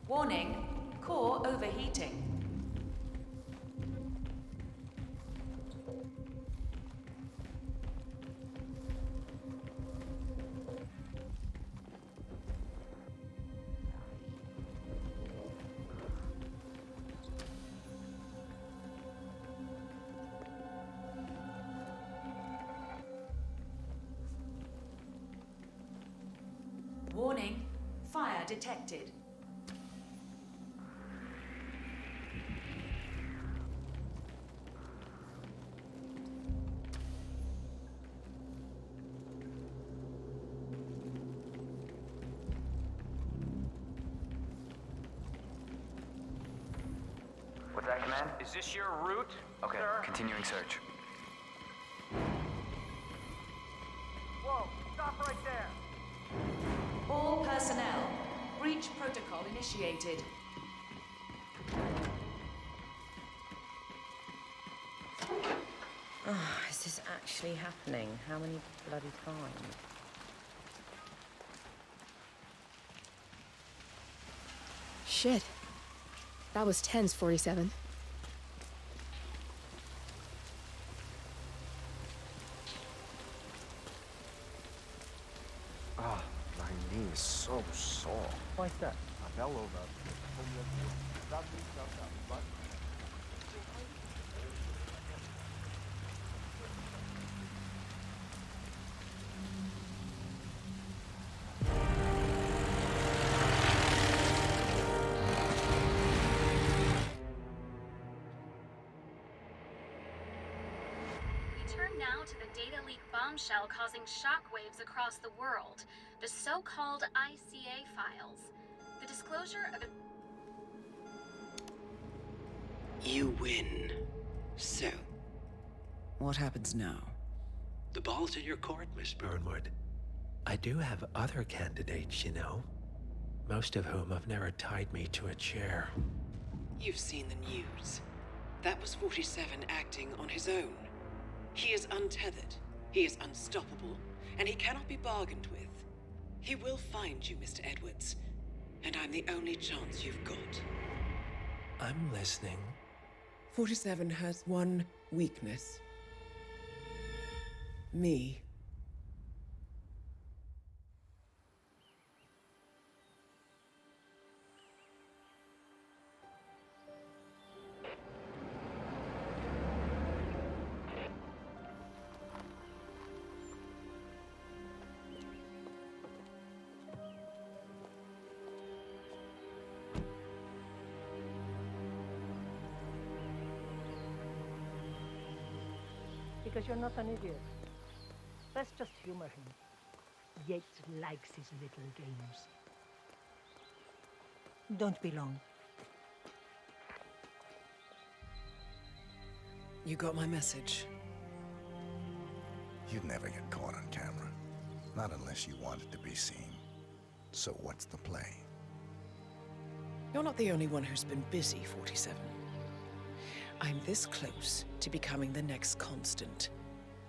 Speaker 18: Warning, core overheating. Warning, fire detected.
Speaker 20: man.
Speaker 2: Is this your route?
Speaker 20: Okay,
Speaker 2: sir?
Speaker 20: continuing search.
Speaker 13: Whoa, stop right there!
Speaker 9: All personnel, breach protocol initiated.
Speaker 22: Oh, is this actually happening? How many bloody times?
Speaker 15: Shit. That was tense, 47.
Speaker 11: Ah, my knee is so sore.
Speaker 12: Like that. I fell over.
Speaker 8: We turn now to the data leak bombshell causing shockwaves across the world, the so-called ICA files. The disclosure of
Speaker 18: You win. So,
Speaker 3: What happens now?
Speaker 23: The ball's in your court, Miss Burnwood. I do have other candidates, you know. Most of whom have never tied me to a chair.
Speaker 18: you've seen the news. That was 47 acting on his own. He is untethered, he is unstoppable, and he cannot be bargained with. He will find you, Mr. Edwards, and I'm the only chance you've got.
Speaker 23: I'm listening.
Speaker 3: 47 has one weakness. Me.
Speaker 13: Because you're not an idiot. Let's just humor him. Yates likes his little games. Don't be long.
Speaker 3: You got my message.
Speaker 14: You'd never get caught on camera. Not unless you wanted to be seen. So what's the play?
Speaker 3: You're not the only one who's been busy, 47. I'm this close to becoming the next constant.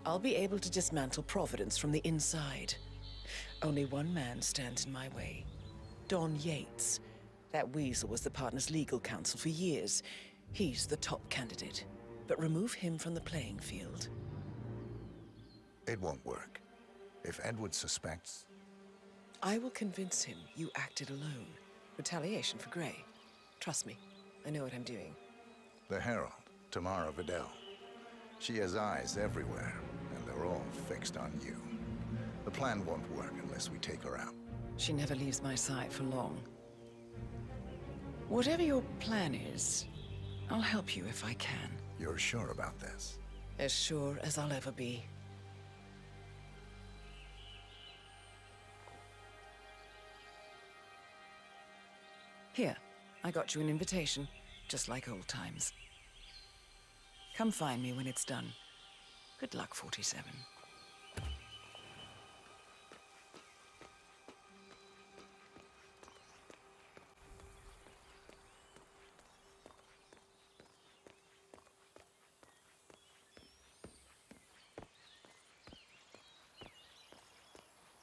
Speaker 3: I'll be able to dismantle Providence from the inside. Only one man stands in my way. Don Yates. That weasel was the partner's legal counsel for years. He's the top candidate. But remove him from the playing field.
Speaker 14: It won't work. If Edward suspects...
Speaker 3: I will convince him you acted alone. Retaliation for Gray. Trust me, I know what I'm doing.
Speaker 14: The Herald, Tamara Vidal. She has eyes everywhere, and they're all fixed on you. The plan won't work unless we take her out.
Speaker 3: She never leaves my side for long. Whatever your plan is, I'll help you if I can.
Speaker 14: You're sure about this?
Speaker 3: As sure as I'll ever be. Here, I got you an invitation, just like old times. Come find me when it's done. Good luck, 47.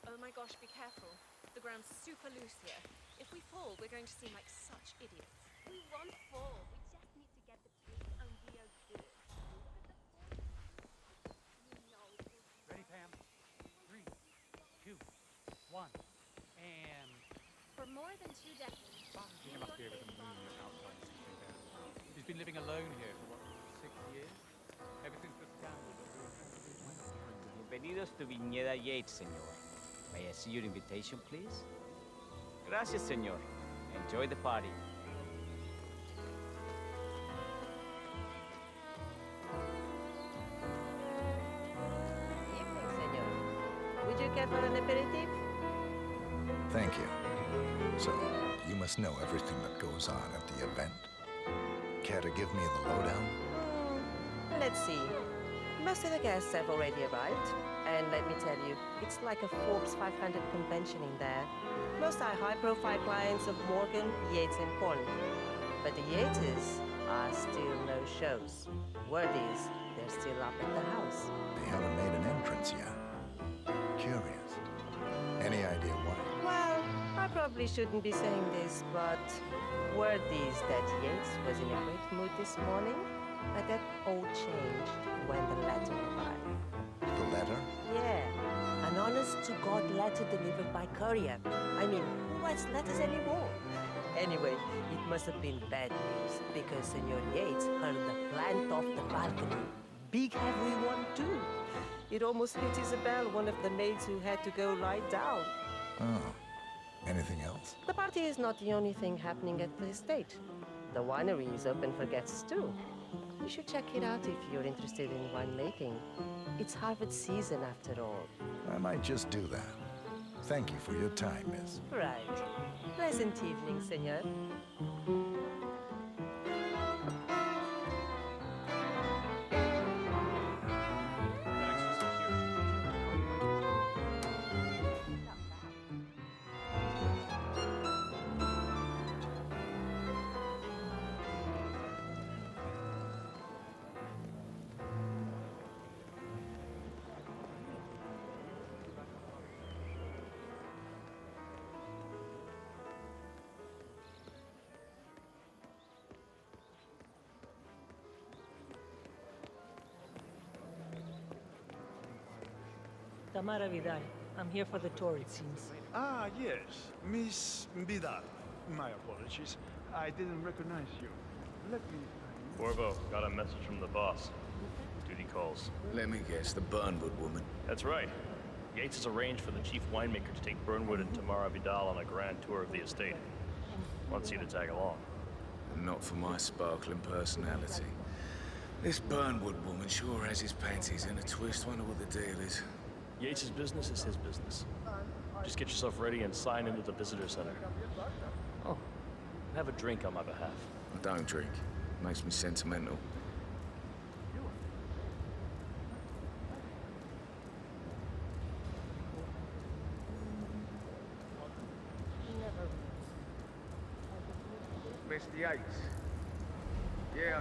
Speaker 16: Oh my gosh, be careful. The ground's super loose here. If we fall, we're going to seem like such idiots.
Speaker 7: We won't fall. We just need to get the piece on video good.
Speaker 12: Ready, Pam? 3, 2, 1, and...
Speaker 16: For more than 2 decades,
Speaker 12: He must be able to move outside the city there. He's been living alone here for, what, 6 years? Ever since the scandal that ruined...
Speaker 2: Bienvenidos to Viñeda Yates, señor. May I see your invitation, please? Gracias, señor. Enjoy the party.
Speaker 22: Evening, senor. Would you care for an aperitif?
Speaker 14: Thank you. So, you must know everything that goes on at the event. Care to give me the lowdown?
Speaker 10: Let's see. Most of the guests have already arrived. And let me tell you, it's like a Forbes 500 convention in there. Most are high-profile clients of Morgan, Yates, and Corn. But the Yateses are still no shows. Word is, they're still up at the house.
Speaker 14: They haven't made an entrance yet. Curious. Any idea why?
Speaker 10: Well, I probably shouldn't be saying this, but word is that Yates was in a great mood this morning, but that all changed when the letter arrived.
Speaker 14: The letter?
Speaker 10: Yeah, an honest-to-God letter delivered by courier. I mean, who writes letters anymore? Anyway, it must have been bad news, because Senor Yates heard the plant off the balcony. Big heavy one, too. It almost hit Isabel, one of the maids who had to go lie down.
Speaker 14: Oh. Anything else?
Speaker 10: The party is not the only thing happening at the estate. The winery is open for guests, too. You should check it out if you're interested in winemaking. It's harvest season, after all.
Speaker 14: I might just do that. Thank you for your time, miss.
Speaker 10: Right. Pleasant evening, senor.
Speaker 19: Tamara Vidal. I'm here for the tour, it seems.
Speaker 21: Ah, yes. Miss Vidal. My apologies. I didn't recognize you. Let me...
Speaker 2: Corvo, got a message from the boss. Duty calls.
Speaker 24: Let me guess, the Burnwood woman.
Speaker 2: That's right. Yates has arranged for the chief winemaker to take Burnwood and Tamara Vidal on a grand tour of the estate. Wants you to tag along.
Speaker 24: Not for my sparkling personality. This Burnwood woman sure has his panties in a twist. Wonder what the deal is.
Speaker 2: Yates' business is his business. Just get yourself ready and sign into the visitor center. Oh, have a drink on my behalf.
Speaker 24: I don't drink. Makes me sentimental.
Speaker 25: Mr. Yates. Yeah.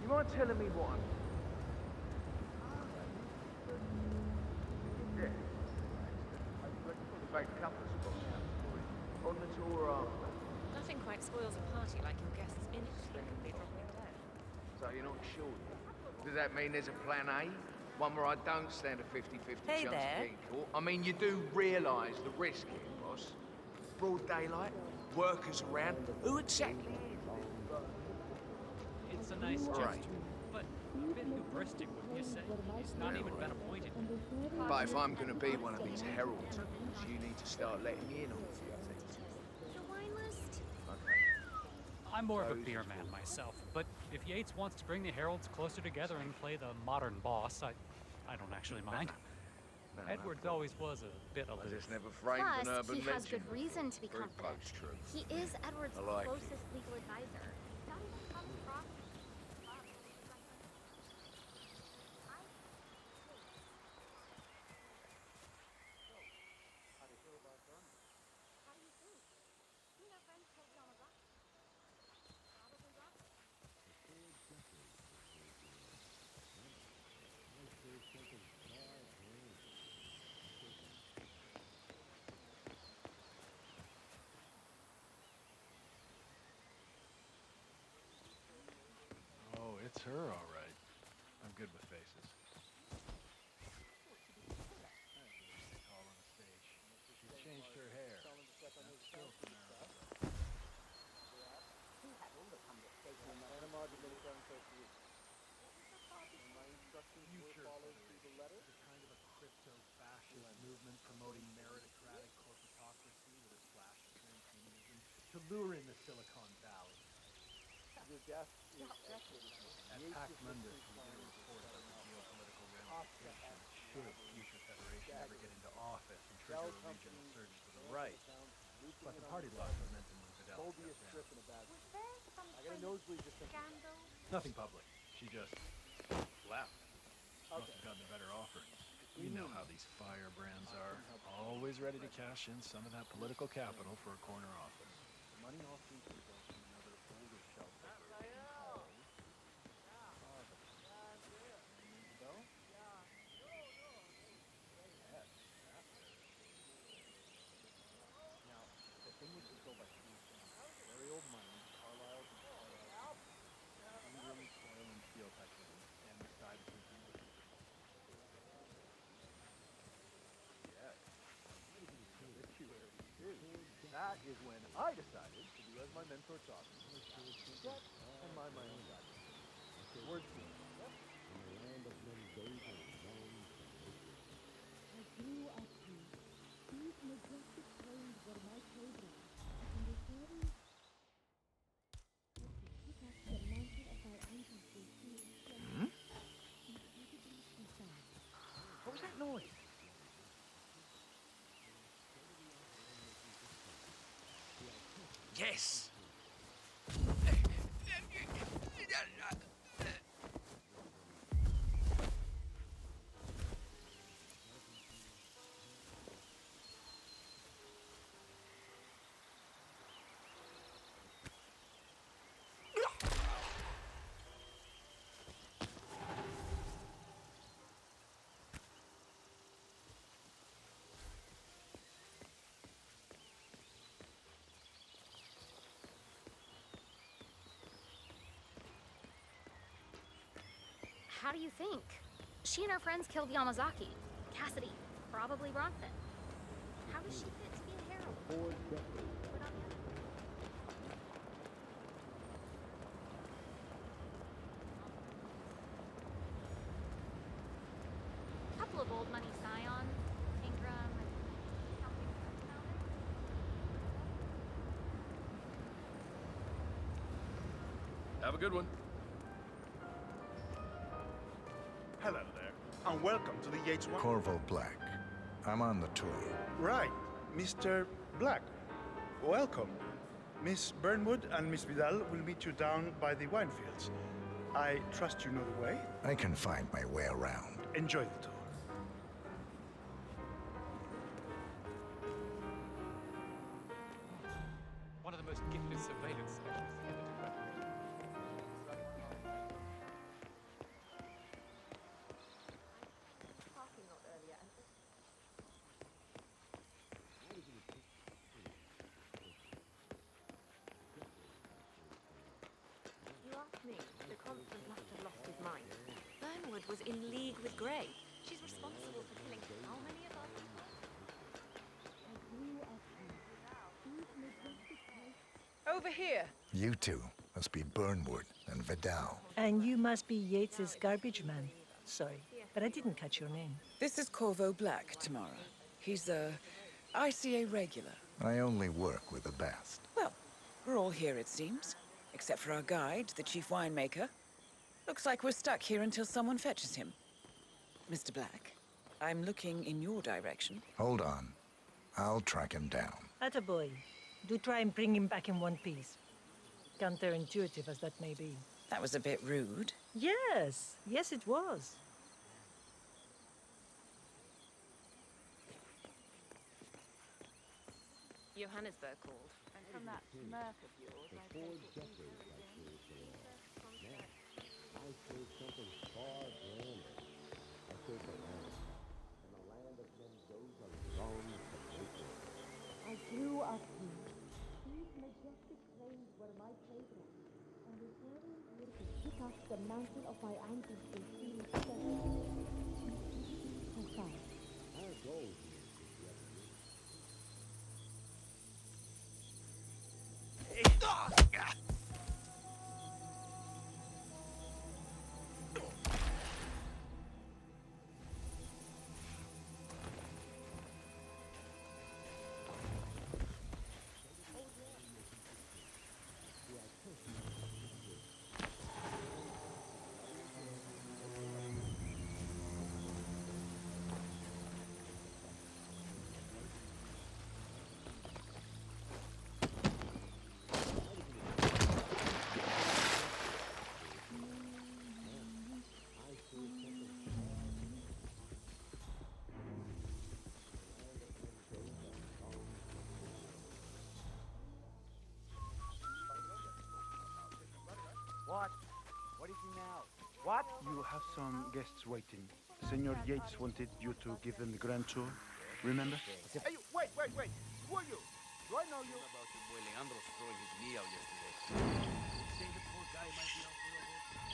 Speaker 25: You mind telling me what I'm... Yeah. Like a couple of spots on the tour after.
Speaker 16: Nothing quite spoils a party like your guests inexplicably dropping dead.
Speaker 25: So you're not sure yet? Does that mean there's a plan A? One where I don't stand a 50-50
Speaker 10: Hey
Speaker 25: chance
Speaker 10: there.
Speaker 25: of getting caught? I mean, you do realise the risk here, boss. Broad daylight, workers around. Who exactly is this?
Speaker 12: It's a nice
Speaker 25: Right.
Speaker 12: gesture, but a bit hubristic, wouldn't you say? He's not even been appointed.
Speaker 25: But if I'm gonna be one of these heralds, you need to start letting me in on a few things.
Speaker 8: The wine list?
Speaker 12: I'm more of a beer man myself, but if Yates wants to bring the heralds closer together and play the modern boss, I don't actually mind. Edwards always was a bit aloof.
Speaker 25: I just never framed an
Speaker 8: Plus,
Speaker 25: urban
Speaker 8: he has
Speaker 25: legend.
Speaker 8: good reason to be
Speaker 25: Very
Speaker 8: confident.
Speaker 25: post-truth.
Speaker 8: He is Edward's
Speaker 25: I like it.
Speaker 8: closest legal advisor. Not even comes across.
Speaker 21: Oh, it's her, all right. I'm good with faces. Tall on the stage. She changed her hair. That's still from America. Future is kind of a crypto-fascist movement promoting meritocratic corporatocracy with a splash of transhumanism to lure in the Silicon Valley. At PAC Mundus, we did a report about the geopolitical ramifications should the future Federation ever get into office and trigger a regional surge to the right. But the party lost momentum when Phobia strip in a bad
Speaker 7: Was there some
Speaker 21: I got a
Speaker 7: kind of
Speaker 21: nosebleed just thinking.
Speaker 7: scandal?
Speaker 21: Nothing public. She just left. Must have gotten a better offer. You know how these firebrands are. Always ready to cash in some of that political capital for a corner office. The money all seems to go to another older shell tipper called Though? Yes, that Now, the thing was controlled by three families. Very old money, Carlyle's and Carlyle's, Ingram, Coyle, and Steel tycoons, and the Stuyvesant and Wilkinson. Yes. The obituary too. That is when I decided to do as my mentor taught me. Get and mind my own goddamn. Words to it. Yep. What was that noise? Yes!
Speaker 8: How do you think? She and her friends killed Yamazaki. Cassidy, probably Bronson. How does she fit to be a herald? A couple of old money scions, Ingram, and something about it.
Speaker 24: Have a good one.
Speaker 1: Hello there, and welcome to the Yates One.
Speaker 14: Corvo Black. I'm on the tour.
Speaker 1: Right, Mr. Black. Welcome. Miss Burnwood and Miss Vidal will meet you down by the wine fields. I trust you know the way.
Speaker 14: I can find my way around.
Speaker 1: Enjoy the tour.
Speaker 12: One of the most gifted surveillance specialists ever to work.
Speaker 16: Parking lot earlier, and you asked me. The constant must have lost his mind. Burnwood was in league with Grey. She's responsible for killing how many of our people?
Speaker 19: Over here.
Speaker 14: You two must be Burnwood and Vidal.
Speaker 19: And you must be Yates's garbage man. Sorry, but I didn't catch your name.
Speaker 3: This is Corvo Black, Tamara. He's a ICA regular.
Speaker 14: I only work with the best.
Speaker 3: Well, we're all here, it seems. Except for our guide, the chief winemaker. Looks like we're stuck here until someone fetches him. Mr. Black, I'm looking in your direction.
Speaker 14: Hold on. I'll track him down.
Speaker 19: Attaboy. Do try and bring him back in one piece. Counterintuitive as that may be.
Speaker 3: That was a bit rude.
Speaker 19: Yes. Yes, it was.
Speaker 16: Johannesburg called. And from that smirk of yours, I take it you
Speaker 4: I say something far grander. I say the land. And the land of Mendoza longs to make it.
Speaker 7: I grew up here. These majestic plains were my playground, and returning here to pick up the mountain of my ancestors seemed special. Profound.
Speaker 4: Our goal here
Speaker 1: What? You have some guests waiting. Senor Yates wanted you to give them the grand tour. Remember?
Speaker 25: Hey, wait! Who are you? Do I know you?
Speaker 5: About your boy Leandro throwing his knee out yesterday. Say the poor guy might be out for a whole...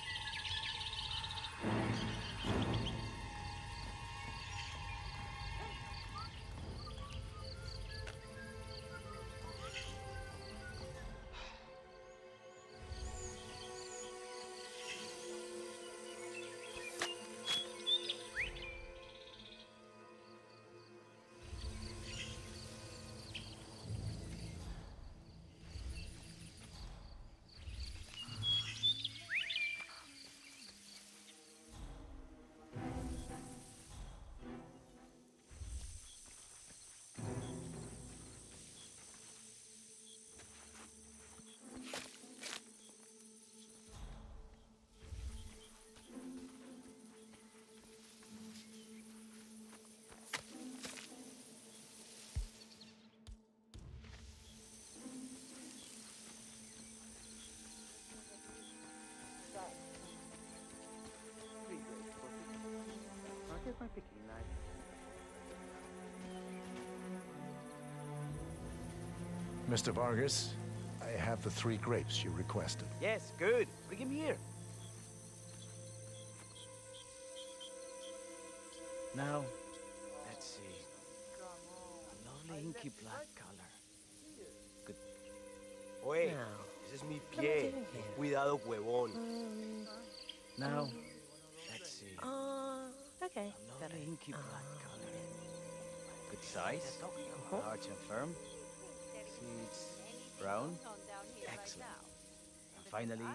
Speaker 5: Here's my picking knife.
Speaker 14: Mr. Vargas, I have the 3 grapes you requested.
Speaker 2: Yes, good. Bring him here. Now, let's see. A lovely inky black color. Good.
Speaker 11: Oye, ese es mi pie. Cuidado, huevón.
Speaker 2: Now, let's see.
Speaker 10: Okay.
Speaker 2: A lovely inky black color. Good size. Large and firm. Seeds brown. Excellent. And finally,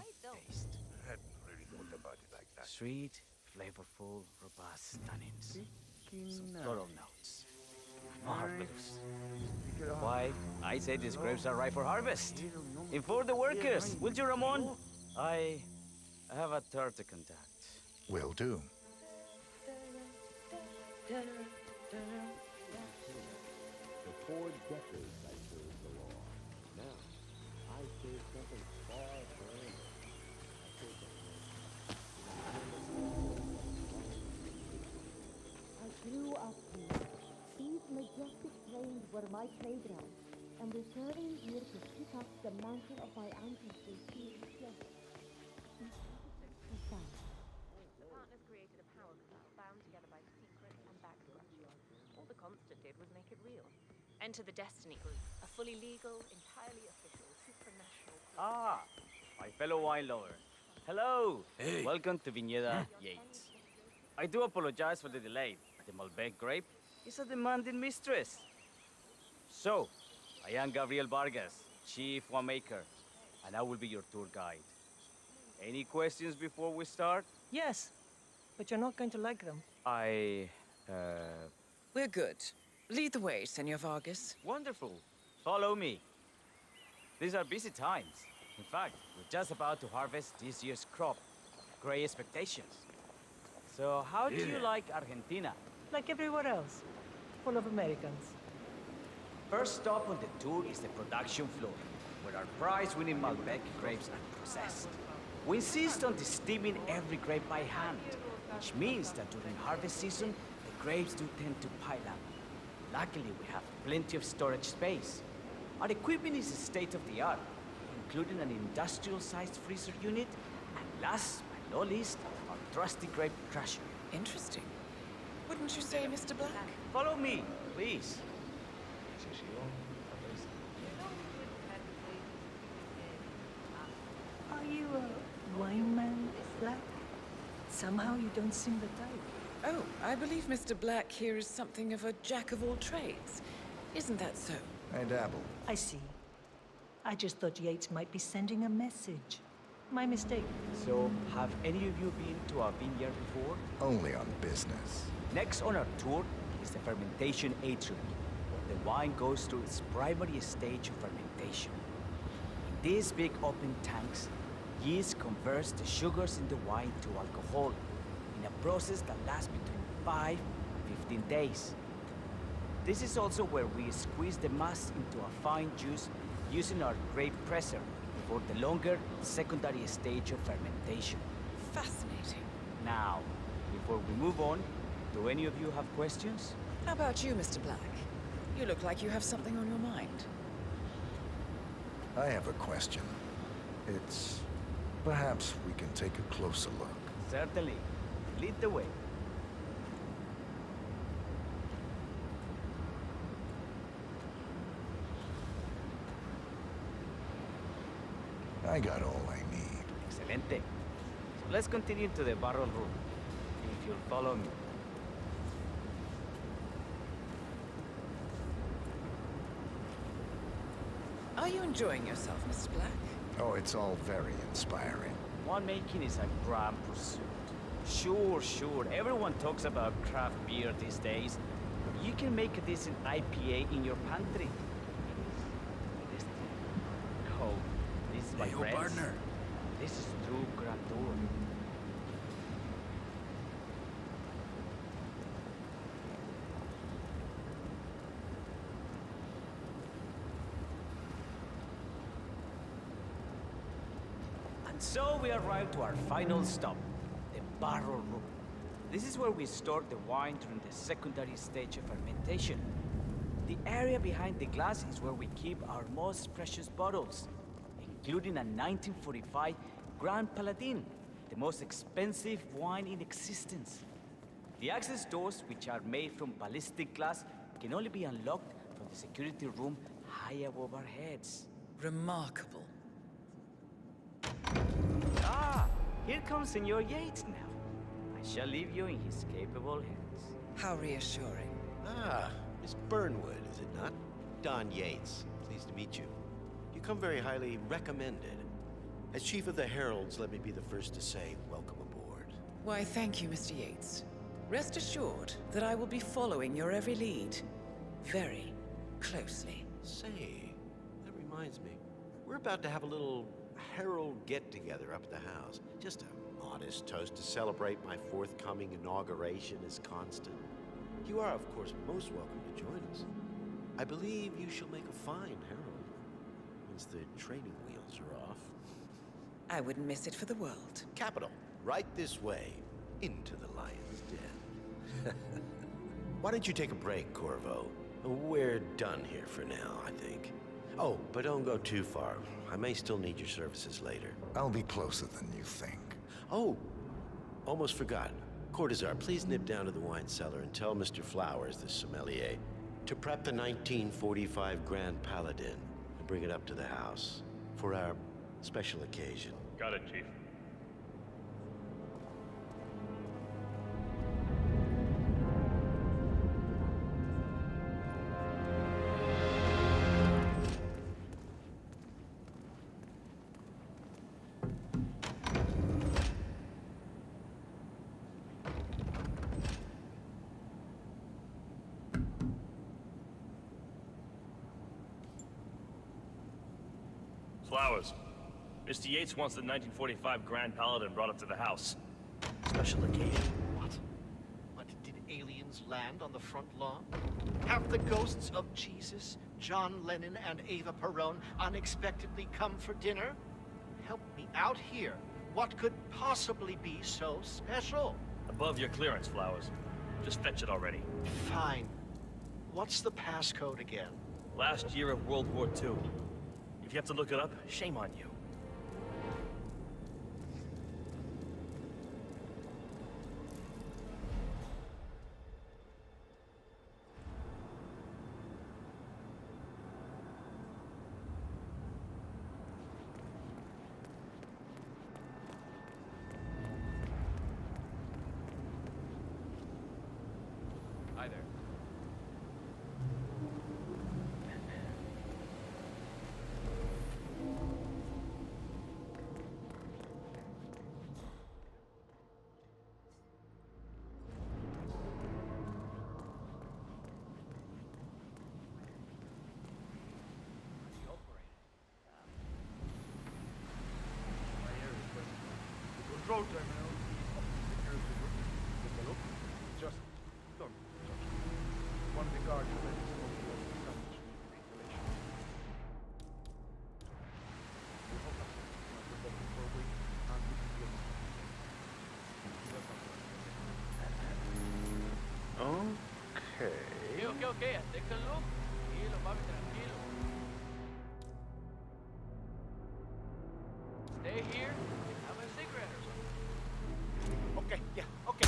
Speaker 2: taste.
Speaker 4: I hadn't really thought about it like that.
Speaker 2: Sweet, flavorful, robust tannins. Some floral notes. Marvelous. Why, I say these grapes are ripe for harvest. Inform the workers, will you, Ramon? I have a tour to conduct.
Speaker 14: Will do.
Speaker 4: For 4 decades I served the law. Now, I serve something far grander. I serve the
Speaker 7: I grew up here. These majestic plains were my playground, and returning here to pick up the mantle of my ancestors feels just profound.
Speaker 16: The partners created a power cloud bound together by secret and back scratching. All the Constant did was make it real. Enter the Destiny Group, a fully legal, entirely official, supranational group.
Speaker 2: Ah, my fellow wine lover. Hello. Hey. Welcome to Viñeda Yates. I do apologize for the delay. The Malbec grape is a demanding mistress. So, I am Gabriel Vargas, Chief Winemaker, and I will be your tour guide. Any questions before we start?
Speaker 19: Yes, but you're not going to like them.
Speaker 3: We're good. Lead the way, Senor Vargas.
Speaker 2: Wonderful. Follow me. These are busy times. In fact, we're just about to harvest this year's crop. Great expectations. So, how do you like Argentina?
Speaker 19: Like everywhere else. Full of Americans.
Speaker 2: First stop on the tour is the production floor, where our prize-winning Malbec grapes are processed. We insist on steaming every grape by hand, which means that during harvest season, the grapes do tend to pile up. Luckily, we have plenty of storage space. Our equipment is state-of-the-art, including an industrial-sized freezer unit, and last but not least, our trusty grape crusher.
Speaker 3: Interesting. Wouldn't you say, Mr. Black?
Speaker 2: Follow me, please.
Speaker 19: Are you a wine man, Black? Somehow you don't seem the type.
Speaker 3: Oh, I believe Mr. Black here is something of a jack of all trades. Isn't that so?
Speaker 14: I dabble.
Speaker 19: I see. I just thought Yates might be sending a message. My mistake.
Speaker 2: So, have any of you been to a vineyard before?
Speaker 14: Only on business.
Speaker 2: Next on our tour is the fermentation atrium, where the wine goes through its primary stage of fermentation. In these big open tanks, yeast converts the sugars in the wine to alcohol, in a process that lasts between 5 and 15 days. This is also where we squeeze the mass into a fine juice using our grape presser before the longer secondary stage of fermentation.
Speaker 3: Fascinating.
Speaker 2: Now, before we move on, do any of you have questions?
Speaker 3: How about you, Mr. Black? You look like you have something on your mind.
Speaker 14: I have a question. It's... perhaps we can take a closer look.
Speaker 2: Certainly. Lead the way.
Speaker 14: I got all I need.
Speaker 2: Excelente. So let's continue to the barrel room, if you'll follow me.
Speaker 3: Are you enjoying yourself, Mr. Black?
Speaker 14: Oh, it's all very inspiring.
Speaker 2: Winemaking is a grand pursuit. Sure. Everyone talks about craft beer these days. But you can make a decent IPA in your pantry. Oh, this is my
Speaker 5: Hey,
Speaker 2: friends.
Speaker 5: partner.
Speaker 2: This is true grandeur. And so we arrive to our final stop, the barrel room. This is where we store the wine during the secondary stage of fermentation. The area behind the glass is where we keep our most precious bottles, including a 1945 Grand Paladin, the most expensive wine in existence. The access doors, which are made from ballistic glass, can only be unlocked from the security room high above our heads.
Speaker 3: Remarkable.
Speaker 2: Ah, here comes Senor Yates now. I shall leave you in his capable hands.
Speaker 3: How reassuring.
Speaker 6: Ah, Miss Burnwood, is it not? Don Yates. Pleased to meet you. You come very highly recommended. As Chief of the Heralds, let me be the first to say welcome aboard.
Speaker 3: Why, thank you, Mr. Yates. Rest assured that I will be following your every lead. Very closely.
Speaker 6: Say, that reminds me. We're about to have a little Herald get-together up at the house. Just a modest toast to celebrate my forthcoming inauguration as Constant. You are, of course, most welcome to join us. I believe you shall make a fine Herald, once the training wheels are off.
Speaker 3: I wouldn't miss it for the world.
Speaker 6: Capital. Right this way, into the lion's den. Why don't you take a break, Corvo? We're done here for now, I think. Oh, but don't go too far. I may still need your services later.
Speaker 14: I'll be closer than you think.
Speaker 6: Oh, almost forgot. Cortazar, please nip down to the wine cellar and tell Mr. Flowers, the sommelier, to prep the 1945 Grand Paladin and bring it up to the house for our special occasion.
Speaker 9: Got it, Chief. Flowers. Mr. Yates wants the 1945 Grand Paladin brought up to the house. Special occasion.
Speaker 11: What? What, did aliens land on the front lawn? Have the ghosts of Jesus, John Lennon, and Eva Perón unexpectedly come for dinner? Help me out here. What could possibly be so special?
Speaker 9: Above your clearance, Flowers. Just fetch it already.
Speaker 11: Fine. What's the passcode again?
Speaker 9: Last year of World War II. If you have to look it up, shame on you.
Speaker 5: Hi there.
Speaker 1: The control terminal is up the security room. Take a look. Just don't touch it. One of the guards said it's not supposed to establish regulation. We hope that's not been for a week and we can get
Speaker 25: okay. Take a look. Tranquilo, papi, tranquilo. Stay here and have a cigarette or something. Okay, yeah, okay.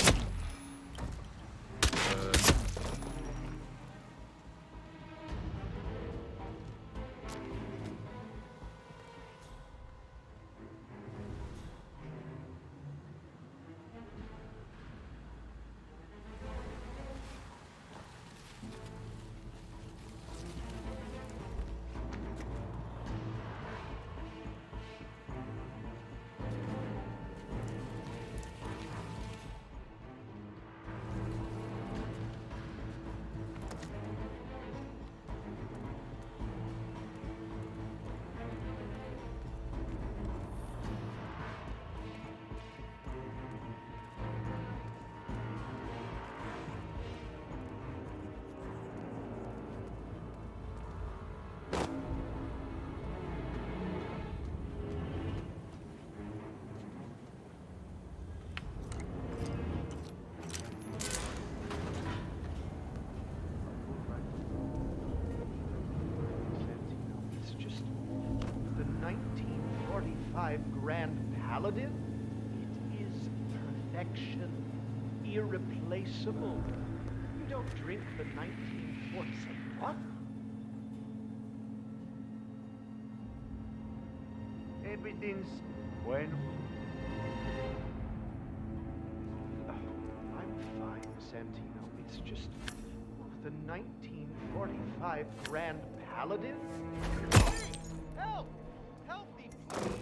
Speaker 25: The 1945 Grand Paladin? It is perfection. Irreplaceable. You don't drink the 1947 what? Everything's bueno. I'm fine, Santino. It's just the 1945 Grand Paladin? Help! Help me, please!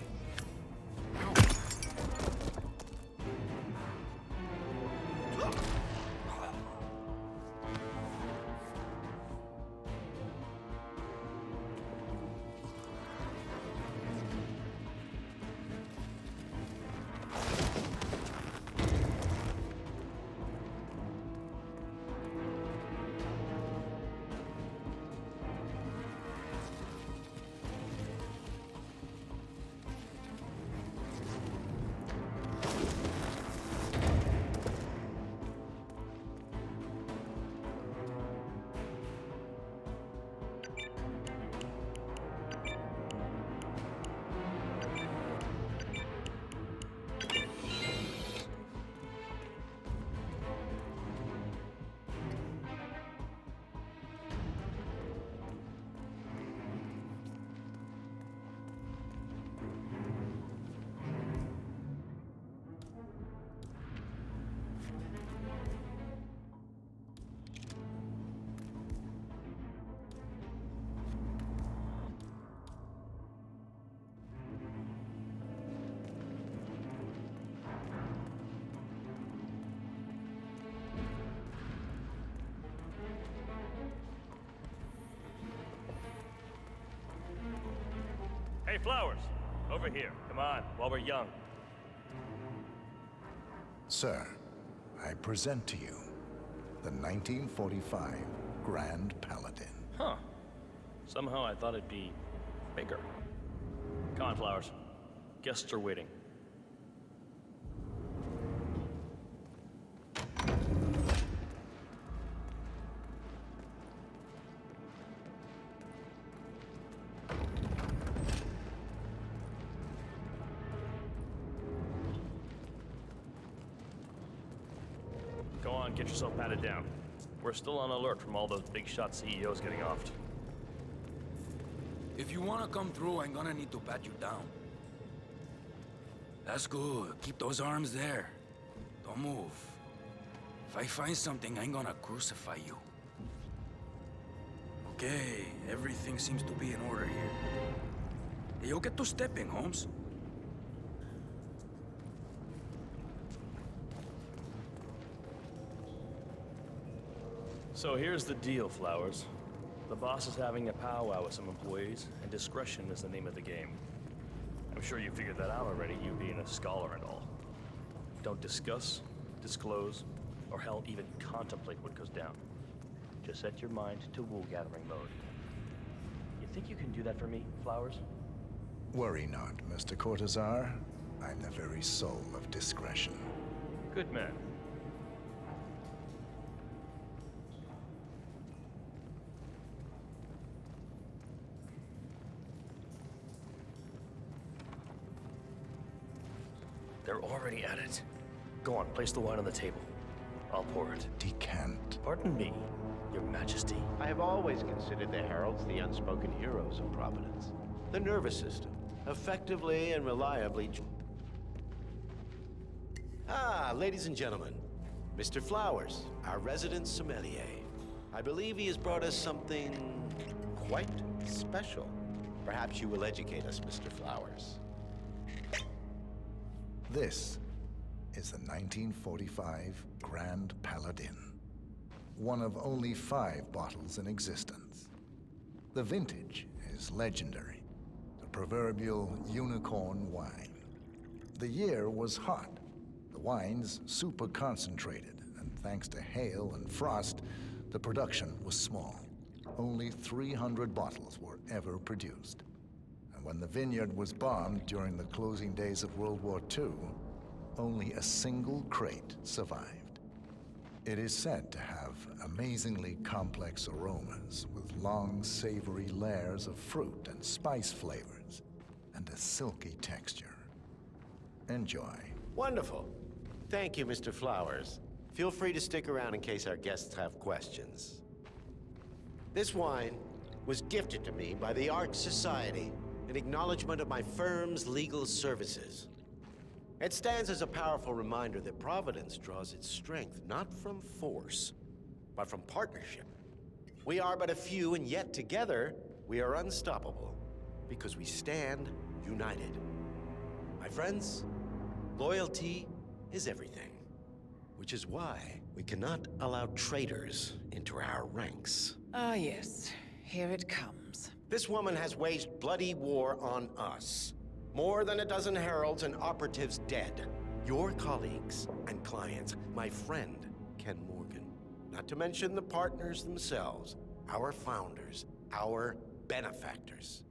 Speaker 9: Hey, Flowers! Over here. Come on, while we're young.
Speaker 14: Sir, I present to you the 1945 Grand Paladin.
Speaker 9: Huh. Somehow I thought it'd be bigger. Come on, Flowers. Guests are waiting. Go on, get yourself patted down. We're still on alert from all those big shot CEOs getting offed.
Speaker 24: If you wanna come through, I'm gonna need to pat you down. That's good. Keep those arms there. Don't move. If I find something, I'm gonna crucify you. Okay, everything seems to be in order here. Hey, yo, get to stepping, Holmes.
Speaker 9: So here's the deal, Flowers. The boss is having a powwow with some employees, and discretion is the name of the game. I'm sure you figured that out already, you being a scholar and all. Don't discuss, disclose, or hell, even contemplate what goes down. Just set your mind to wool-gathering mode. You think you can do that for me, Flowers?
Speaker 14: Worry not, Mr. Cortazar. I'm the very soul of discretion.
Speaker 9: Good man. They're already at it. Go on, place the wine on the table. I'll pour it.
Speaker 14: Decant.
Speaker 9: Pardon me, Your Majesty.
Speaker 6: I have always considered the heralds the unspoken heroes of Providence. The nervous system, effectively and reliably... Ah, ladies and gentlemen, Mr. Flowers, our resident sommelier. I believe he has brought us something quite special. Perhaps you will educate us, Mr. Flowers.
Speaker 14: This is the 1945 Grand Paladin, one of only 5 bottles in existence. The vintage is legendary, the proverbial unicorn wine. The year was hot, the wine's super concentrated, and thanks to hail and frost, the production was small. Only 300 bottles were ever produced. And when the vineyard was bombed during the closing days of World War II, only a single crate survived. It is said to have amazingly complex aromas with long, savory layers of fruit and spice flavors, and a silky texture. Enjoy.
Speaker 6: Wonderful. Thank you, Mr. Flowers. Feel free to stick around in case our guests have questions. This wine was gifted to me by the Art Society in acknowledgement of my firm's legal services. It stands as a powerful reminder that Providence draws its strength not from force, but from partnership. We are but a few, and yet together we are unstoppable because we stand united. My friends, loyalty is everything, which is why we cannot allow traitors into our ranks.
Speaker 3: Ah, yes. Here it comes.
Speaker 6: This woman has waged bloody war on us. More than a dozen heralds and operatives dead. Your colleagues and clients, my friend, Ken Morgan. Not to mention the partners themselves, our founders, our benefactors.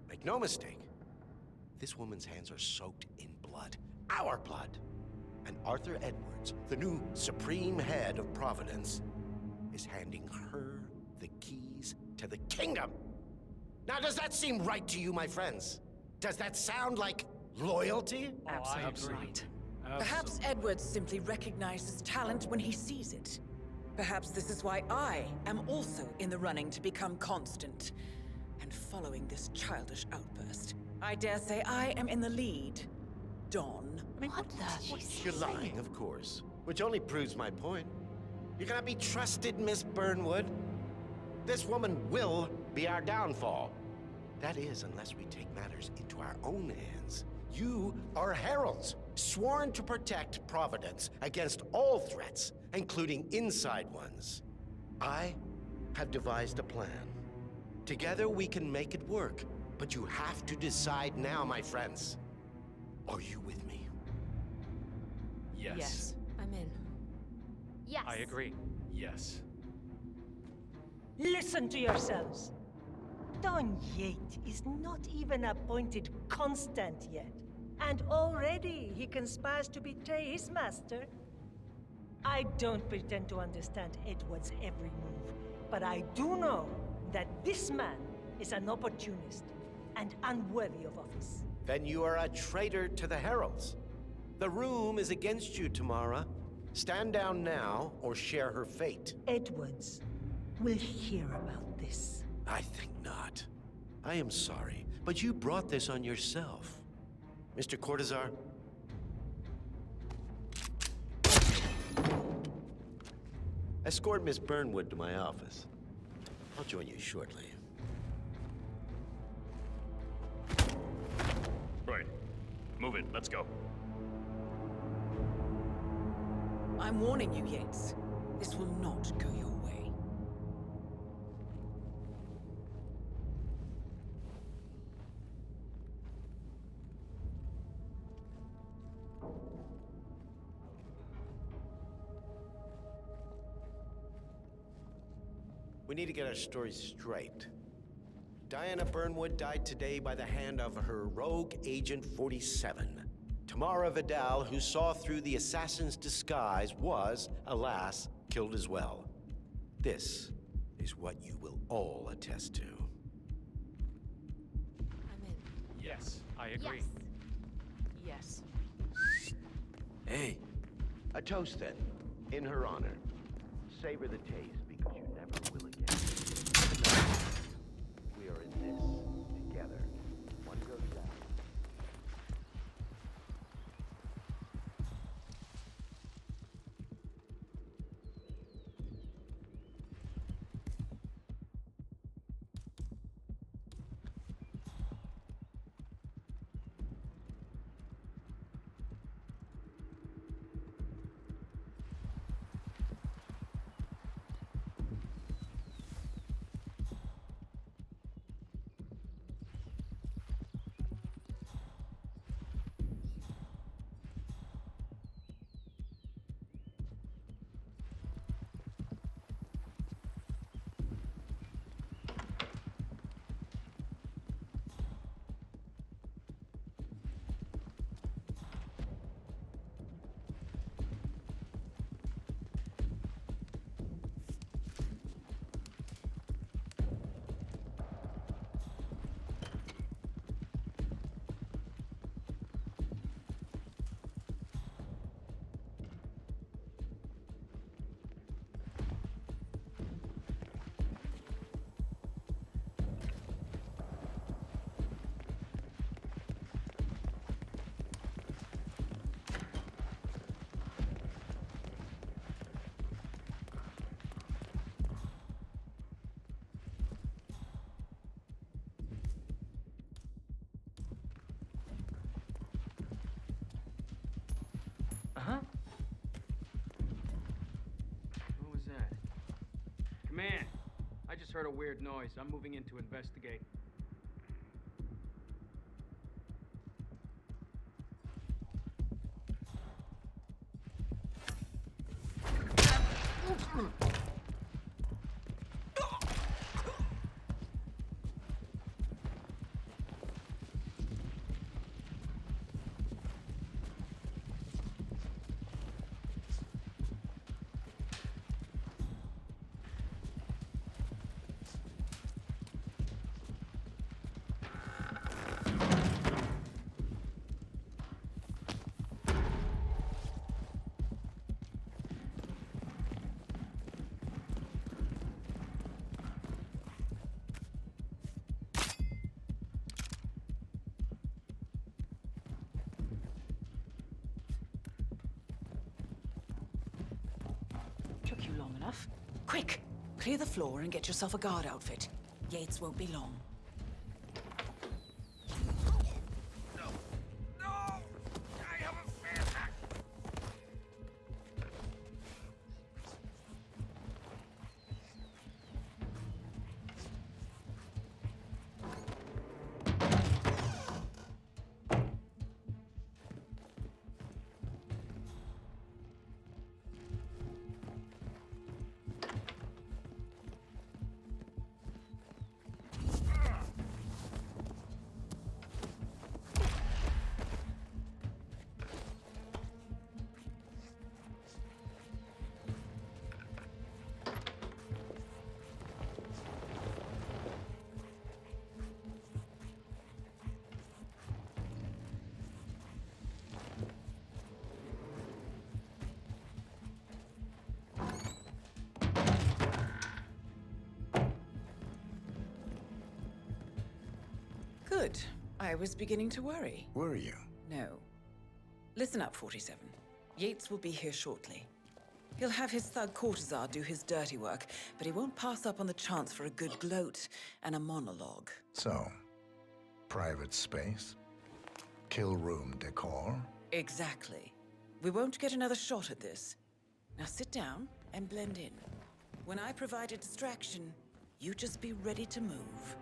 Speaker 6: Make no mistake, this woman's hands are soaked in blood. Our blood. And Arthur Edwards, the new supreme head of Providence, is handing her the keys to the kingdom. Now, does that seem right to you, my friends? Does that sound like loyalty?
Speaker 3: Absolutely right. Perhaps Edwards simply recognizes talent when he sees it. Perhaps this is why I am also in the running to become constant. And following this childish outburst, I dare say I am in the lead. Dawn.
Speaker 6: What the? You're lying, of course. Which only proves my point. You cannot be trusted, Miss Burnwood. This woman will be our downfall. That is, unless we take matters into our own hands. You are heralds, sworn to protect Providence against all threats, including inside ones. I have devised a plan. Together we can make it work, but you have to decide now, my friends. Are you with me?
Speaker 12: Yes.
Speaker 16: I'm in. Yes.
Speaker 12: I agree.
Speaker 21: Yes.
Speaker 19: Listen to yourselves. Don Yates is not even appointed constant yet. And already he conspires to betray his master. I don't pretend to understand Edward's every move, but I do know that this man is an opportunist and unworthy of office.
Speaker 6: Then you are a traitor to the heralds. The room is against you, Tamara. Stand down now or share her fate.
Speaker 19: Edwards will hear about this.
Speaker 6: I think not. I am sorry, but you brought this on yourself. Mr. Cortazar? Escort Miss Burnwood to my office. I'll join you shortly.
Speaker 9: Right. Move it. Let's go.
Speaker 3: I'm warning you, Yates. This will not go your way.
Speaker 6: We need to get our story straight. Diana Burnwood died today by the hand of her rogue Agent 47. Tamara Vidal, who saw through the assassin's disguise, was, alas, killed as well. This is what you will all attest to.
Speaker 16: I'm in.
Speaker 12: Yes. I agree.
Speaker 16: Yes.
Speaker 22: Yes.
Speaker 5: Hey.
Speaker 6: A toast, then, in her honor. Savor the taste, because you never will again. We are in this together. One goes down.
Speaker 15: Uh-huh. What was that? Command, I just heard a weird noise. I'm moving in to investigate.
Speaker 3: Took you long enough. Quick! Clear the floor and get yourself a guard outfit. Yates won't be long. Good. I was beginning to worry.
Speaker 14: Were you?
Speaker 3: No. Listen up, 47. Yates will be here shortly. He'll have his thug Cortazar do his dirty work, but he won't pass up on the chance for a good gloat and a monologue.
Speaker 14: So, private space? Kill room decor?
Speaker 3: Exactly. We won't get another shot at this. Now sit down and blend in. When I provide a distraction, you just be ready to move.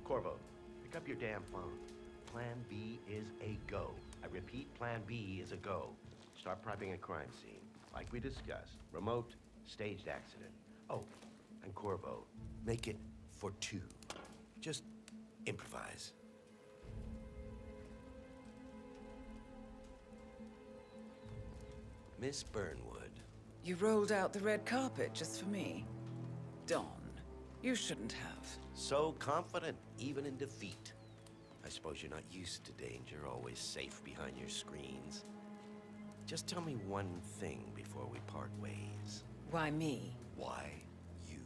Speaker 6: Corvo, pick up your damn phone. Plan B is a go. I repeat, Plan B is a go. Start prepping a crime scene. like we discussed. Remote, staged accident. Oh, and Corvo, make it for 2. Just improvise. Miss Burnwood.
Speaker 3: You rolled out the red carpet just for me. Don, you shouldn't have.
Speaker 6: So confident, even in defeat. I suppose you're not used to danger, always safe behind your screens. Just tell me one thing before we part ways.
Speaker 3: Why me?
Speaker 6: Why you?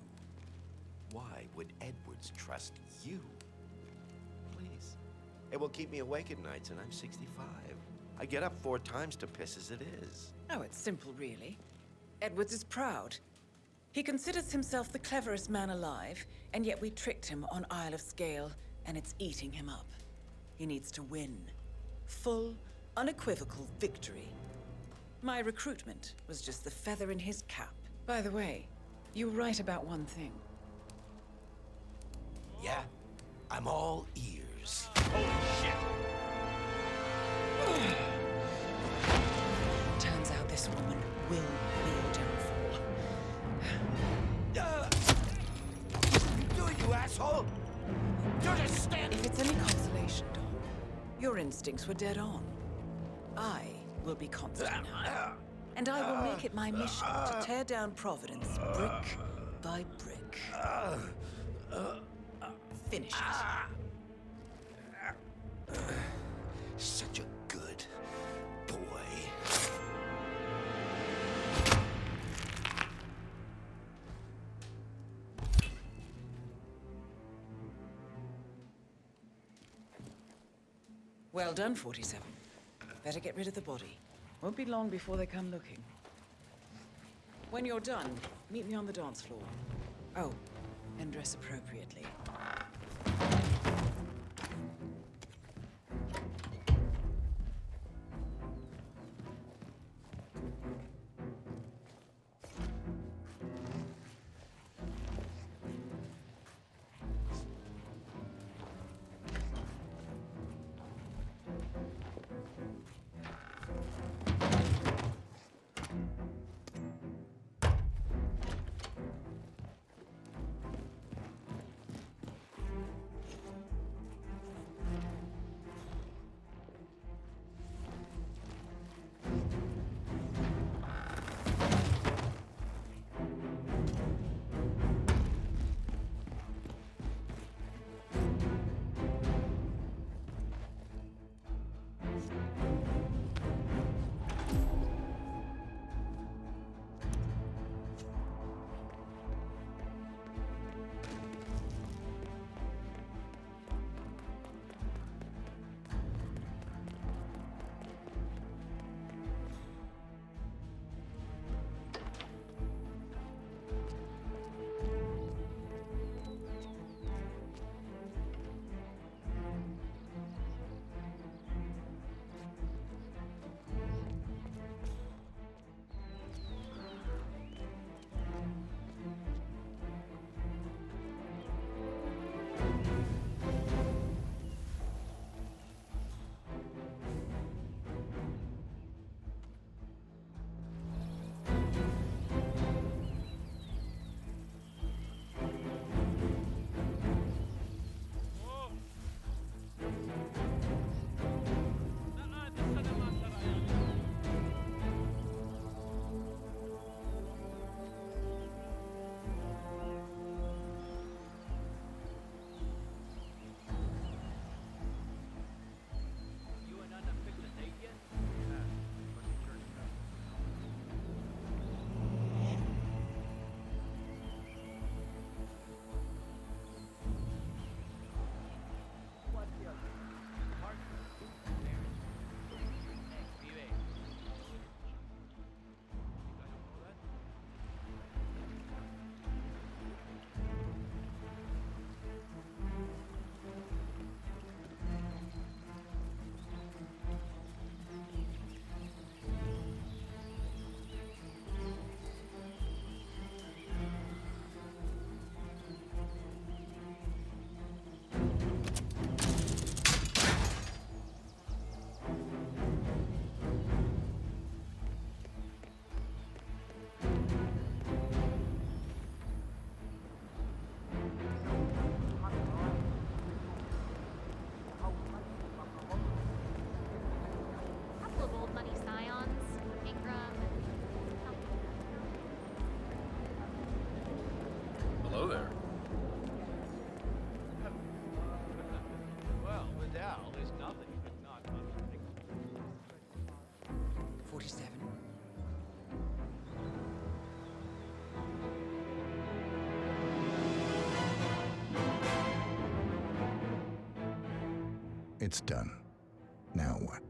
Speaker 6: Why would Edwards trust you? Please. It will keep me awake at nights, and I'm 65. I get up 4 times to piss as it is.
Speaker 3: Oh, it's simple, really. Edwards is proud. He considers himself the cleverest man alive, and yet we tricked him on Isle of Scale, and it's eating him up. He needs to win. Full, unequivocal victory. My recruitment was just the feather in his cap. By the way, you were right about one thing.
Speaker 6: Yeah? I'm all ears.
Speaker 9: Holy shit!
Speaker 3: Turns out this woman will be your downfall.
Speaker 6: You do it, you asshole! You're just standing.
Speaker 3: If it's any consolation, Dom, your instincts were dead on. I will be constant now. And I will make it my mission to tear down Providence brick by brick. Finish it.
Speaker 6: Such a good boy.
Speaker 3: Well done, 47. Better get rid of the body. Won't be long before they come looking. When you're done, meet me on the dance floor. Oh, and dress appropriately.
Speaker 14: It's done. Now what?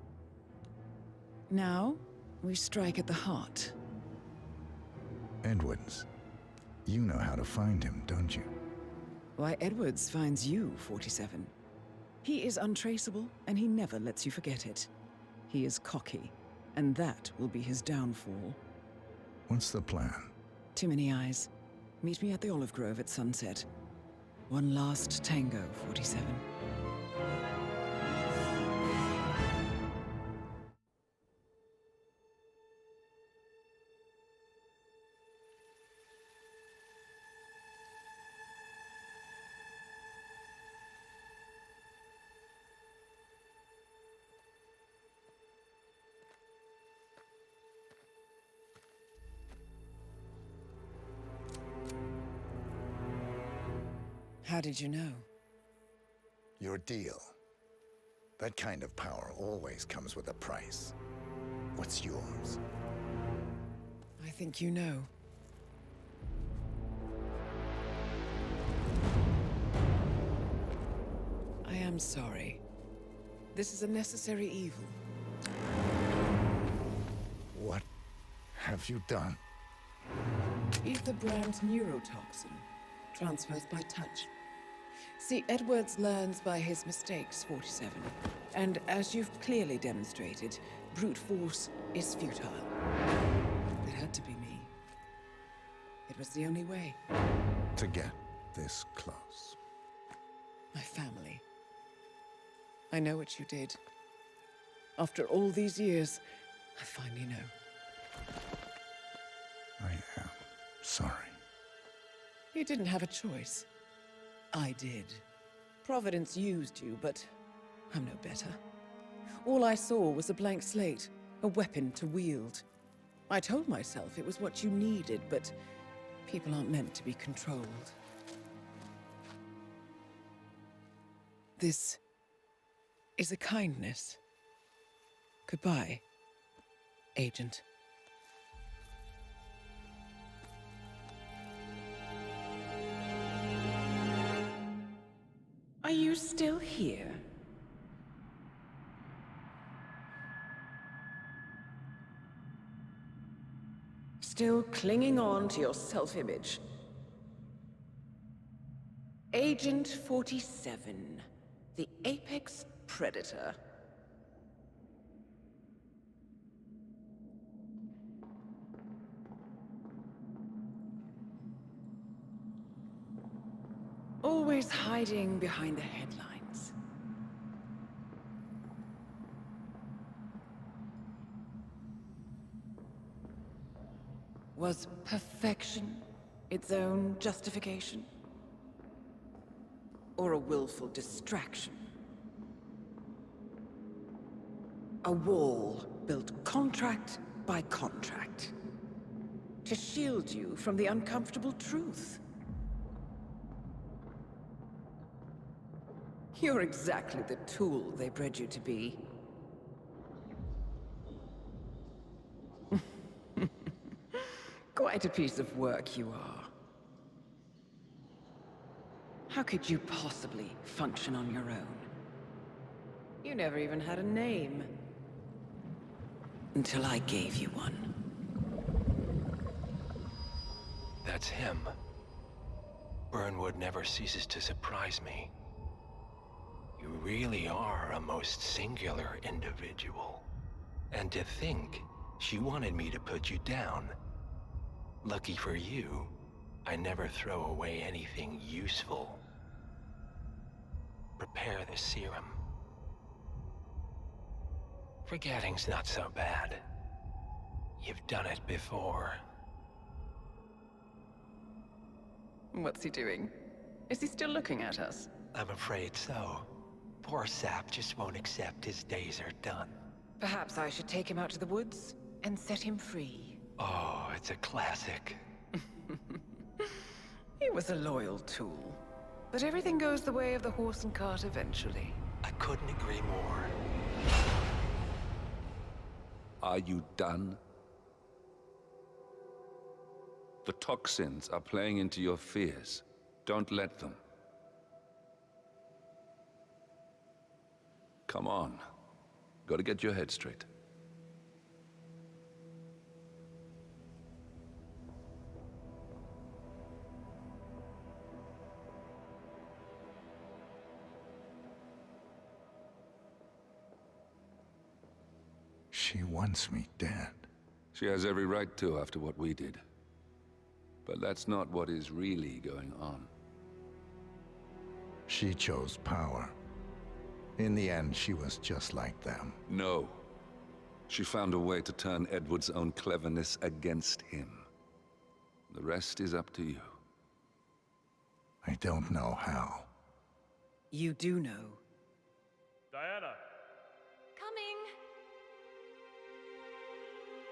Speaker 3: Now, we strike at the heart.
Speaker 14: Edwards. You know how to find him, don't you?
Speaker 3: Why, Edwards finds you, 47. He is untraceable, and he never lets you forget it. He is cocky, and that will be his downfall.
Speaker 14: What's the plan?
Speaker 3: Too many eyes. Meet me at the Olive Grove at sunset. One last tango, 47. How did you know?
Speaker 14: Your deal. That kind of power always comes with a price. What's yours?
Speaker 3: I think you know. I am sorry. This is a necessary evil.
Speaker 14: What have you done?
Speaker 3: Ether brand neurotoxin transfers by touch. See, Edwards learns by his mistakes, 47. And as you've clearly demonstrated, brute force is futile. It had to be me. It was the only way.
Speaker 14: To get this close.
Speaker 3: My family. I know what you did. After all these years, I finally know.
Speaker 14: I am sorry.
Speaker 3: You didn't have a choice. I did. Providence used you, but I'm no better. All I saw was a blank slate, a weapon to wield. I told myself it was what you needed, but people aren't meant to be controlled. This is a kindness. Goodbye, Agent. Are you still here? Still clinging on to your self-image? Agent 47, the apex predator. Always hiding behind the headlines. Was perfection its own justification? Or a willful distraction? A wall built contract by contract to shield you from the uncomfortable truth. You're exactly the tool they bred you to be. Quite a piece of work you are. How could you possibly function on your own? You never even had a name. Until I gave you one.
Speaker 13: That's him. Burnwood never ceases to surprise me. You really are a most singular individual. And to think, she wanted me to put you down. Lucky for you, I never throw away anything useful. Prepare the serum. Forgetting's not so bad. You've done it before.
Speaker 3: What's he doing? Is he still looking at us?
Speaker 13: I'm afraid so. Poor sap just won't accept his days are done.
Speaker 3: Perhaps I should take him out to the woods and set him free.
Speaker 13: Oh, it's a classic.
Speaker 3: He was a loyal tool. But everything goes the way of the horse and cart eventually.
Speaker 13: I couldn't agree more.
Speaker 17: Are you done? The toxins are playing into your fears. Don't let them. Come on. Gotta get your head straight.
Speaker 14: She wants me dead.
Speaker 17: She has every right to after what we did. But that's not what is really going on.
Speaker 14: She chose power. In the end, she was just like them.
Speaker 17: No. She found a way to turn Edward's own cleverness against him. The rest is up to you.
Speaker 14: I don't know how.
Speaker 3: You do know.
Speaker 9: Diana!
Speaker 16: Coming!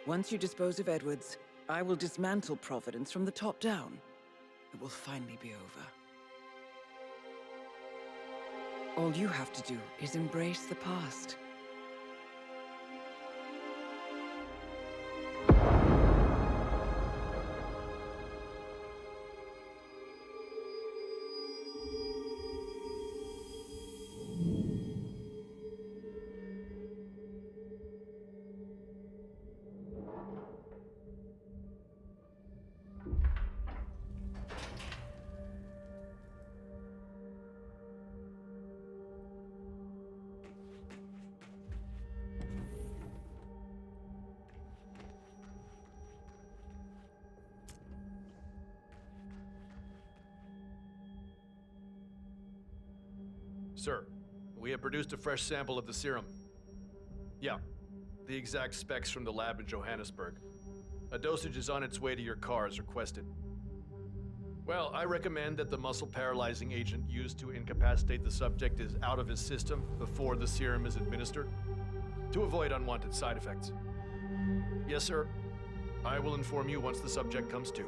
Speaker 3: Once you dispose of Edwards, I will dismantle Providence from the top down. It will finally be over. All you have to do is embrace the past.
Speaker 8: Sir, we have produced a fresh sample of the serum. Yeah, the exact specs from the lab in Johannesburg. A dosage is on its way to your car as requested. Well, I recommend that the muscle-paralyzing agent used to incapacitate the subject is out of his system before the serum is administered, to avoid unwanted side effects. Yes, sir. I will inform you once the subject comes to.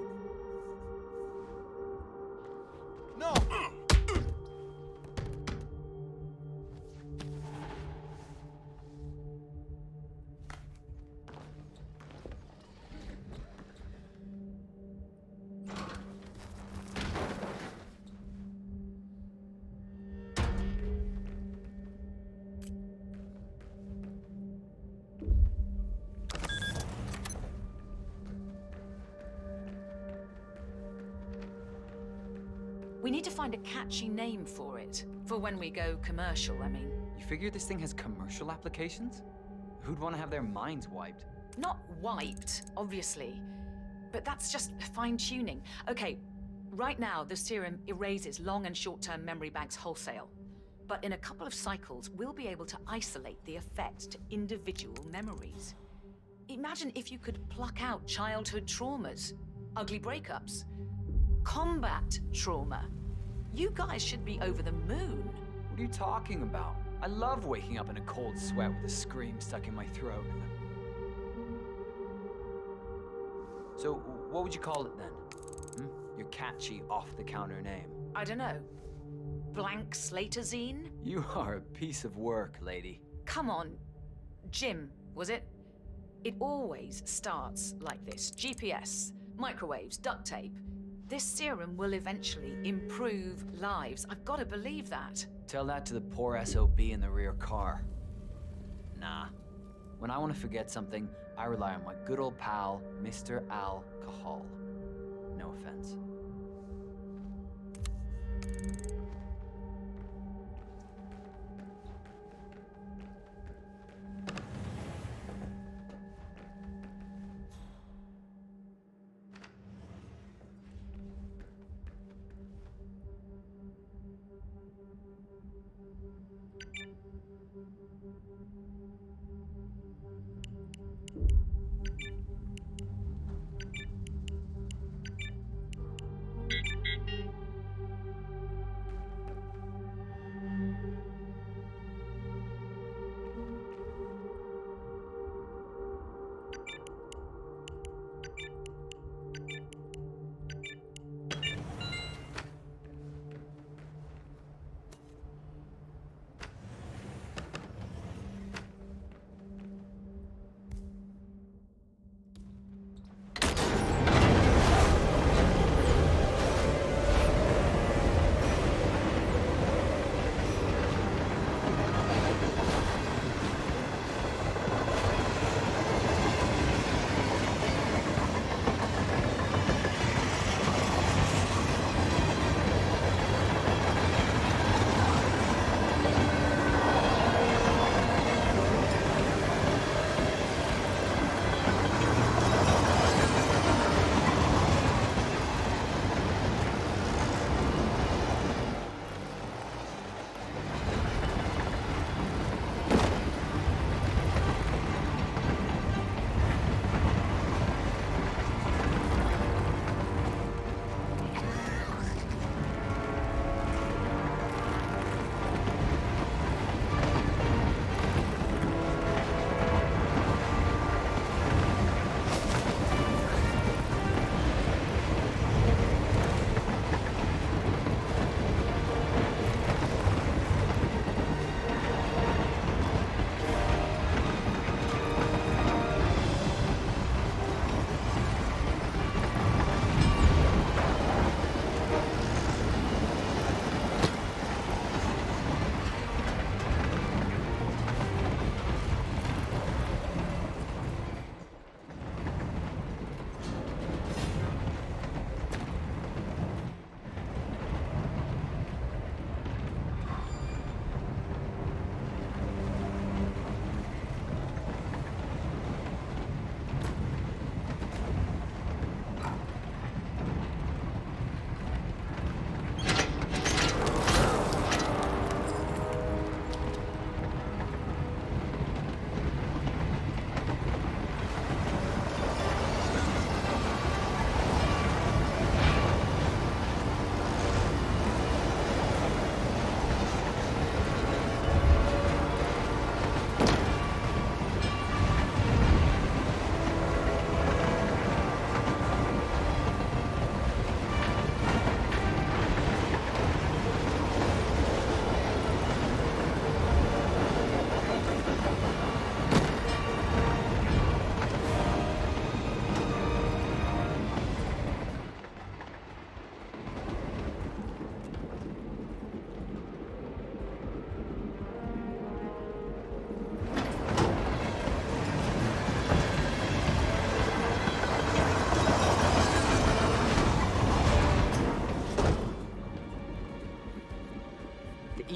Speaker 8: No!
Speaker 10: We need to find a catchy name for it. For when we go commercial, I mean.
Speaker 18: You figure this thing has commercial applications? Who'd want to have their minds wiped?
Speaker 10: Not wiped, obviously. But that's just fine-tuning. Okay, right now the serum erases long and short-term memory banks wholesale. But in a couple of cycles, we'll be able to isolate the effect to individual memories. Imagine if you could pluck out childhood traumas, ugly breakups, combat trauma. You guys should be over the moon.
Speaker 18: What are you talking about? I love waking up in a cold sweat with a scream stuck in my throat. So, what would you call it then? Your catchy, off-the-counter name.
Speaker 10: I don't know. Blank Slaterzine?
Speaker 18: You are a piece of work, lady.
Speaker 10: Come on. Jim, was it? It always starts like this. GPS, microwaves, duct tape. This serum will eventually improve lives. I've got to believe that.
Speaker 18: Tell that to the poor SOB in the rear car. Nah. When I want to forget something, I rely on my good old pal, Mr. Alcohol. No offense.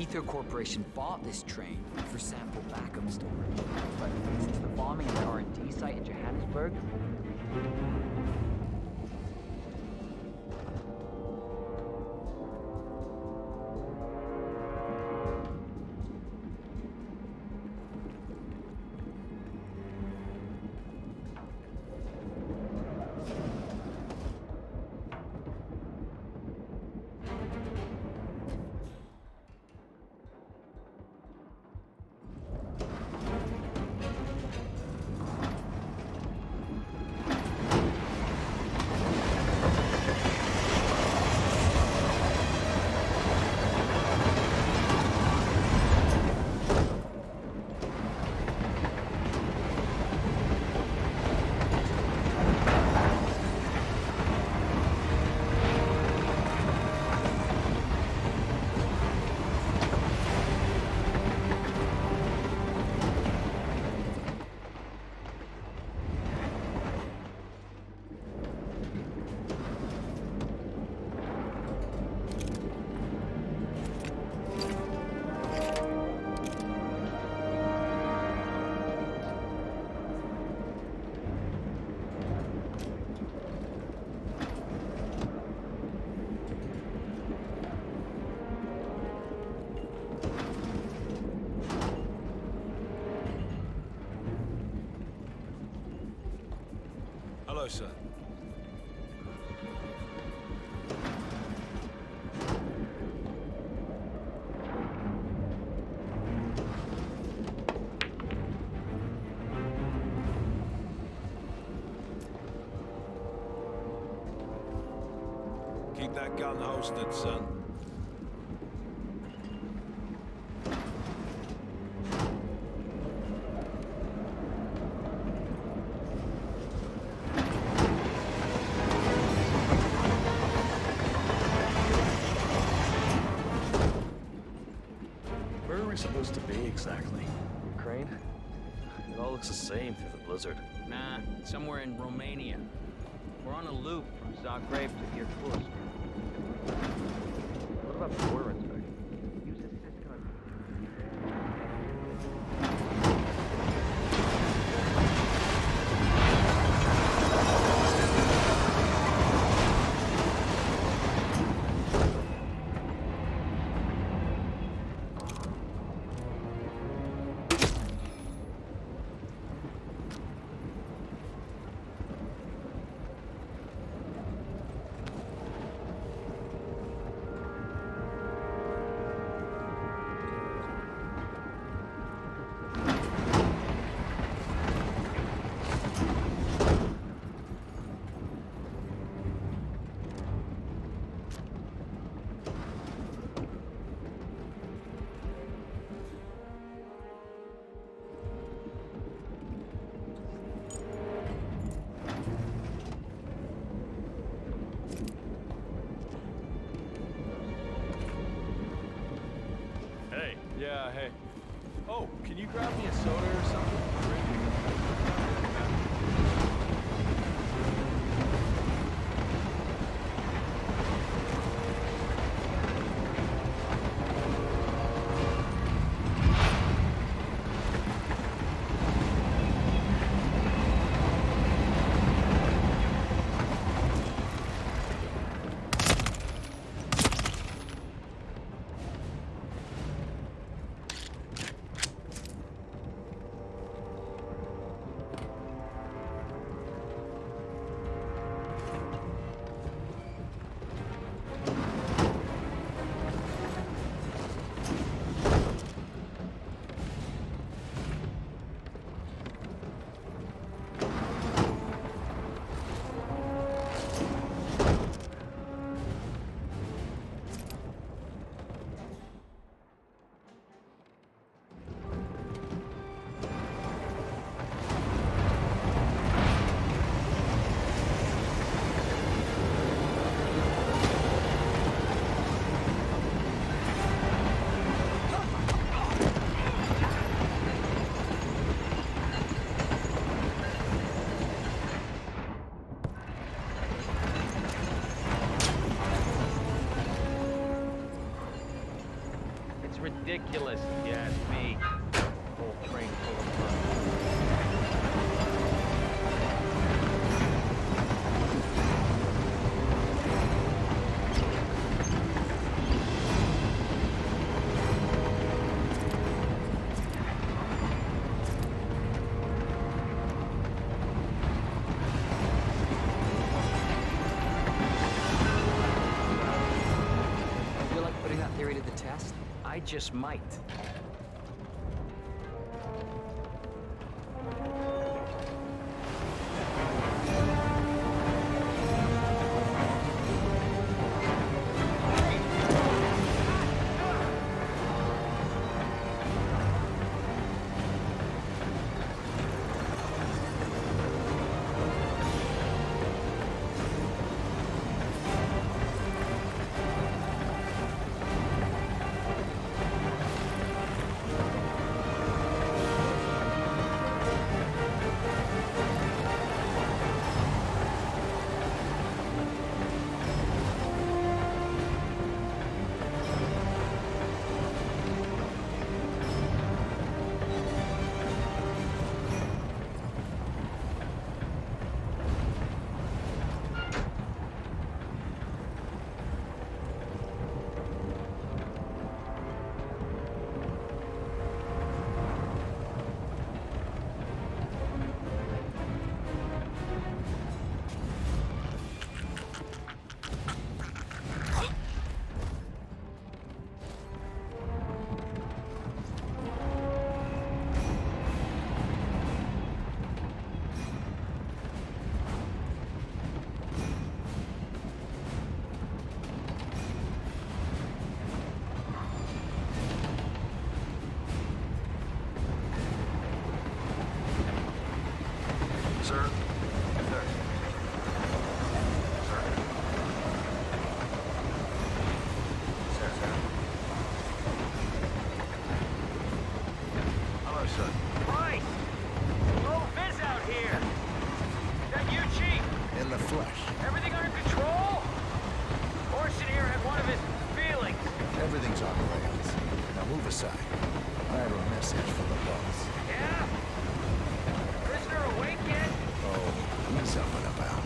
Speaker 18: Ether Corporation bought this train for sample backup storage. But since the bombing of the R&D site in Johannesburg,
Speaker 21: Hello, sir. Keep that gun holstered, son.
Speaker 9: Where are we supposed to be exactly? Ukraine? It all looks the same through the blizzard.
Speaker 15: Nah, somewhere in Romania. We're on a loop from Zagreb to Irkutsk.
Speaker 9: What about the border inspection?
Speaker 21: Yeah, hey. Oh, can you grab me a soda or something?
Speaker 25: ridiculous, if you ask me. Whole train full of fun.
Speaker 18: Feel like putting that theory to the test? I just might.
Speaker 8: Sir? Sir. Sir, hello, sir.
Speaker 25: Right! Low Viz out here! Is that you, Chief?
Speaker 14: In the flesh.
Speaker 25: Everything under control? Orson here had one of his feelings.
Speaker 14: Everything's on rails. Now move aside. I have a message for the boss.
Speaker 25: Yeah? Prisoner awake yet?
Speaker 14: Oh, he's up and about.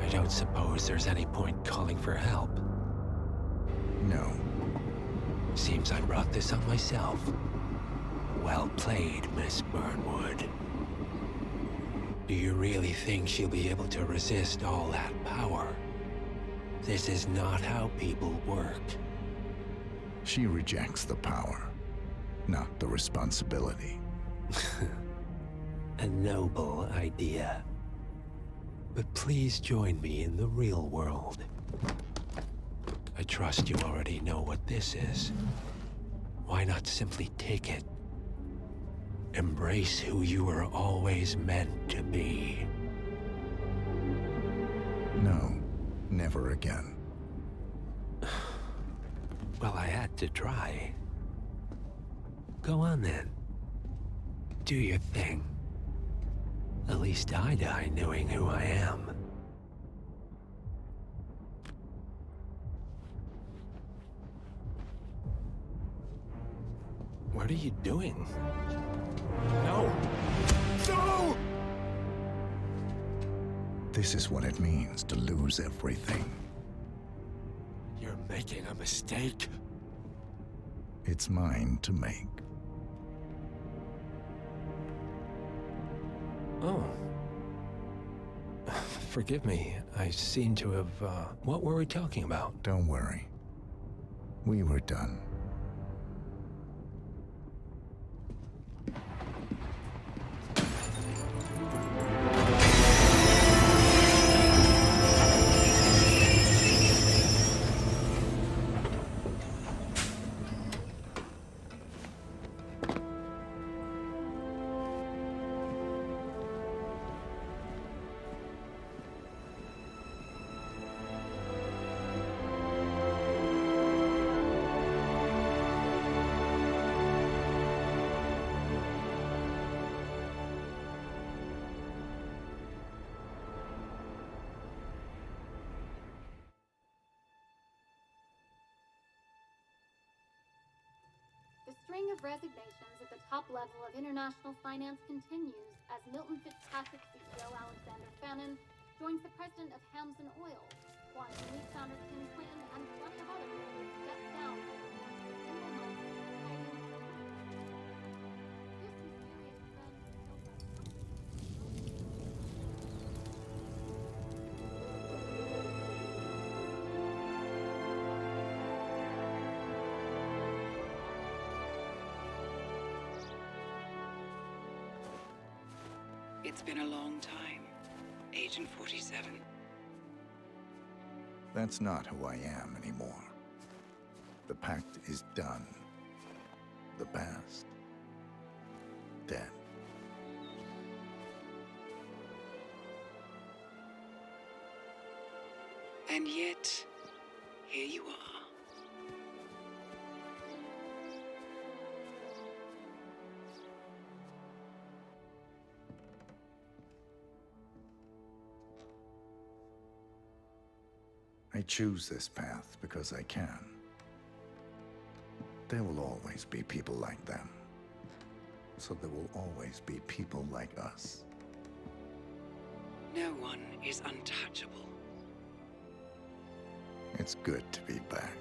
Speaker 13: I don't suppose there's any point calling for help.
Speaker 14: No.
Speaker 13: Seems I brought this on myself. Well played, Miss Burnwood. Do you really think she'll be able to resist all that power? This is not how people work.
Speaker 14: She rejects the power, not the responsibility.
Speaker 13: A noble idea. But please join me in the real world. I trust you already know what this is. Why not simply take it? Embrace who you were always meant to be.
Speaker 14: No, never again.
Speaker 13: Well, I had to try. Go on then. do your thing. At least I die knowing who I am. What are you doing? No! No!
Speaker 14: This is what it means to lose everything.
Speaker 13: You're making a mistake.
Speaker 14: It's mine to make.
Speaker 13: Oh. Forgive me. I seem to have, what were we talking about?
Speaker 14: Don't worry. We were done.
Speaker 2: The string of resignations at the top level of international finance continues as Milton Fitzpatrick CEO Alexander Fannin joins the president of Hamson Oil, Quantum Leap founder Tim Quinn, and plenty of other people step down.
Speaker 3: It's been a long time, Agent 47.
Speaker 14: That's not who I am anymore. The pact is done. The past, dead.
Speaker 3: And yet, here you are.
Speaker 14: I choose this path because I can. There will always be people like them. So there will always be people like us.
Speaker 3: No one is untouchable.
Speaker 14: It's good to be back.